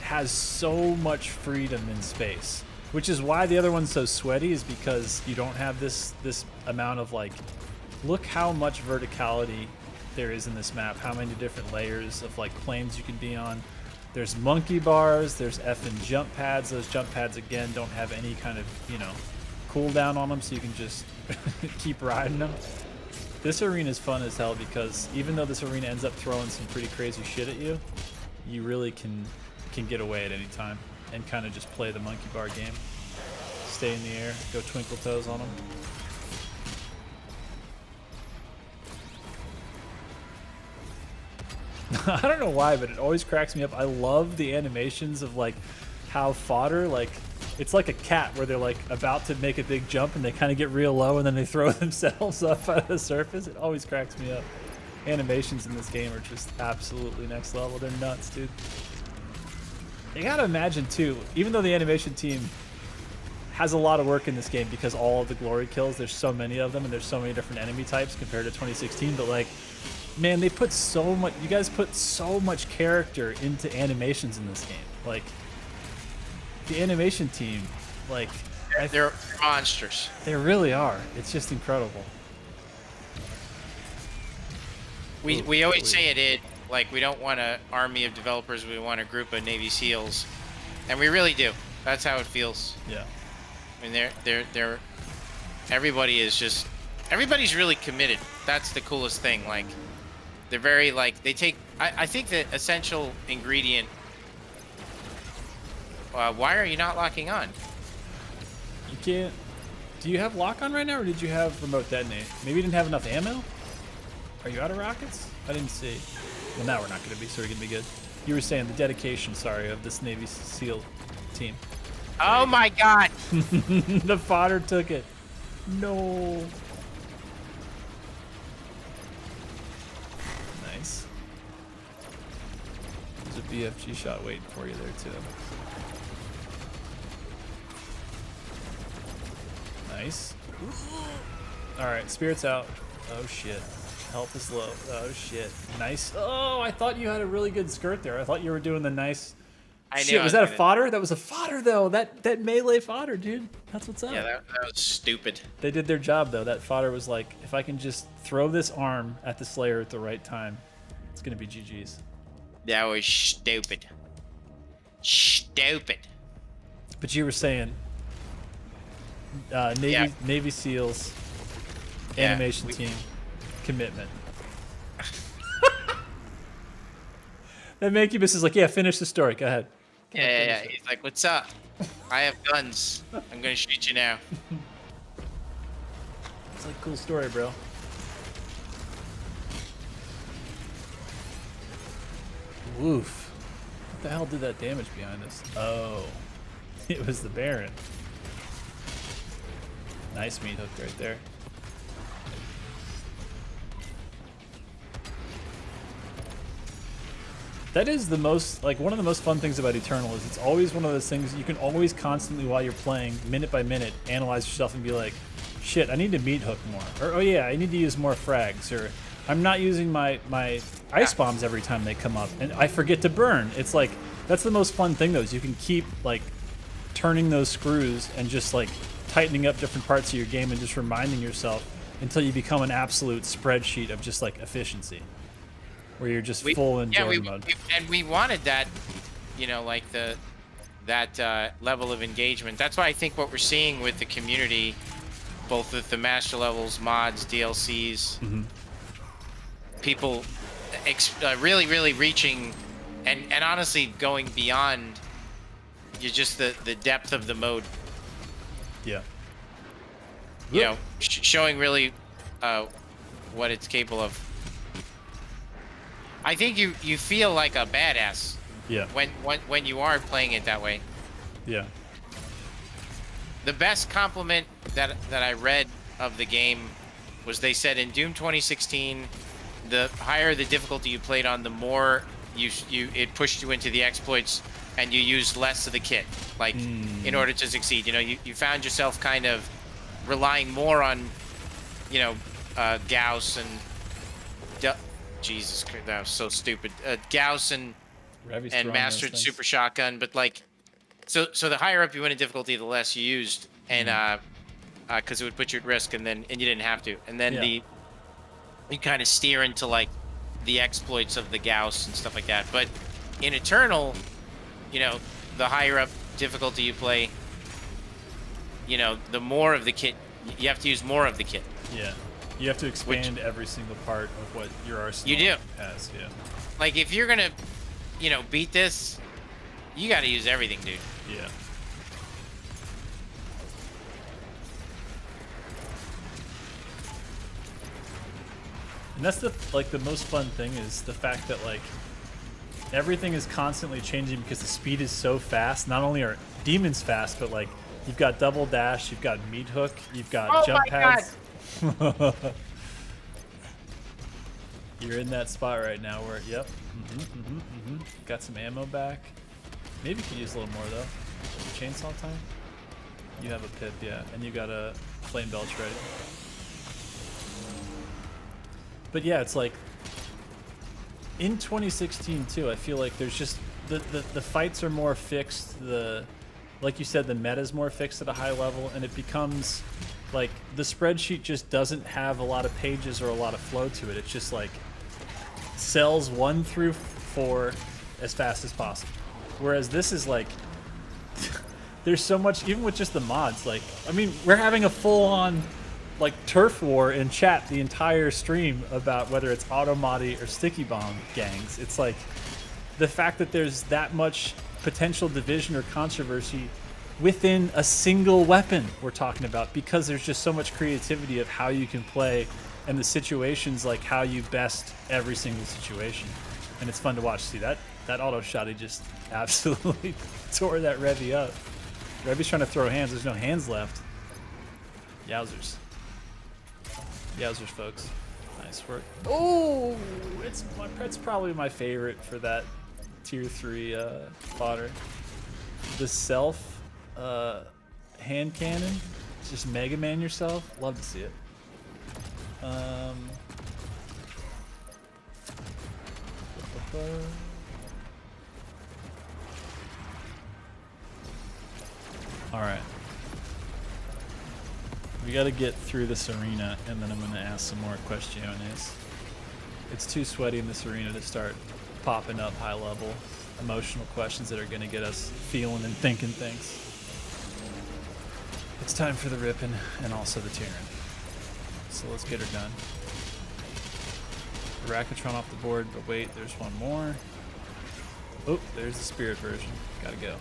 has so much freedom in space, which is why the other one's so sweaty, is because you don't have this amount of like, look how much verticality there is in this map, how many different layers of like planes you can be on. There's monkey bars, there's effing jump pads. Those jump pads, again, don't have any kind of, you know, cooldown on them, so you can just keep riding them. This arena is fun as hell because even though this arena ends up throwing some pretty crazy shit at you, you really can get away at any time and kind of just play the monkey bar game. Stay in the air, go twinkle toes on them. I don't know why, but it always cracks me up. I love the animations of like how fodder, like it's like a cat where they're like about to make a big jump and they kind of get real low and then they throw themselves up out of the surface. It always cracks me up. Animations in this game are just absolutely next level. They're nuts, dude. You gotta imagine too, even though the animation team has a lot of work in this game because all of the glory kills, there's so many of them and there's so many different enemy types compared to 2016, but like, man, they put so much, you guys put so much character into animations in this game. Like, the animation team, like... They're monsters. They really are. It's just incredible. We always say it, like, we don't want an army of developers, we want a group of Navy SEALs. And we really do. That's how it feels. Yeah. I mean, they're everybody is just, everybody's really committed. That's the coolest thing. Like, they're very, like, they take, I think the essential ingredient, why are you not locking on? You can't, do you have lock on right now, or did you have remote detonate? Maybe you didn't have enough ammo? Are you out of rockets? I didn't see. Well, now we're not going to be, so we're going to be good. You were saying the dedication, sorry, of this Navy SEAL team. Oh my God! The fodder took it. No. Nice. There's a BFG shot waiting for you there too. Nice. Alright, spirits out. Oh shit. Health is low. Oh shit. Nice. Oh, I thought you had a really good skirt there. I thought you were doing the nice... Shit, was that a fodder? That was a fodder, though. That melee fodder, dude. That's what's up. Yeah, that was stupid. They did their job, though. That fodder was like, if I can just throw this arm at the Slayer at the right time, it's going to be GG's. That was stupid. Stupid. But you were saying Navy SEALs, animation team, commitment. That Mancubus is like, yeah, finish the story. Go ahead. Yeah. He's like, what's up? I have guns. I'm going to shoot you now. It's like a cool story, bro. Woof. What the hell did that damage behind us? Oh. It was the Baron. Nice meat hook right there. That is the most, like, one of the most fun things about Eternal is it's always one of those things you can always constantly, while you're playing, minute by minute, analyze yourself and be like, shit, I need to meat hook more. Or, oh yeah, I need to use more frags. Or, I'm not using my ice bombs every time they come up. And I forget to burn. It's like, that's the most fun thing, though, is you can keep, like, turning those screws and just, like, tightening up different parts of your game and just reminding yourself until you become an absolute spreadsheet of just, like, efficiency. Where you're just full in Jordan mode. And we wanted that, you know, like that level of engagement. That's why I think what we're seeing with the community, both with the master levels, mods, DLCs, people really, really reaching and honestly going beyond just the depth of the mode. Yeah. You know, showing really what it's capable of. I think you feel like a badass. Yeah. When you are playing it that way. Yeah. The best compliment that I read of the game was they said in Doom 2016, the higher the difficulty you played on, the more it pushed you into the exploits, and you used less of the kit, like in order to succeed. You know, you found yourself kind of relying more on, you know, Gauss and Jesus Christ, that was so stupid. Gauss and Mastered Super Shotgun, but like, so the higher up you went in difficulty, the less you used, and because it would put you at risk, and you didn't have to, and then you kind of steer into like the exploits of the Gauss and stuff like that. But in Eternal, you know, the higher up difficulty you play, you know, the more of the kit you have to use more of the kit. Yeah, you have to expand every single part of what your arsenal has. Yeah, like if you're gonna, you know, beat this, you got to use everything, dude. Yeah. And that's the most fun thing is the fact that like everything is constantly changing because the speed is so fast. Not only are demons fast, but like you've got double dash, you've got meat hook, you've got jump pads. You're in that spot right now where got some ammo back. Maybe you could use a little more though. Chainsaw time. You have a pip, yeah, and you got a flame belch ready. But yeah, it's like in 2016 too, I feel like there's just the fights are more fixed, like you said, the meta's more fixed at a high level, and it becomes like the spreadsheet just doesn't have a lot of pages or a lot of flow to it. It's just like cells 1 through 4 as fast as possible. Whereas this is like there's so much, even with just the mods, like I mean, we're having a full-on like turf war in chat the entire stream about whether it's automoddy or sticky bomb gangs. It's like the fact that there's that much potential division or controversy within a single weapon we're talking about, because there's just so much creativity of how you can play and the situations, like how you best every single situation. And it's fun to watch. See that auto shot, he just absolutely tore that Revy up. Revy's trying to throw hands, there's no hands left. Yowzers. Yowzers, folks. Nice work. Oh, it's probably my favorite for that tier 3 fodder. The self hand cannon, just Mega Man yourself. Love to see it. All right. We got to get through this arena, and then I'm going to ask some more questiones. It's too sweaty in this arena to start popping up high-level emotional questions that are going to get us feeling and thinking things. It's time for the ripping and also the tearing. So let's get her done. Rackatron off the board, but wait, there's one more. Oh, there's the spirit version. Gotta go.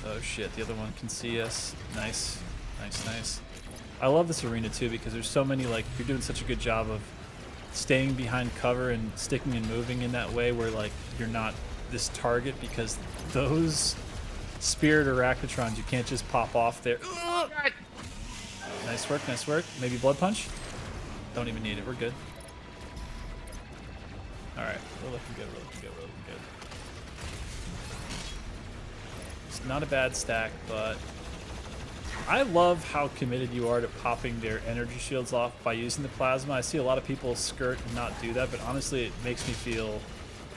Oh shit, the other one can see us. Nice, nice, nice. I love this arena too because there's so many, like, you're doing such a good job of staying behind cover and sticking and moving in that way where, like, you're not this target, because those spirit or Rackatron, you can't just pop off there. Ugh! Nice work, nice work. Maybe blood punch? Don't even need it, we're good. Alright, we're looking good, we're looking good, we're looking good. It's not a bad stack, but I love how committed you are to popping their energy shields off by using the plasma. I see a lot of people skirt and not do that, but honestly, it makes me feel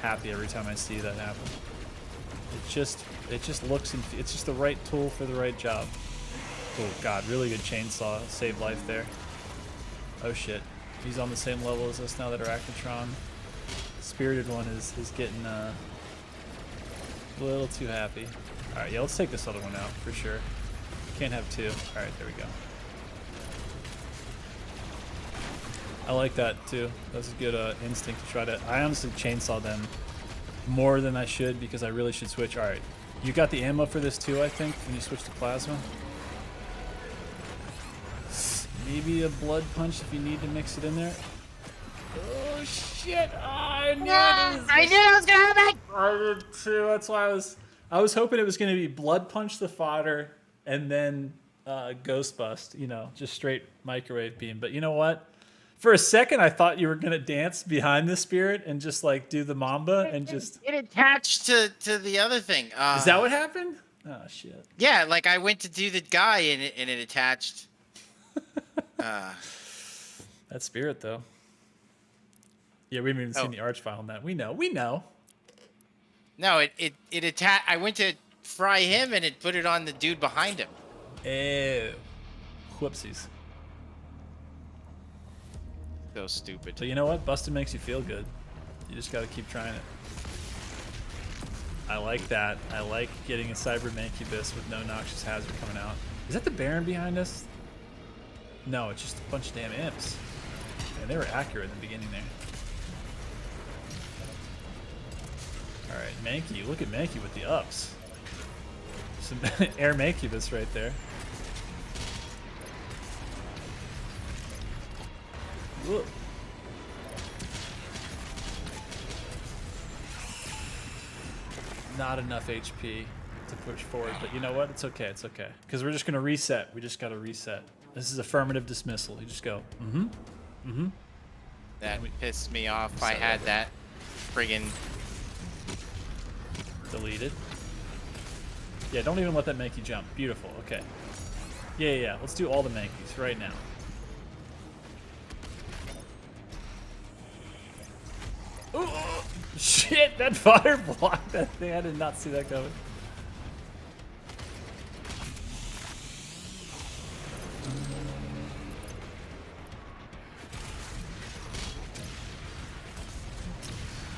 happy every time I see that happen. It just looks, and it's just the right tool for the right job. Oh god, really good chainsaw, saved life there. Oh shit, he's on the same level as us now that our Actitron. Spirited one is getting a little too happy. Alright, yeah, let's take this other one out for sure. Can't have two. Alright, there we go. I like that too. That's a good instinct to try to... I honestly chainsaw them more than I should because I really should switch. Alright, you got the ammo for this too, I think, when you switch to plasma. Maybe a blood punch if you need to mix it in there. Oh shit! Oh, I knew it was gonna happen. I did too. That's why I was hoping it was gonna be blood punch the fodder and then ghost bust, you know, just straight microwave beam. But you know what? For a second, I thought you were gonna dance behind the spirit and just like do the mamba and just. It attached to the other thing. Is that what happened? Oh shit. Yeah, like I went to do the guy and it attached. That spirit though. Yeah, we haven't even seen the arch file on that. We know. No, it attached. I went to fry him and it put it on the dude behind him. Ew. Whoopsies. So stupid. So you know what? Busted makes you feel good. You just got to keep trying it. I like that. I like getting a Cyber Mancubus with no Noxious Hazard coming out. Is that the Baron behind us? No, it's just a bunch of damn imps. Yeah, they were accurate in the beginning there. Alright, Mankey. Look at Mankey with the ups. Some Air Mancubus right there. Whoa. Not enough HP to push forward, but you know what? It's okay. It's okay. Because we're just going to reset. We just got to reset. This is affirmative dismissal. You just go, That pissed me off. I had that friggin' deleted. Yeah, don't even let that make you jump. Beautiful. Okay. Yeah. Let's do all the Mankeys right now. Ooh, shit, that fire blocked that thing. I did not see that coming.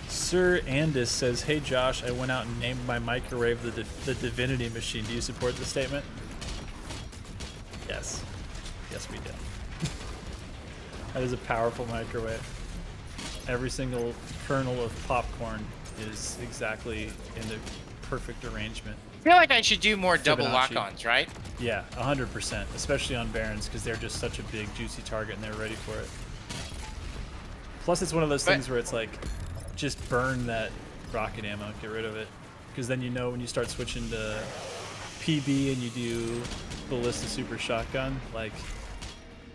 Sir Andis says, "Hey Josh, I went out and named my microwave the Divinity Machine. Do you support the statement?" Yes. Yes, we do. That is a powerful microwave. Every single kernel of popcorn is exactly in the perfect arrangement. I feel like I should do more double Fibonacci. lock-ons, right? Yeah, 100%, especially on Barons, because they're just such a big, juicy target and they're ready for it. Plus, it's one of those things where it's like, just burn that rocket ammo, get rid of it. Because then you know when you start switching to PB and you do Ballista Super Shotgun, like,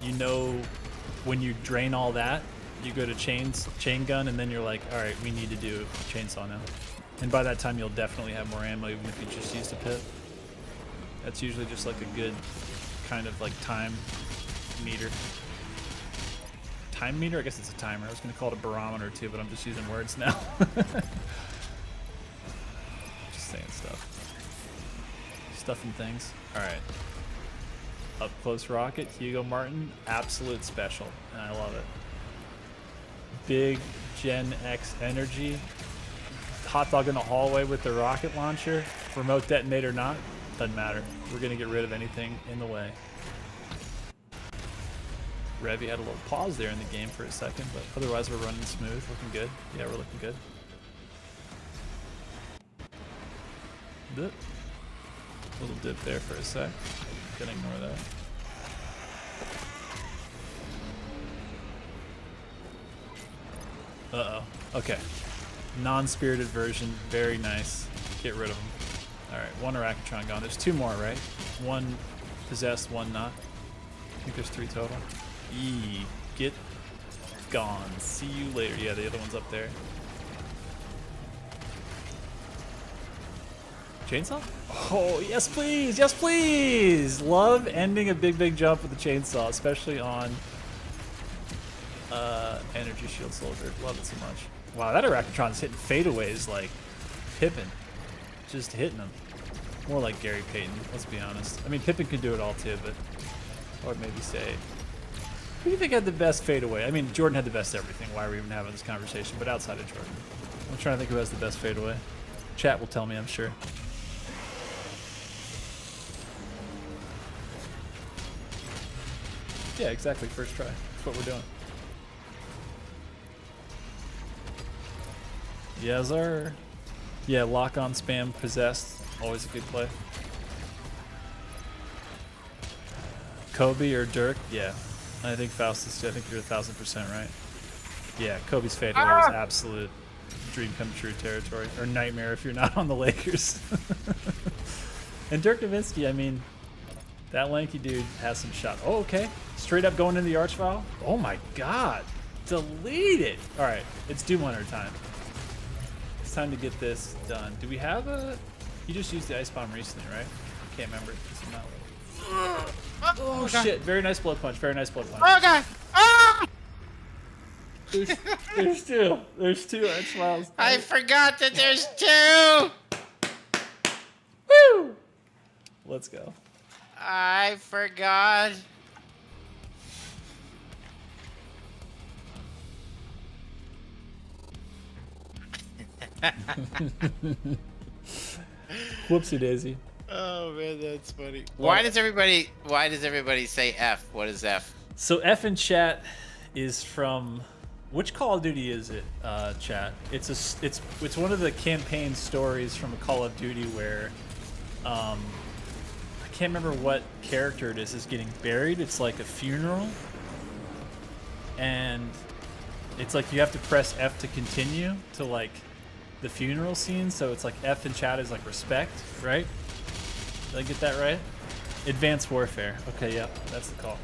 you know when you drain all that, you go to chain gun, and then you're like, all right, we need to do chainsaw now. And by that time, you'll definitely have more ammo, even if you just used a pit. That's usually just like a good kind of like time meter. Time meter? I guess it's a timer. I was going to call it a barometer too, but I'm just using words now. Just saying stuff. Stuff and things. All right. Up close rocket, Hugo Martin, absolute special, and I love it. Big Gen X energy. Hot dog in the hallway with the rocket launcher. Remote detonate or not, doesn't matter. We're gonna get rid of anything in the way. Revy had a little pause there in the game for a second, but otherwise we're running smooth, looking good. Yeah, we're looking good. Dip. Little dip there for a sec. Gonna ignore that. Uh-oh. Okay. Non-spirited version. Very nice. Get rid of them. Alright, one Arachitron gone. There's two more, right? One possessed, one not. I think there's 3 total. Eee. Get gone. See you later. Yeah, the other one's up there. Chainsaw? Oh, yes please! Yes please! Love ending a big jump with the chainsaw, especially on Energy Shield Soldier. Love it so much. Wow, that Arachitron's hitting fadeaways like Pippin. Just hitting them. More like Gary Payton, let's be honest. I mean, Pippin can do it all too, but I would maybe say, who do you think had the best fadeaway? I mean, Jordan had the best everything. Why are we even having this conversation? But outside of Jordan. I'm trying to think who has the best fadeaway. Chat will tell me, I'm sure. Yeah, exactly. First try. That's what we're doing. Yes, sir. Yeah, lock on spam possessed. Always a good play. Kobe or Dirk? Yeah. I think Faustus, I think you're 1000% right. Yeah, Kobe's fadeaway was absolute dream come true territory. Or nightmare if you're not on the Lakers. And Dirk Nowitzki, I mean, That lanky dude has some shot. Oh, okay. Straight up going into the arch file. Oh my god. Delete it. All right, it's Doom Hunter time. It's time to get this done. Do we have a... You just used the ice bomb recently, right? I can't remember. It's not... Oh, shit. Very nice blood punch. Very nice blood punch. Oh god! Ah! There's two. There's two arch files. I forgot that there's two. Woo! Let's go. I forgot. Whoopsie daisy. Oh man, that's funny. Why does everybody say F? What is F? So F in chat is from which Call of Duty is it? Chat. It's one of the campaign stories from a Call of Duty where I can't remember what character it is getting buried. It's like a funeral, and it's like you have to press F to continue to like the funeral scene. So it's like F in chat is like respect, right? Did I get that right? Advanced Warfare. Okay, yeah, that's the call.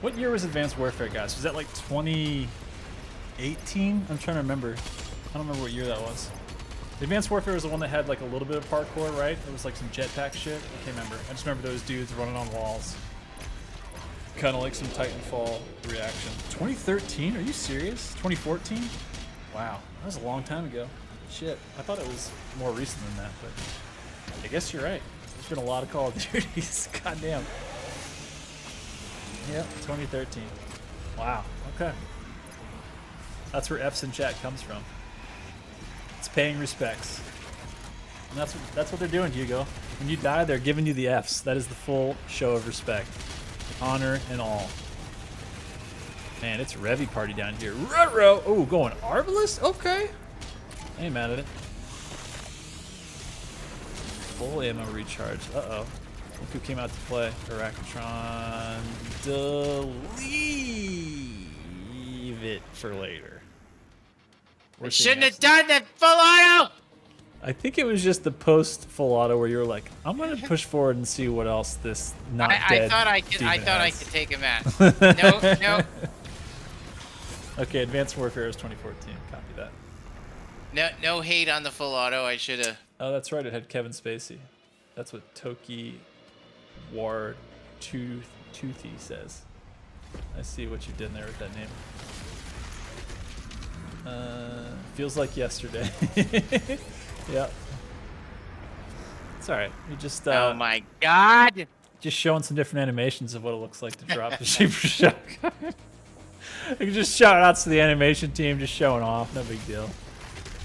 What year was Advanced Warfare, guys? Was that like 2018? I'm trying to remember. I don't remember what year that was. Advanced Warfare was the one that had like a little bit of parkour, right? It was like some jetpack shit. I can't remember. I just remember those dudes running on walls. Kind of like some Titanfall reaction. 2013? Are you serious? 2014? Wow, that was a long time ago. Shit, I thought it was more recent than that, but I guess you're right. There's been a lot of Call of Duties. Goddamn. Yep, 2013. Wow, okay. That's where F's in chat comes from. It's paying respects. And that's what they're doing, Hugo. When you die, they're giving you the F's. That is the full show of respect. Honor and all. Man, it's Revy party down here. Ruh-roh! Oh, going Arbalest? Okay. I ain't mad at it. Full ammo recharge. Uh-oh. Look who came out to play. Arachnotron. Leave it for later. We shouldn't have done that full auto! I think it was just the post full auto where you were like, I'm gonna push forward and see what else this not dead. I thought I could take him out. No. Okay, Advanced Warfare is 2014. Copy that. No hate on the full auto. I should have. Oh, that's right. It had Kevin Spacey. That's what Toki Ward Toothy says. I see what you did there with that name. Feels like yesterday. Yep. It's alright. You just oh my god! Just showing some different animations of what it looks like to drop the Super Shotgun. I can just shout outs to the animation team, just showing off, no big deal.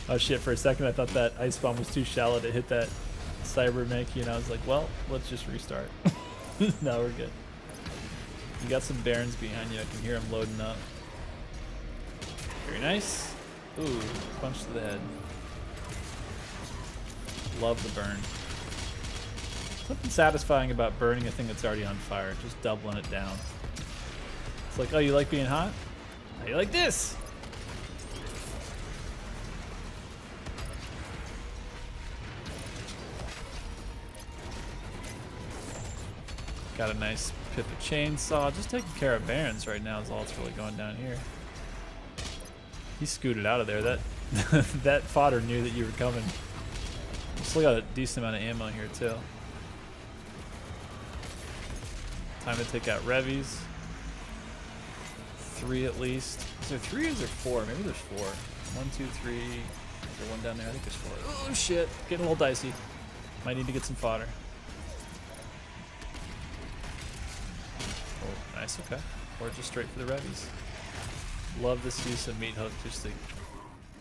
Oh shit, for a second I thought that ice bomb was too shallow to hit that cyber Mickey, and I was like, well, let's just restart. No, we're good. You got some Barons behind you, I can hear them loading up. Very nice. Ooh, punch to the head. Love the burn. Something satisfying about burning a thing that's already on fire, just doubling it down. It's like, oh, you like being hot? How you like this? Got a nice pip of chainsaw. Just taking care of Barons right now is all that's really going down here. He scooted out of there. That that fodder knew that you were coming. Still got a decent amount of ammo here too. Time to take out Revies. 3 at least. Is there 3 or is there 4? Maybe there's 4. 1, 2, 3. Is there one down there? I think there's 4. Oh shit. Getting a little dicey. Might need to get some fodder. Oh, nice. Okay. Or just straight for the Revies. Love this use of meat hook just to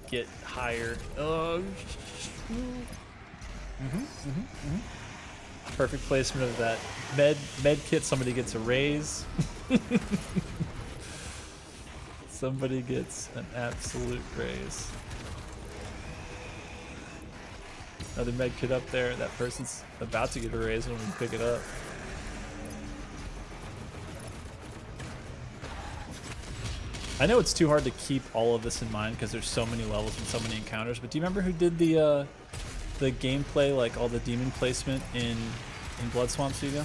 get higher. Oh. Perfect placement of that med kit. Somebody gets a raise. Somebody gets an absolute raise. Another med kit up there. That person's about to get a raise when we pick it up. I know it's too hard to keep all of this in mind because there's so many levels and so many encounters, but do you remember who did the gameplay, like all the demon placement in Blood Swamp, Hugo?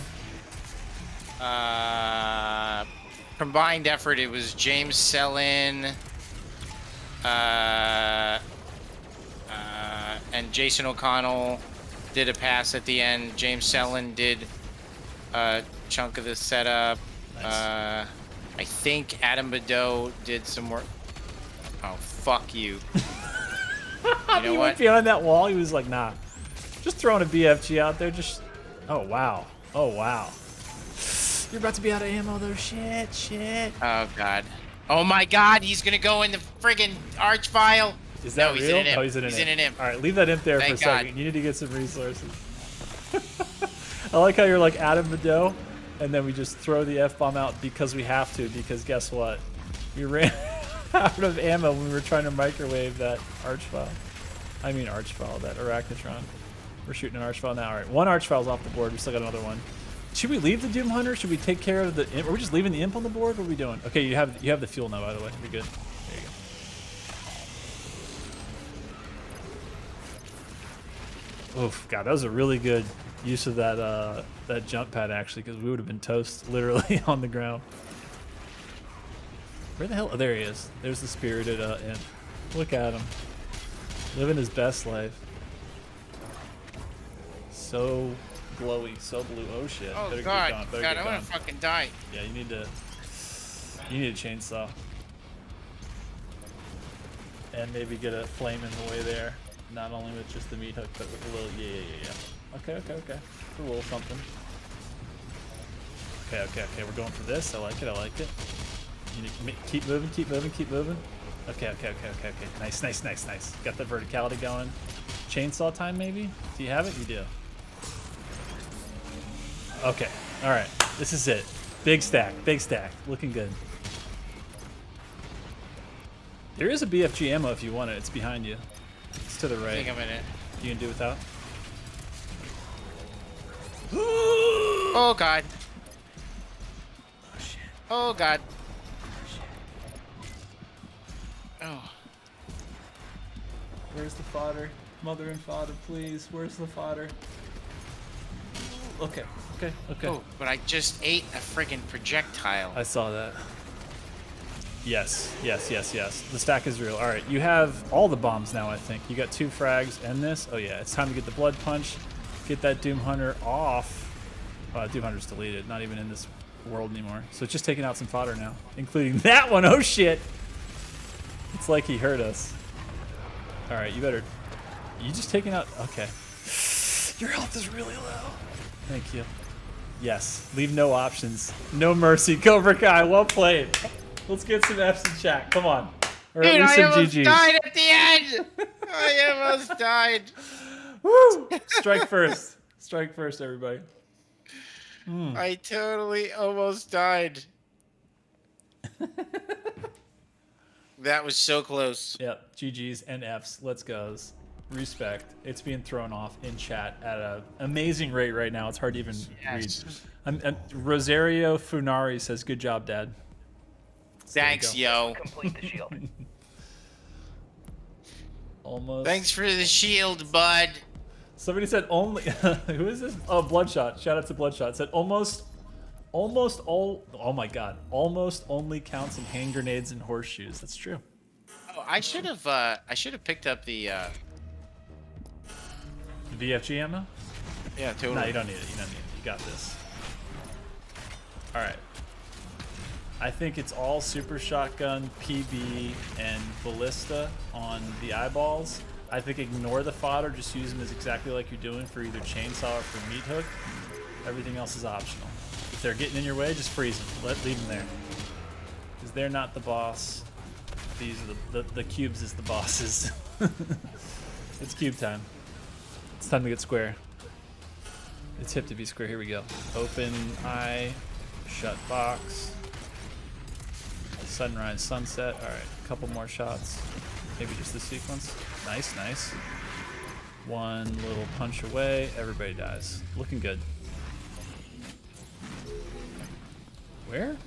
Combined effort, it was James Sellin, and Jason O'Connell did a pass at the end. James Sellin did a chunk of the setup. Nice. I think Adam Badeau did some work. Oh, fuck you. You know He what? went behind that wall. He was like, nah. Just throwing a BFG out there. Just. Oh, wow. Oh, wow. You're about to be out of ammo, though. Shit. Oh, God. Oh, my God. He's going to go in the friggin' arch file. Is that no, he's real? in an imp. Oh, he's in an He's in an imp. All right, leave that imp there Thank for a second. God. You need to get some resources. I like how you're like Adam Badeau, and then we just throw the F-bomb out because we have to, because guess what? We ran out of ammo when we were trying to microwave that archvile. I mean archvile, that arachnotron. We're shooting an archvile now. All right, one archvile's off the board. We still got another one. Should we leave the Doom Hunter? Should we take care of the imp? Are we just leaving the imp on the board? What are we doing? Okay, you have the fuel now, by the way. You're good. There you go. Oof, God, that was a really good use of that that jump pad actually, because we would have been toast literally on the ground. Where the hell? Oh, there he is. There's the spirited imp. Look at him, living his best life. So glowy, so blue. Oh shit! Oh, Better God. get gone. Better God, get I'm gone. going to fucking die. Yeah, you need a chainsaw. And maybe get a flame in the way there. Not only with just the meat hook, but with a little, yeah. Okay. A little something. Okay, we're going for this. I like it. You need to keep moving. Okay. Nice. Got the verticality going. Chainsaw time, maybe? Do you have it? You do. Okay, all right. This is it. Big stack. Looking good. There is a BFG ammo if you want it. It's behind you. It's to the right. I think I'm in it. You can do without? Oh, God. Oh, God. Oh. Where's the fodder? Mother and father, please. Where's the fodder? Okay. Oh, but I just ate a friggin' projectile. I saw that. Yes. The stack is real. All right, you have all the bombs now, I think. You got 2 frags and this. Oh, yeah, it's time to get the blood punch. Get that Doom Hunter off. Doom Hunter's deleted, not even in this world anymore. So it's just taking out some fodder now, including that one. Oh, shit. It's like he heard us. All right, you just taking out, okay. Your health is really low. Thank you. Yes, leave no options. No mercy. Cobra Kai, well played. Let's get some F's in chat. Come on. Or Dude, at least I some almost GGs. died at the end. I almost died. Woo! Strike first, everybody. I totally almost died. That was so close. Yep, GGs and F's. Let's go. Respect. It's being thrown off in chat at an amazing rate right now. It's hard to even read. Rosario Funari says, "Good job, Dad." Thanks, yo. Complete the shield. Almost. Thanks for the shield, bud. Somebody said only. Who is this? Oh, Bloodshot. Shout out to Bloodshot. Said almost all. Oh my God. Almost only counts in hand grenades and horseshoes. That's true. Oh, I should have picked up the. The VFG ammo? Yeah, totally. No, you don't need it. You got this. All right. I think it's all super shotgun, PB, and ballista on the eyeballs. I think ignore the fodder. Just use them as exactly like you're doing for either chainsaw or for meat hook. Everything else is optional. If they're getting in your way, just freeze them. Leave them there. Because they're not the boss. These are the cubes is the bosses. It's cube time. It's time to get square. It's hip to be square. Here we go. Open eye, shut box. Sunrise, sunset. All right, a couple more shots. Maybe just the sequence. Nice. One little punch away. Everybody dies. Looking good. Where?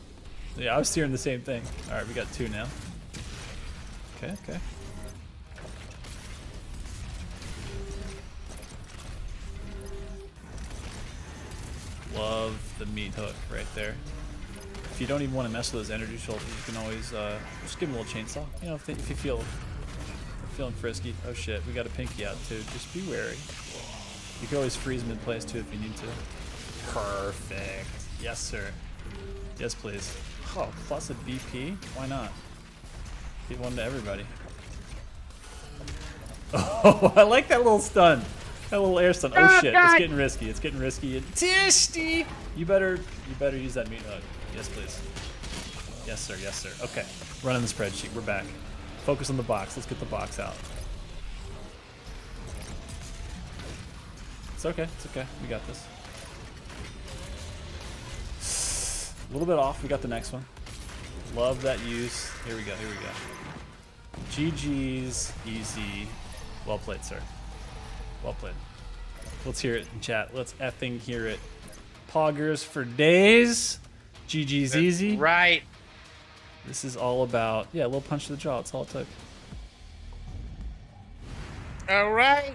Yeah, I was hearing the same thing. All right, we got 2 now. Okay. Love the meat hook right there. If you don't even want to mess with those energy shoulders, you can always just give them a little chainsaw. You know, if you feel feeling frisky. Oh shit, we got a pinky out too. Just be wary. You can always freeze them in place too if you need to. Perfect. Yes, sir. Yes, please. Oh, plus a BP? Why not? Give one to everybody. Oh, I like that little stun. That little air stun. Oh shit, it's getting risky. It's getting risky and tasty. You better use that meat hook. Yes, please. Yes, sir. Yes, sir. Okay. Running the spreadsheet. We're back. Focus on the box. Let's get the box out. It's okay. It's okay. We got this. A little bit off. We got the next one. Love that use. Here we go. Here we go. GG's easy. Well played, sir. Well played. Let's hear it in chat. Let's effing hear it. Poggers for days. GG's easy. Right. This is all about, yeah, a little punch to the jaw. That's all it took. All right.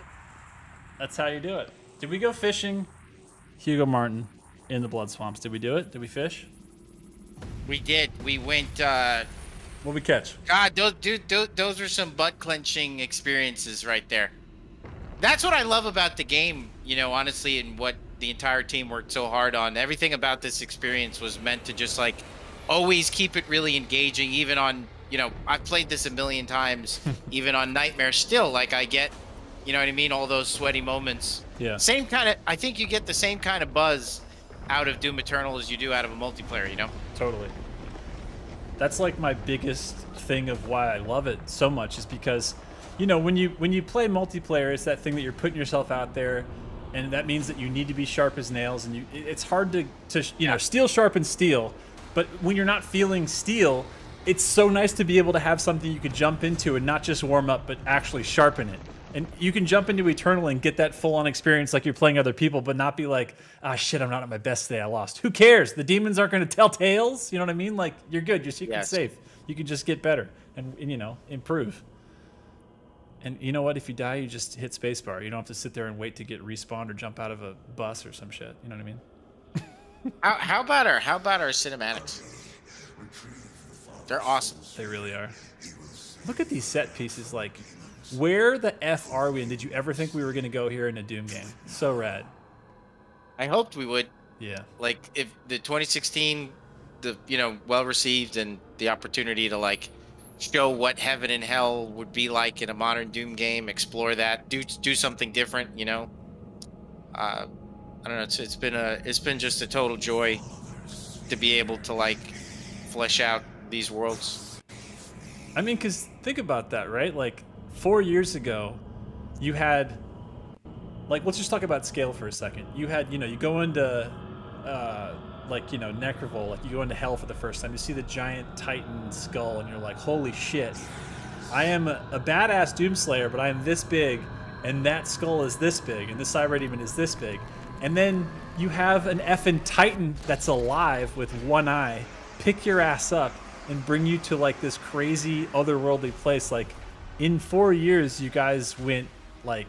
That's how you do it. Did we go fishing, Hugo Martin, in the blood swamps? Did we do it? Did we fish? We did. We went. What'd we catch? God, those were some butt clenching experiences right there. That's what I love about the game, you know, honestly, and what the entire team worked so hard on. Everything about this experience was meant to just like always keep it really engaging, even on, you know, I've played this a million times, even on Nightmare still, like I get, you know what I mean, all those sweaty moments. Yeah. Same kind of, I think you get the same kind of buzz out of Doom Eternal as you do out of a multiplayer, you know? Totally. That's like my biggest thing of why I love it so much is because, you know, when you play multiplayer, it's that thing that you're putting yourself out there, and that means that you need to be sharp as nails, and it's hard to you know, steel sharpens steel, but when you're not feeling steel, it's so nice to be able to have something you could jump into and not just warm up, but actually sharpen it. And you can jump into Eternal and get that full-on experience like you're playing other people, but not be like, ah, shit, I'm not at my best today, I lost. Who cares? The demons aren't going to tell tales. You know what I mean? Like, you're good. Your secret's safe. You can just get better and, you know, improve. And you know what? If you die, you just hit spacebar. You don't have to sit there and wait to get respawned or jump out of a bus or some shit. You know what I mean? How about our cinematics? They're awesome. They really are. Look at these set pieces. Like, where the F are we? And did you ever think we were going to go here in a Doom game? So rad. I hoped we would. Yeah. Like, if the 2016, the, you know, well received, and the opportunity to like show what heaven and hell would be like in a modern Doom game, explore that, do something different, you know. I don't know. It's been just a total joy to be able to like flesh out these worlds. I mean, because think about that, right? Like 4 years ago, you had, like, let's just talk about scale for a second. You had, you know, you go into, like, you know, Necrovol, like you go into hell for the first time. You see the giant Titan skull, and you're like, holy shit. I am a badass Doomslayer, but I am this big, and that skull is this big, and this Cyber Demon is this big. And then you have an effing Titan that's alive with one eye, pick your ass up, and bring you to, like, this crazy otherworldly place. Like, in 4 years, you guys went, like,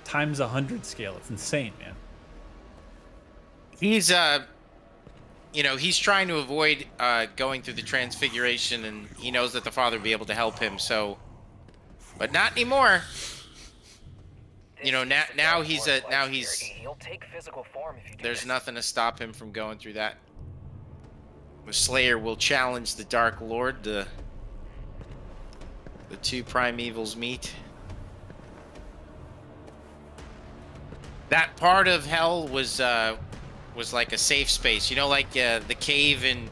times 100 scale. It's insane, man. He's you know, he's trying to avoid going through the transfiguration, and he knows that the Father will be able to help him, so, but not anymore. You know, now he's He'll take physical form if you do there's this. nothing to stop him from going through that. The Slayer will challenge the Dark Lord. The two primevals meet. That part of hell was like a safe space. You know, like the cave in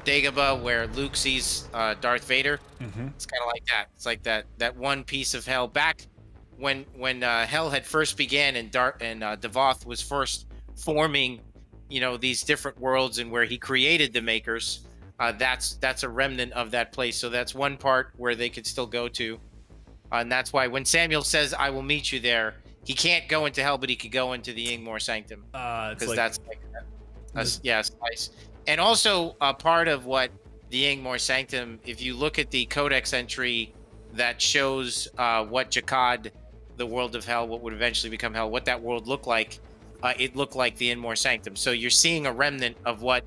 Dagobah where Luke sees Darth Vader. Mm-hmm. It's kind of like that. It's like that one piece of hell back when hell had first began, and Devoth was first forming, you know, these different worlds, and where he created the Makers. That's a remnant of that place. So that's one part where they could still go to, and that's why when Samuel says, "I will meet you there," he can't go into hell, but he could go into the Ingmor Sanctum, because Like, that's like yes, nice. And also part of what the Ingmor Sanctum, if you look at the Codex entry that shows what Jakad, the world of hell, what would eventually become hell, what that world looked like, it looked like the Inmore Sanctum. So you're seeing a remnant of what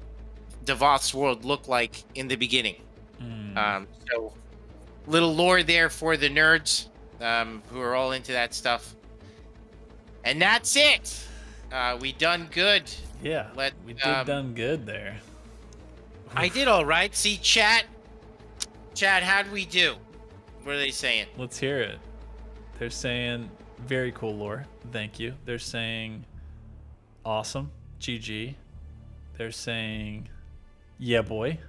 Devoth's world looked like in the beginning. So little lore there for the nerds who are all into that stuff. And that's it. We done good. Yeah, we did done good there. I did all right. See, chat, how'd we do? What are they saying? Let's hear it. They're saying very cool lore. Thank you. They're saying awesome. GG. They're saying yeah, boy.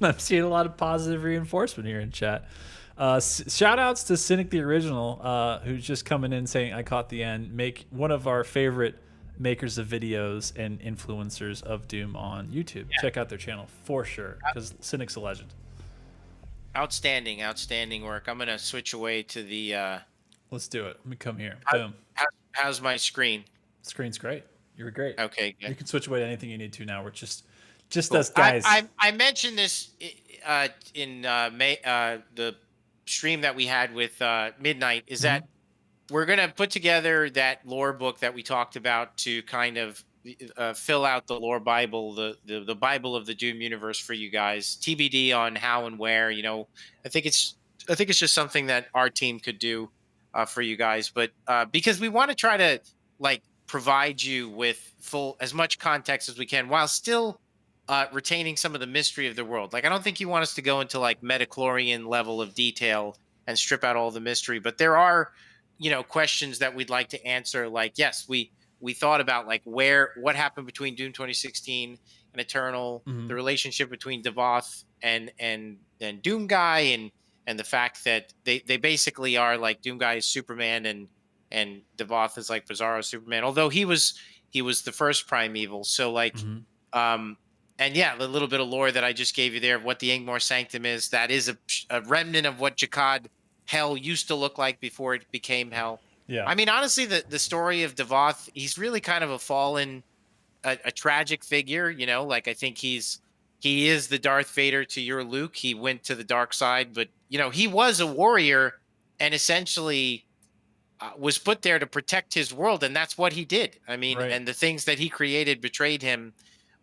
I'm seeing a lot of positive reinforcement here in chat. Shout outs to Cynic the Original, who's just coming in saying, I caught the end. Make one of our favorite makers of videos and influencers of Doom on YouTube. Yeah. Check out their channel for sure, because Cynic's a legend. Outstanding work. I'm going to switch away to the... Let's do it. Let me come here. Boom. How's my screen? Screen's great. You're great. Okay, good. You can switch away to anything you need to now. We're just cool. Us guys. I mentioned this in the stream that we had with Midnight, is that we're going to put together that lore book that we talked about to kind of fill out the lore Bible, the Bible of the Doom universe for you guys. TBD on how and where. I think it's just something that our team could do for you guys, but because we want to try to provide you with as much context as we can while still retaining some of the mystery of the world. I don't think you want us to go into Metachlorian level of detail and strip out all the mystery, but there are questions that we'd like to answer. Yes, we thought about what happened between Doom 2016 and Eternal, the relationship between Devoth and Doom Guy, and the fact that they basically are Doom Guy is Superman and Devoth is Bizarro Superman, although he was the first primeval. So and yeah, the little bit of lore that I just gave you there of what the Ingmar Sanctum is, that is a remnant of what Jakad Hell used to look like before it became Hell. Yeah. I mean, honestly, the story of Devoth, he's really kind of a fallen, a tragic figure. I think he is the Darth Vader to your Luke. He went to the dark side, but he was a warrior and essentially was put there to protect his world, and that's what he did. I mean, right. And the things that he created betrayed him.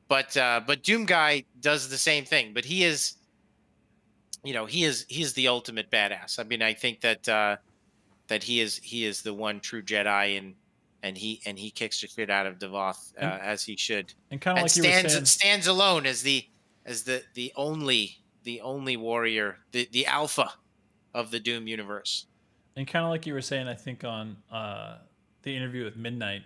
But Doom Guy does the same thing. But he is, he is the ultimate badass. I mean, I think that he is the one true Jedi, and he kicks the shit out of Devoth as he should. And kind of stands alone as the only warrior, the alpha of the Doom universe. And kind of like you were saying, I think on the interview with Midnight,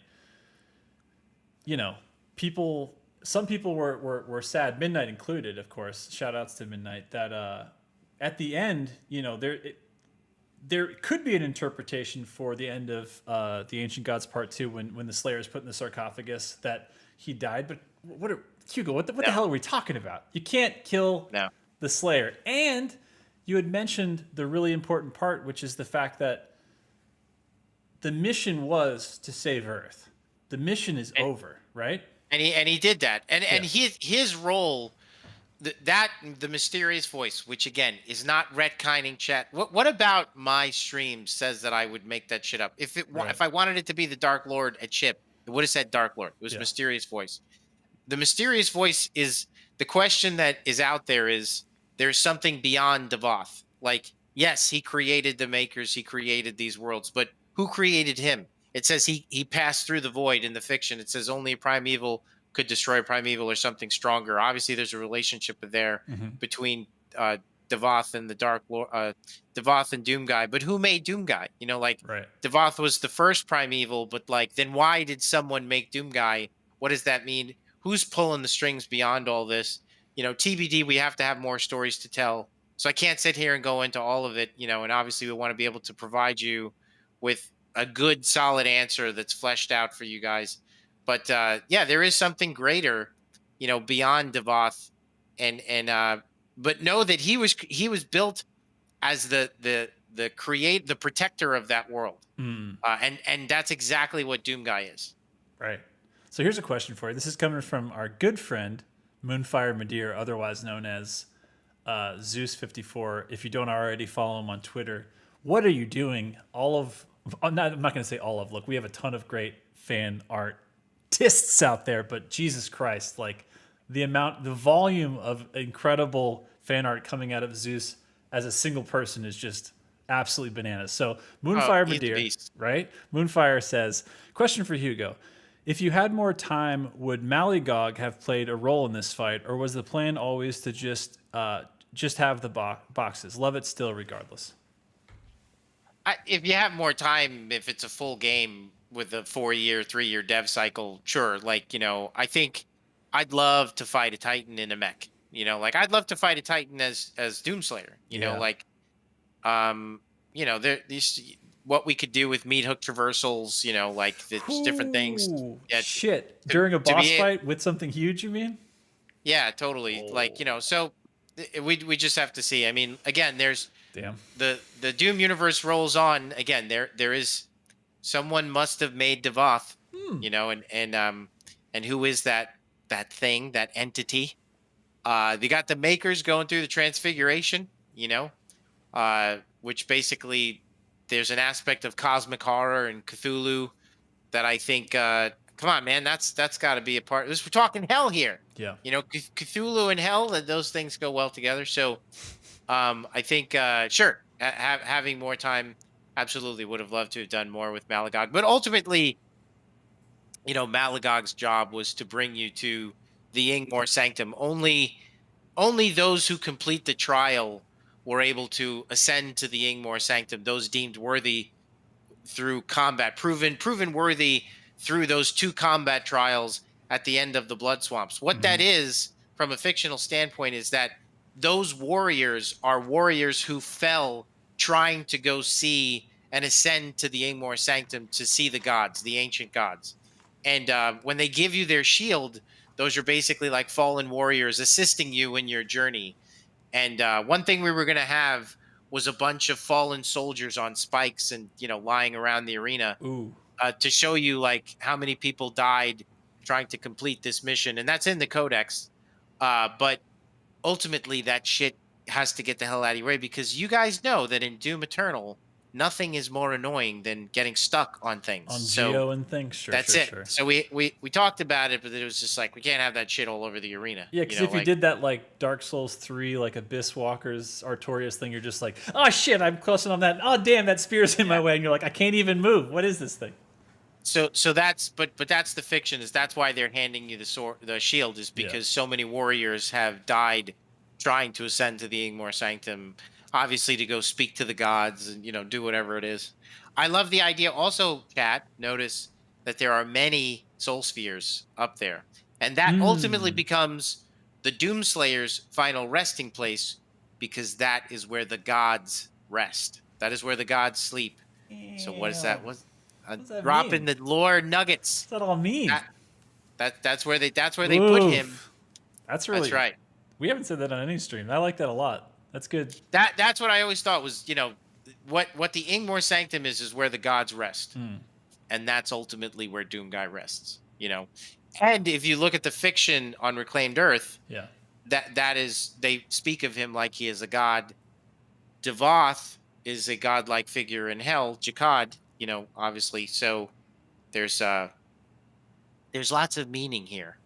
some people were sad, Midnight included, of course. Shout outs to Midnight. That at the end, there could be an interpretation for the end of the Ancient Gods Part 2 when the Slayer is put in the sarcophagus that he died. But Hugo, what the hell are we talking about? You can't kill the Slayer. And you had mentioned the really important part, which is the fact that the mission was to save Earth. The mission is over, right? And he did that. And his role, the mysterious voice, which again is not retconning chat. What about my stream says that I would make that shit up? If I wanted it to be the Dark Lord at Chip, it would have said Dark Lord. It was mysterious voice. The mysterious voice is the question that is out there is there's something beyond Devoth. Yes, he created the makers, he created these worlds, but who created him? It says he passed through the void in the fiction. It says only a primeval could destroy a primeval or something stronger. Obviously, there's a relationship there between Devoth and the Dark Lord, Devoth and Doom Guy. But who made Doom Guy? Right. Devoth was the first primeval, but then why did someone make Doom Guy? What does that mean? Who's pulling the strings beyond all this? TBD, we have to have more stories to tell. So I can't sit here and go into all of it, and obviously we want to be able to provide you with a good, solid answer that's fleshed out for you guys. But there is something greater, beyond Devoth, but know that he was built as the protector of that world, and that's exactly what Doom Guy is. Right. So here's a question for you. This is coming from our good friend Moonfire Madeir, otherwise known as Zeus 54. If you don't already follow him on Twitter, what are you doing? All of I'm not going to say all of. Look, we have a ton of great fan artists out there, but Jesus Christ, like the volume of incredible fan art coming out of Zeus as a single person is just absolutely bananas. So Moonfire he's a Madeir, beast. right? Moonfire says, question for Hugo. If you had more time, would Malygog have played a role in this fight, or was the plan always to just have the boxes? Love it still, regardless. If you have more time, if it's a full game with a 4-year, 3-year dev cycle, sure. Like, I think I'd love to fight a Titan in a mech. Like I'd love to fight a Titan as Doomslayer. There these what we could do with meat hook traversals. Like there's different things. Yeah, Shit. During a boss fight with something huge, you mean? Yeah, totally. Like so we just have to see. I mean, again, there's. Damn. The Doom universe rolls on again. There is someone must have made Devoth, and who is that thing, that entity? They got the makers going through the transfiguration, which basically there's an aspect of cosmic horror and Cthulhu that I think. Come on, man, that's got to be a part. We're talking hell here. Yeah. Cthulhu and hell, those things go well together. So. I think, sure, having more time, absolutely would have loved to have done more with Malygog. But ultimately, Malygog's job was to bring you to the Ingmar Sanctum. Only those who complete the trial were able to ascend to the Ingmar Sanctum, those deemed worthy through combat, proven worthy through those 2 combat trials at the end of the Blood Swamps. What that is, from a fictional standpoint, is that those warriors are warriors who fell trying to go see and ascend to the Ingmar Sanctum to see the gods, the ancient gods. And when they give you their shield, those are basically like fallen warriors assisting you in your journey. And one thing we were going to have was a bunch of fallen soldiers on spikes and, lying around the arena to show you like how many people died trying to complete this mission. And that's in the codex. But ultimately that shit has to get the hell out of your way, because you guys know that in Doom Eternal, nothing is more annoying than getting stuck on things. On Geo and things, sure. That's it. Sure. So we talked about it, but it was just like, we can't have that shit all over the arena. Yeah, because if you did that like Dark Souls 3, like Abyss Walker's Artorias thing, you're just like, oh shit, I'm closing on that. Oh damn, that spear's in my way, and you're like, I can't even move. What is this thing? So that's but that's the fiction. That's why they're handing you the shield, is because so many warriors have died trying to ascend to the Ingmar Sanctum, obviously to go speak to the gods and do whatever it is. I love the idea. Also, chat, notice that there are many soul spheres up there, and that ultimately becomes the Doomslayer's final resting place, because that is where the gods rest. That is where the gods sleep. So what is that? What's that dropping the lore nuggets? What's that all mean? That's where they put him. That's right. We haven't said that on any stream. I like that a lot. That's good. That's what I always thought was, what the Ingmar Sanctum is where the gods rest. And that's ultimately where Doom Guy rests, And if you look at the fiction on Reclaimed Earth, that is, they speak of him like he is a god. Devoth is a godlike figure in hell, Jakad, obviously. So there's lots of meaning here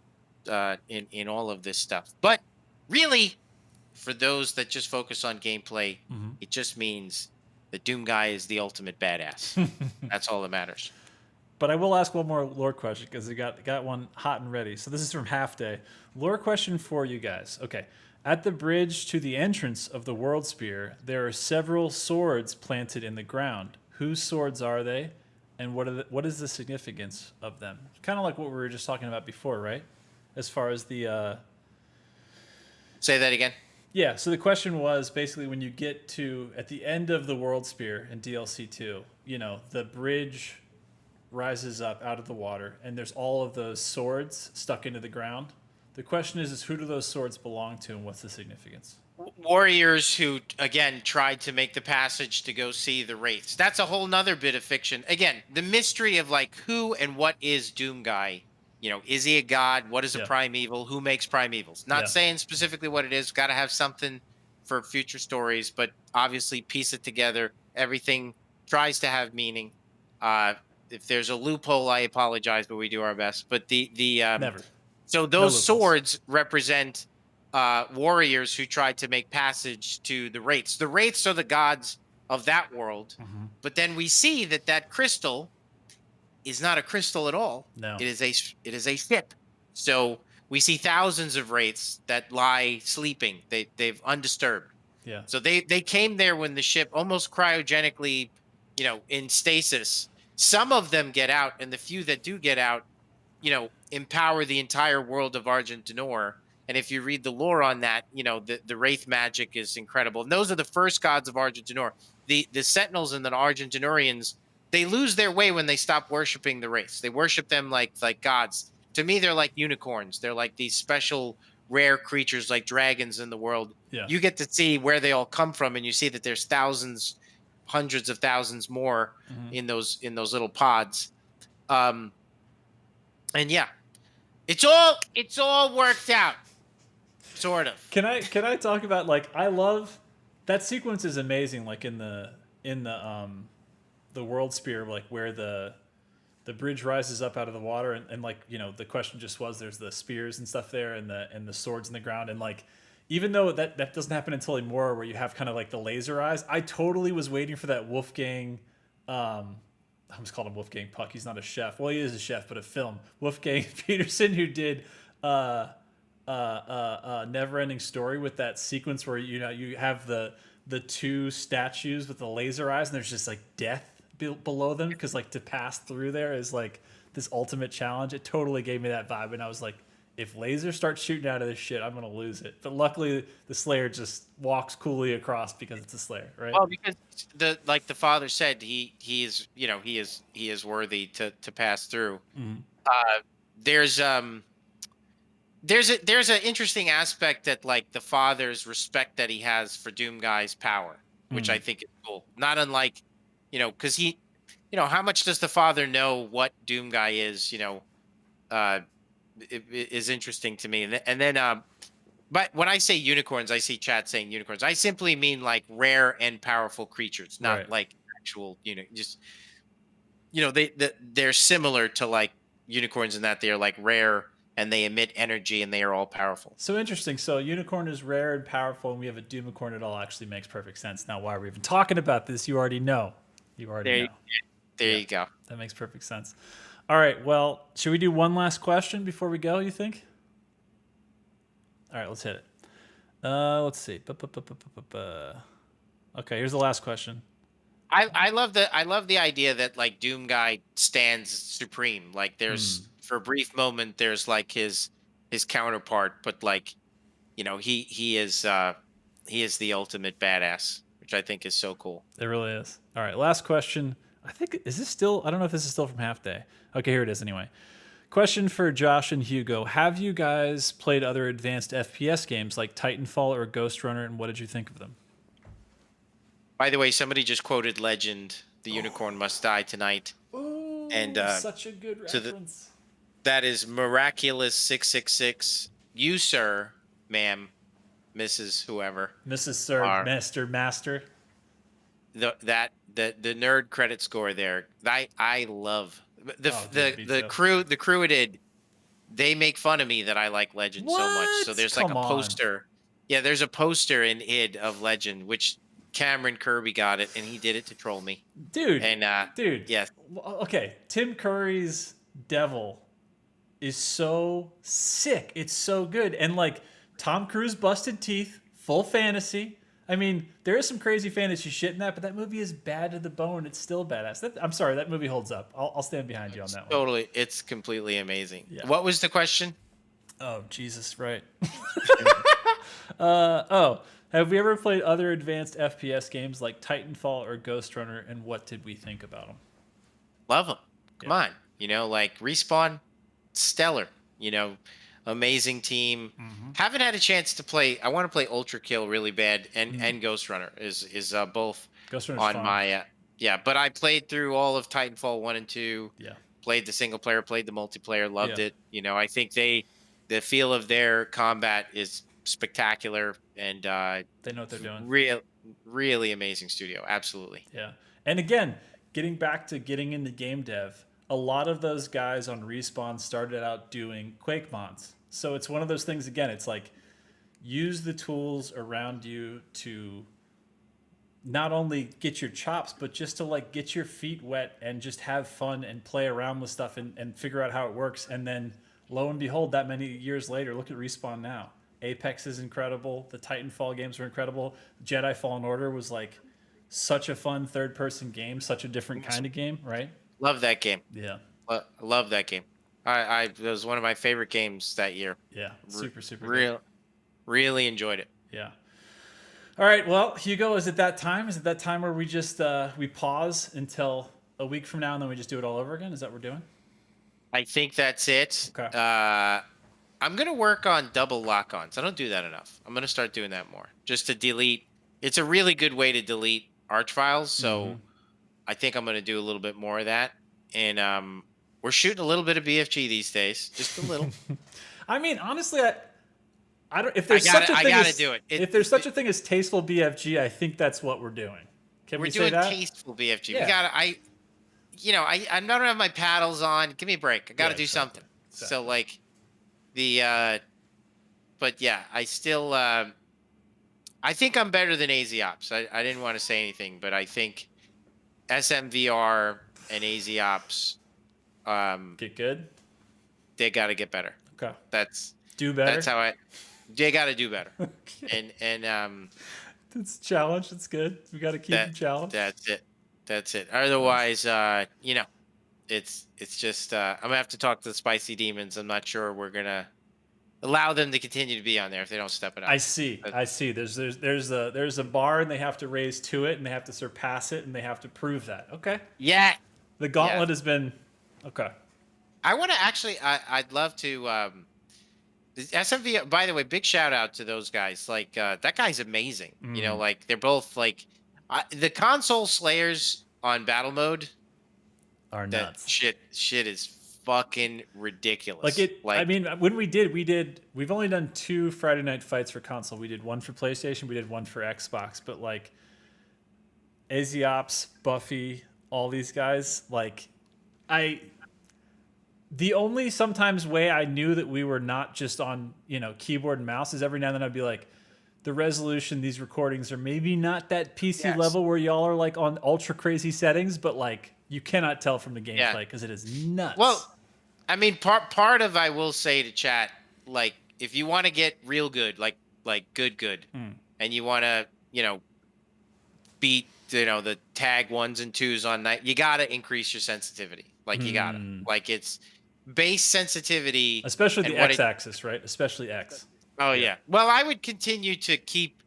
in all of this stuff. But really, for those that just focus on gameplay, it just means that Doom Guy is the ultimate badass. That's all that matters. But I will ask one more lore question, because I got one hot and ready. So this is from Half Day. Lore question for you guys. Okay. At the bridge to the entrance of the World Spear, there are several swords planted in the ground. Whose swords are they, and what is the significance of them? Kind of like what we were just talking about before, right? As far as the... Say that again. Yeah, so the question was basically when you get to, at the end of the World Spear in DLC 2, the bridge rises up out of the water, and there's all of those swords stuck into the ground. The question is who do those swords belong to, and what's the significance? Warriors who, again, tried to make the passage to go see the wraiths. That's a whole nother bit of fiction. Again, the mystery of like who and what is Doom Guy. Is he a god? What is a primeval? Who makes primevals? Not saying specifically what it is. Got to have something for future stories, but obviously piece it together. Everything tries to have meaning. If there's a loophole, I apologize, but we do our best. But Never. so No those loopholes. swords represent warriors who tried to make passage to the Wraiths. The Wraiths are the gods of that world. Mm-hmm. But then we see that crystal is not a crystal at all. No. It is a ship. So we see thousands of Wraiths that lie sleeping. They've undisturbed. Yeah. So they came there when the ship almost cryogenically, in stasis. Some of them get out, and the few that do get out, empower the entire world of Argentinor. And if you read the lore on that, the Wraith magic is incredible. And those are the first gods of Argentinor. The Sentinels and the Argentinorians, they lose their way when they stop worshiping the Wraiths. They worship them like gods. To me, they're like unicorns. They're like these special rare creatures like dragons in the world. Yeah. You get to see where they all come from, and you see that there's thousands, hundreds of thousands more in those little pods. And yeah, it's all worked out, sort of. Can I talk about, like, I love that sequence is amazing, like in the world spear, like where the bridge rises up out of the water, and like, the question just was, there's the spears and stuff there, and the swords in the ground, and like, even though that doesn't happen until more, where you have kind of like the laser eyes, I totally was waiting for that Wolfgang, I almost called him Wolfgang Puck. He's not a chef. Well, he is a chef, but a film. Wolfgang Peterson, who did Never-Ending Story, with that sequence where you have the two statues with the laser eyes, and there's just like death below them, because like to pass through there is like this ultimate challenge. It totally gave me that vibe, and I was like, if lasers start shooting out of this shit, I'm gonna lose it. But luckily, the Slayer just walks coolly across because it's a Slayer, right? Well, because the father said, he is worthy to pass through. Mm-hmm. There's an interesting aspect that, like, the father's respect that he has for Doomguy's power, which I think is cool. Not unlike, because he, how much does the father know what Doomguy is? It is interesting to me. And then, but when I say unicorns, I see chat saying unicorns. I simply mean like rare and powerful creatures, not like actual, they're similar to like unicorns in that they are like rare and they emit energy and they are all powerful. So interesting. So unicorn is rare and powerful, and we have a Doomicorn. It all actually makes perfect sense. Now, why are we even talking about this? You already know. There you go. That makes perfect sense. All right. Well, should we do one last question before we go, you think? All right, let's hit it. Let's see. Okay, here's the last question. I love the idea that like Doomguy stands supreme. Like there's for a brief moment there's like his counterpart, but like he is the ultimate badass, which I think is so cool. It really is. All right, last question. I think, is this still, I don't know if this is still from Half Day. Okay, here it is anyway. Question for Josh and Hugo. Have you guys played other advanced FPS games like Titanfall or Ghost Runner, and what did you think of them? By the way, somebody just quoted Legend, "The unicorn must die tonight." Oh, and such a good reference. That is Miraculous 666. You, sir, ma'am, Mrs. Whoever. Mrs. Sir, Master. The nerd credit score there. I love the crew. The crew did. They make fun of me that I like Legend so much. So there's like a poster. Yeah, there's a poster in id of Legend, which Cameron Kirby got it, and he did it to troll me. Dude. And dude. Yes. Okay, Tim Curry's Devil is so sick. It's so good. And like Tom Cruise busted teeth, full fantasy. I mean, there is some crazy fantasy shit in that, but that movie is bad to the bone. It's still badass. I'm sorry, that movie holds up. I'll stand behind you on that one. Totally. It's completely amazing. Yeah. What was the question? Oh, Jesus, right. Have we ever played other advanced FPS games like Titanfall or Ghost Runner, and what did we think about them? Love them. Come on. Like Respawn, stellar. Amazing team. Haven't had a chance to play. I want to play Ultra Kill really bad, and Ghost Runner is both Ghost Runner's on fun. my but I played through all of Titanfall 1 and 2. Yeah. Played the single player, played the multiplayer, loved it. I think the feel of their combat is spectacular, and they know what they're doing. Really amazing studio. Absolutely. Yeah. And again, getting back to getting into game dev, a lot of those guys on Respawn started out doing Quake mods. So it's one of those things, again, it's like use the tools around you to not only get your chops, but just to like get your feet wet and just have fun and play around with stuff and figure out how it works. And then lo and behold, that many years later, look at Respawn now. Apex is incredible. The Titanfall games were incredible. Jedi Fallen Order was like such a fun third-person game, such a different kind of game, right? Love that game. Yeah. Love that game. It was one of my favorite games that year. Yeah, super good. Really enjoyed it. Yeah. All right, well, Hugo, is it that time? Is it that time where we just we pause until a week from now and then we just do it all over again? Is that what we're doing? I think that's it. Okay. I'm going to work on double lock-ons. I don't do that enough. I'm going to start doing that more. Just to delete. It's a really good way to delete Arch files, so I think I'm going to do a little bit more of that. And we're shooting a little bit of BFG these days, just a little. I mean, honestly, I don't. If there's such a thing as do it. If there's such a thing as tasteful BFG, I think that's what we're doing. Can we say that? We're doing tasteful BFG. Yeah. We got to. I don't have my paddles on. Give me a break. I got to do exactly. something. So like but yeah, I still. I think I'm better than AZ Ops. I didn't want to say anything, but I think SMVR and AZ Ops Get good. They got to get better. Okay. Do better. That's how they got to do better. Okay. And It's a challenge. It's good. We got to keep the challenge. That's it. Otherwise, it's just I'm gonna have to talk to the Spicy Demons. I'm not sure we're gonna allow them to continue to be on there if they don't step it up. I see. There's a bar and they have to raise to it and they have to surpass it and they have to prove that. Okay. Yeah. The gauntlet has been okay. I want to actually. I'd love to. The SMV. By the way, big shout out to those guys. Like that guy's amazing. You know, like they're both like the console slayers on battle mode are nuts. Shit is fucking ridiculous. I mean, when we've only done 2 Friday night fights for console. We did one for PlayStation, we did one for Xbox, but like AZ Ops, Buffy, all these guys, like the only sometimes way I knew that we were not just on, keyboard and mouse is every now and then I'd be like, the resolution, these recordings are maybe not that PC level where y'all are like on ultra crazy settings, but like you cannot tell from the gameplay because it is nuts. Well, I mean, part of I will say to chat, like if you want to get real good, like good, and you want to, beat, the tag 1s and 2s on night, you got to increase your sensitivity. Like you got to, like it's base sensitivity, especially the X-axis, right? Especially X. Oh yeah. Well, I would continue to keep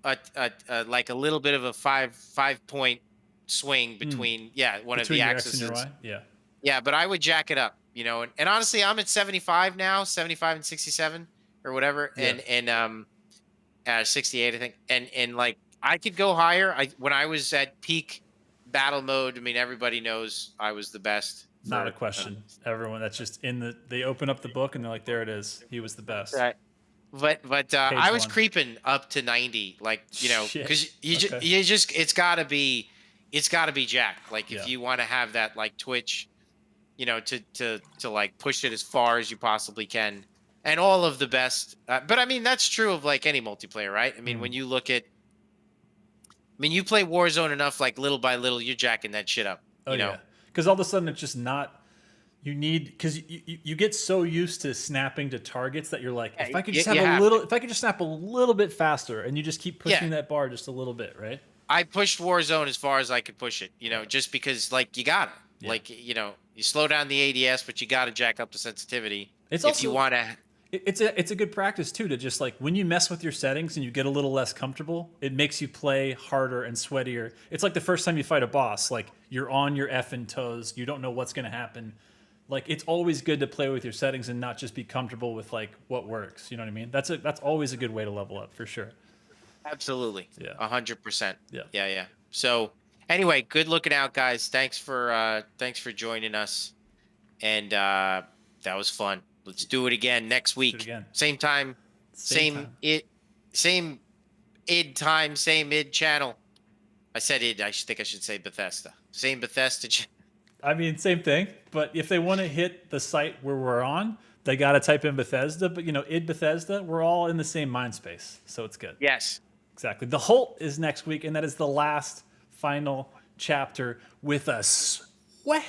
like a little bit of a 5-point swing between one of the axes. Yeah, but I would jack it up, and honestly, I'm at 75 now, 75 and 67 or whatever, and 68 I think, and like I could go higher. When I was at peak battle mode, I mean everybody knows I was the best. Not a question. Everyone that's just they open up the book and they're like, there it is. He was the best. Right. But I was creeping up to 90, like because it's got to be jacked. Like if you want to have that like Twitch, to like push it as far as you possibly can, and all of the best. But I mean that's true of like any multiplayer, right? I mean when you look at, you play Warzone enough, like little by little, you're jacking that shit up. Because all of a sudden it's just not. You need, because you get so used to snapping to targets that you're like, if I could just if I could just snap a little bit faster, and you just keep pushing that bar just a little bit, right? I pushed Warzone as far as I could push it, just because like you gotta, like you slow down the ADS, but you gotta jack up the sensitivity if you want to. It's a good practice too to just like when you mess with your settings and you get a little less comfortable, it makes you play harder and sweatier. It's like the first time you fight a boss, like you're on your effing toes, you don't know what's gonna happen. Like it's always good to play with your settings and not just be comfortable with like what works. You know what I mean? That's always a good way to level up for sure. Absolutely. Yeah. 100%. Yeah. Yeah. So anyway, good looking out, guys. Thanks for joining us, and that was fun. Let's do it again next week. Same time, same id time, same id channel. I said id. I think I should say Bethesda. Same Bethesda. I mean, same thing. But if they want to hit the site where we're on, they got to type in Bethesda. But, id Bethesda, we're all in the same mind space. So it's good. Yes. Exactly. The Holt is next week, and that is the last final chapter with a sweaty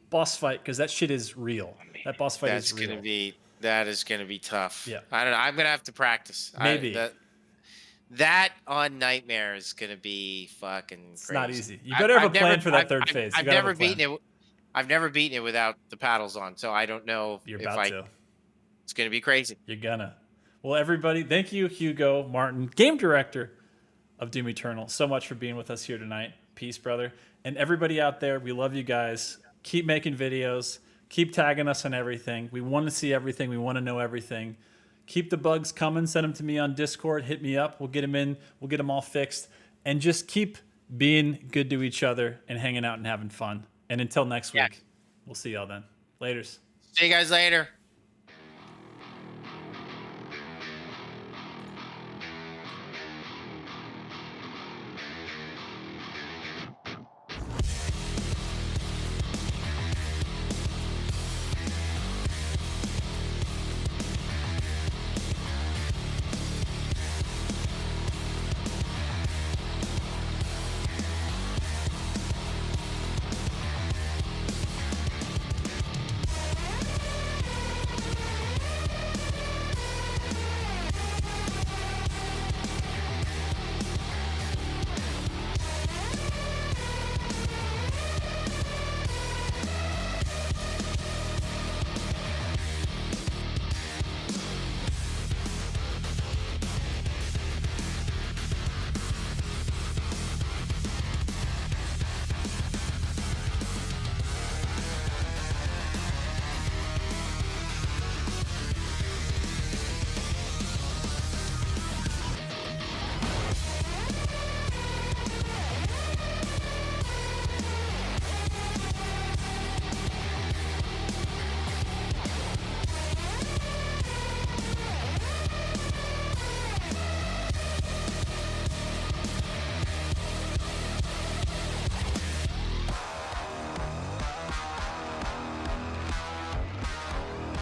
boss fight, because that shit is real. That boss fight is real. That is gonna be tough. Yeah. I don't know. I'm gonna have to practice. Maybe. That on Nightmare is gonna be fucking crazy. It's not easy. You better have a plan for that third phase. I've never beaten it. I've never beaten it without the paddles on, so I don't know You're if about to. It's gonna be crazy. You're gonna. Well, everybody, thank you, Hugo Martin, game director of Doom Eternal, so much for being with us here tonight. Peace, brother. And everybody out there, we love you guys. Keep making videos. Keep tagging us on everything. We want to see everything. We want to know everything. Keep the bugs coming. Send them to me on Discord. Hit me up. We'll get them in. We'll get them all fixed. And just keep being good to each other and hanging out and having fun. And until next week, we'll see y'all then. Laters. See you guys later.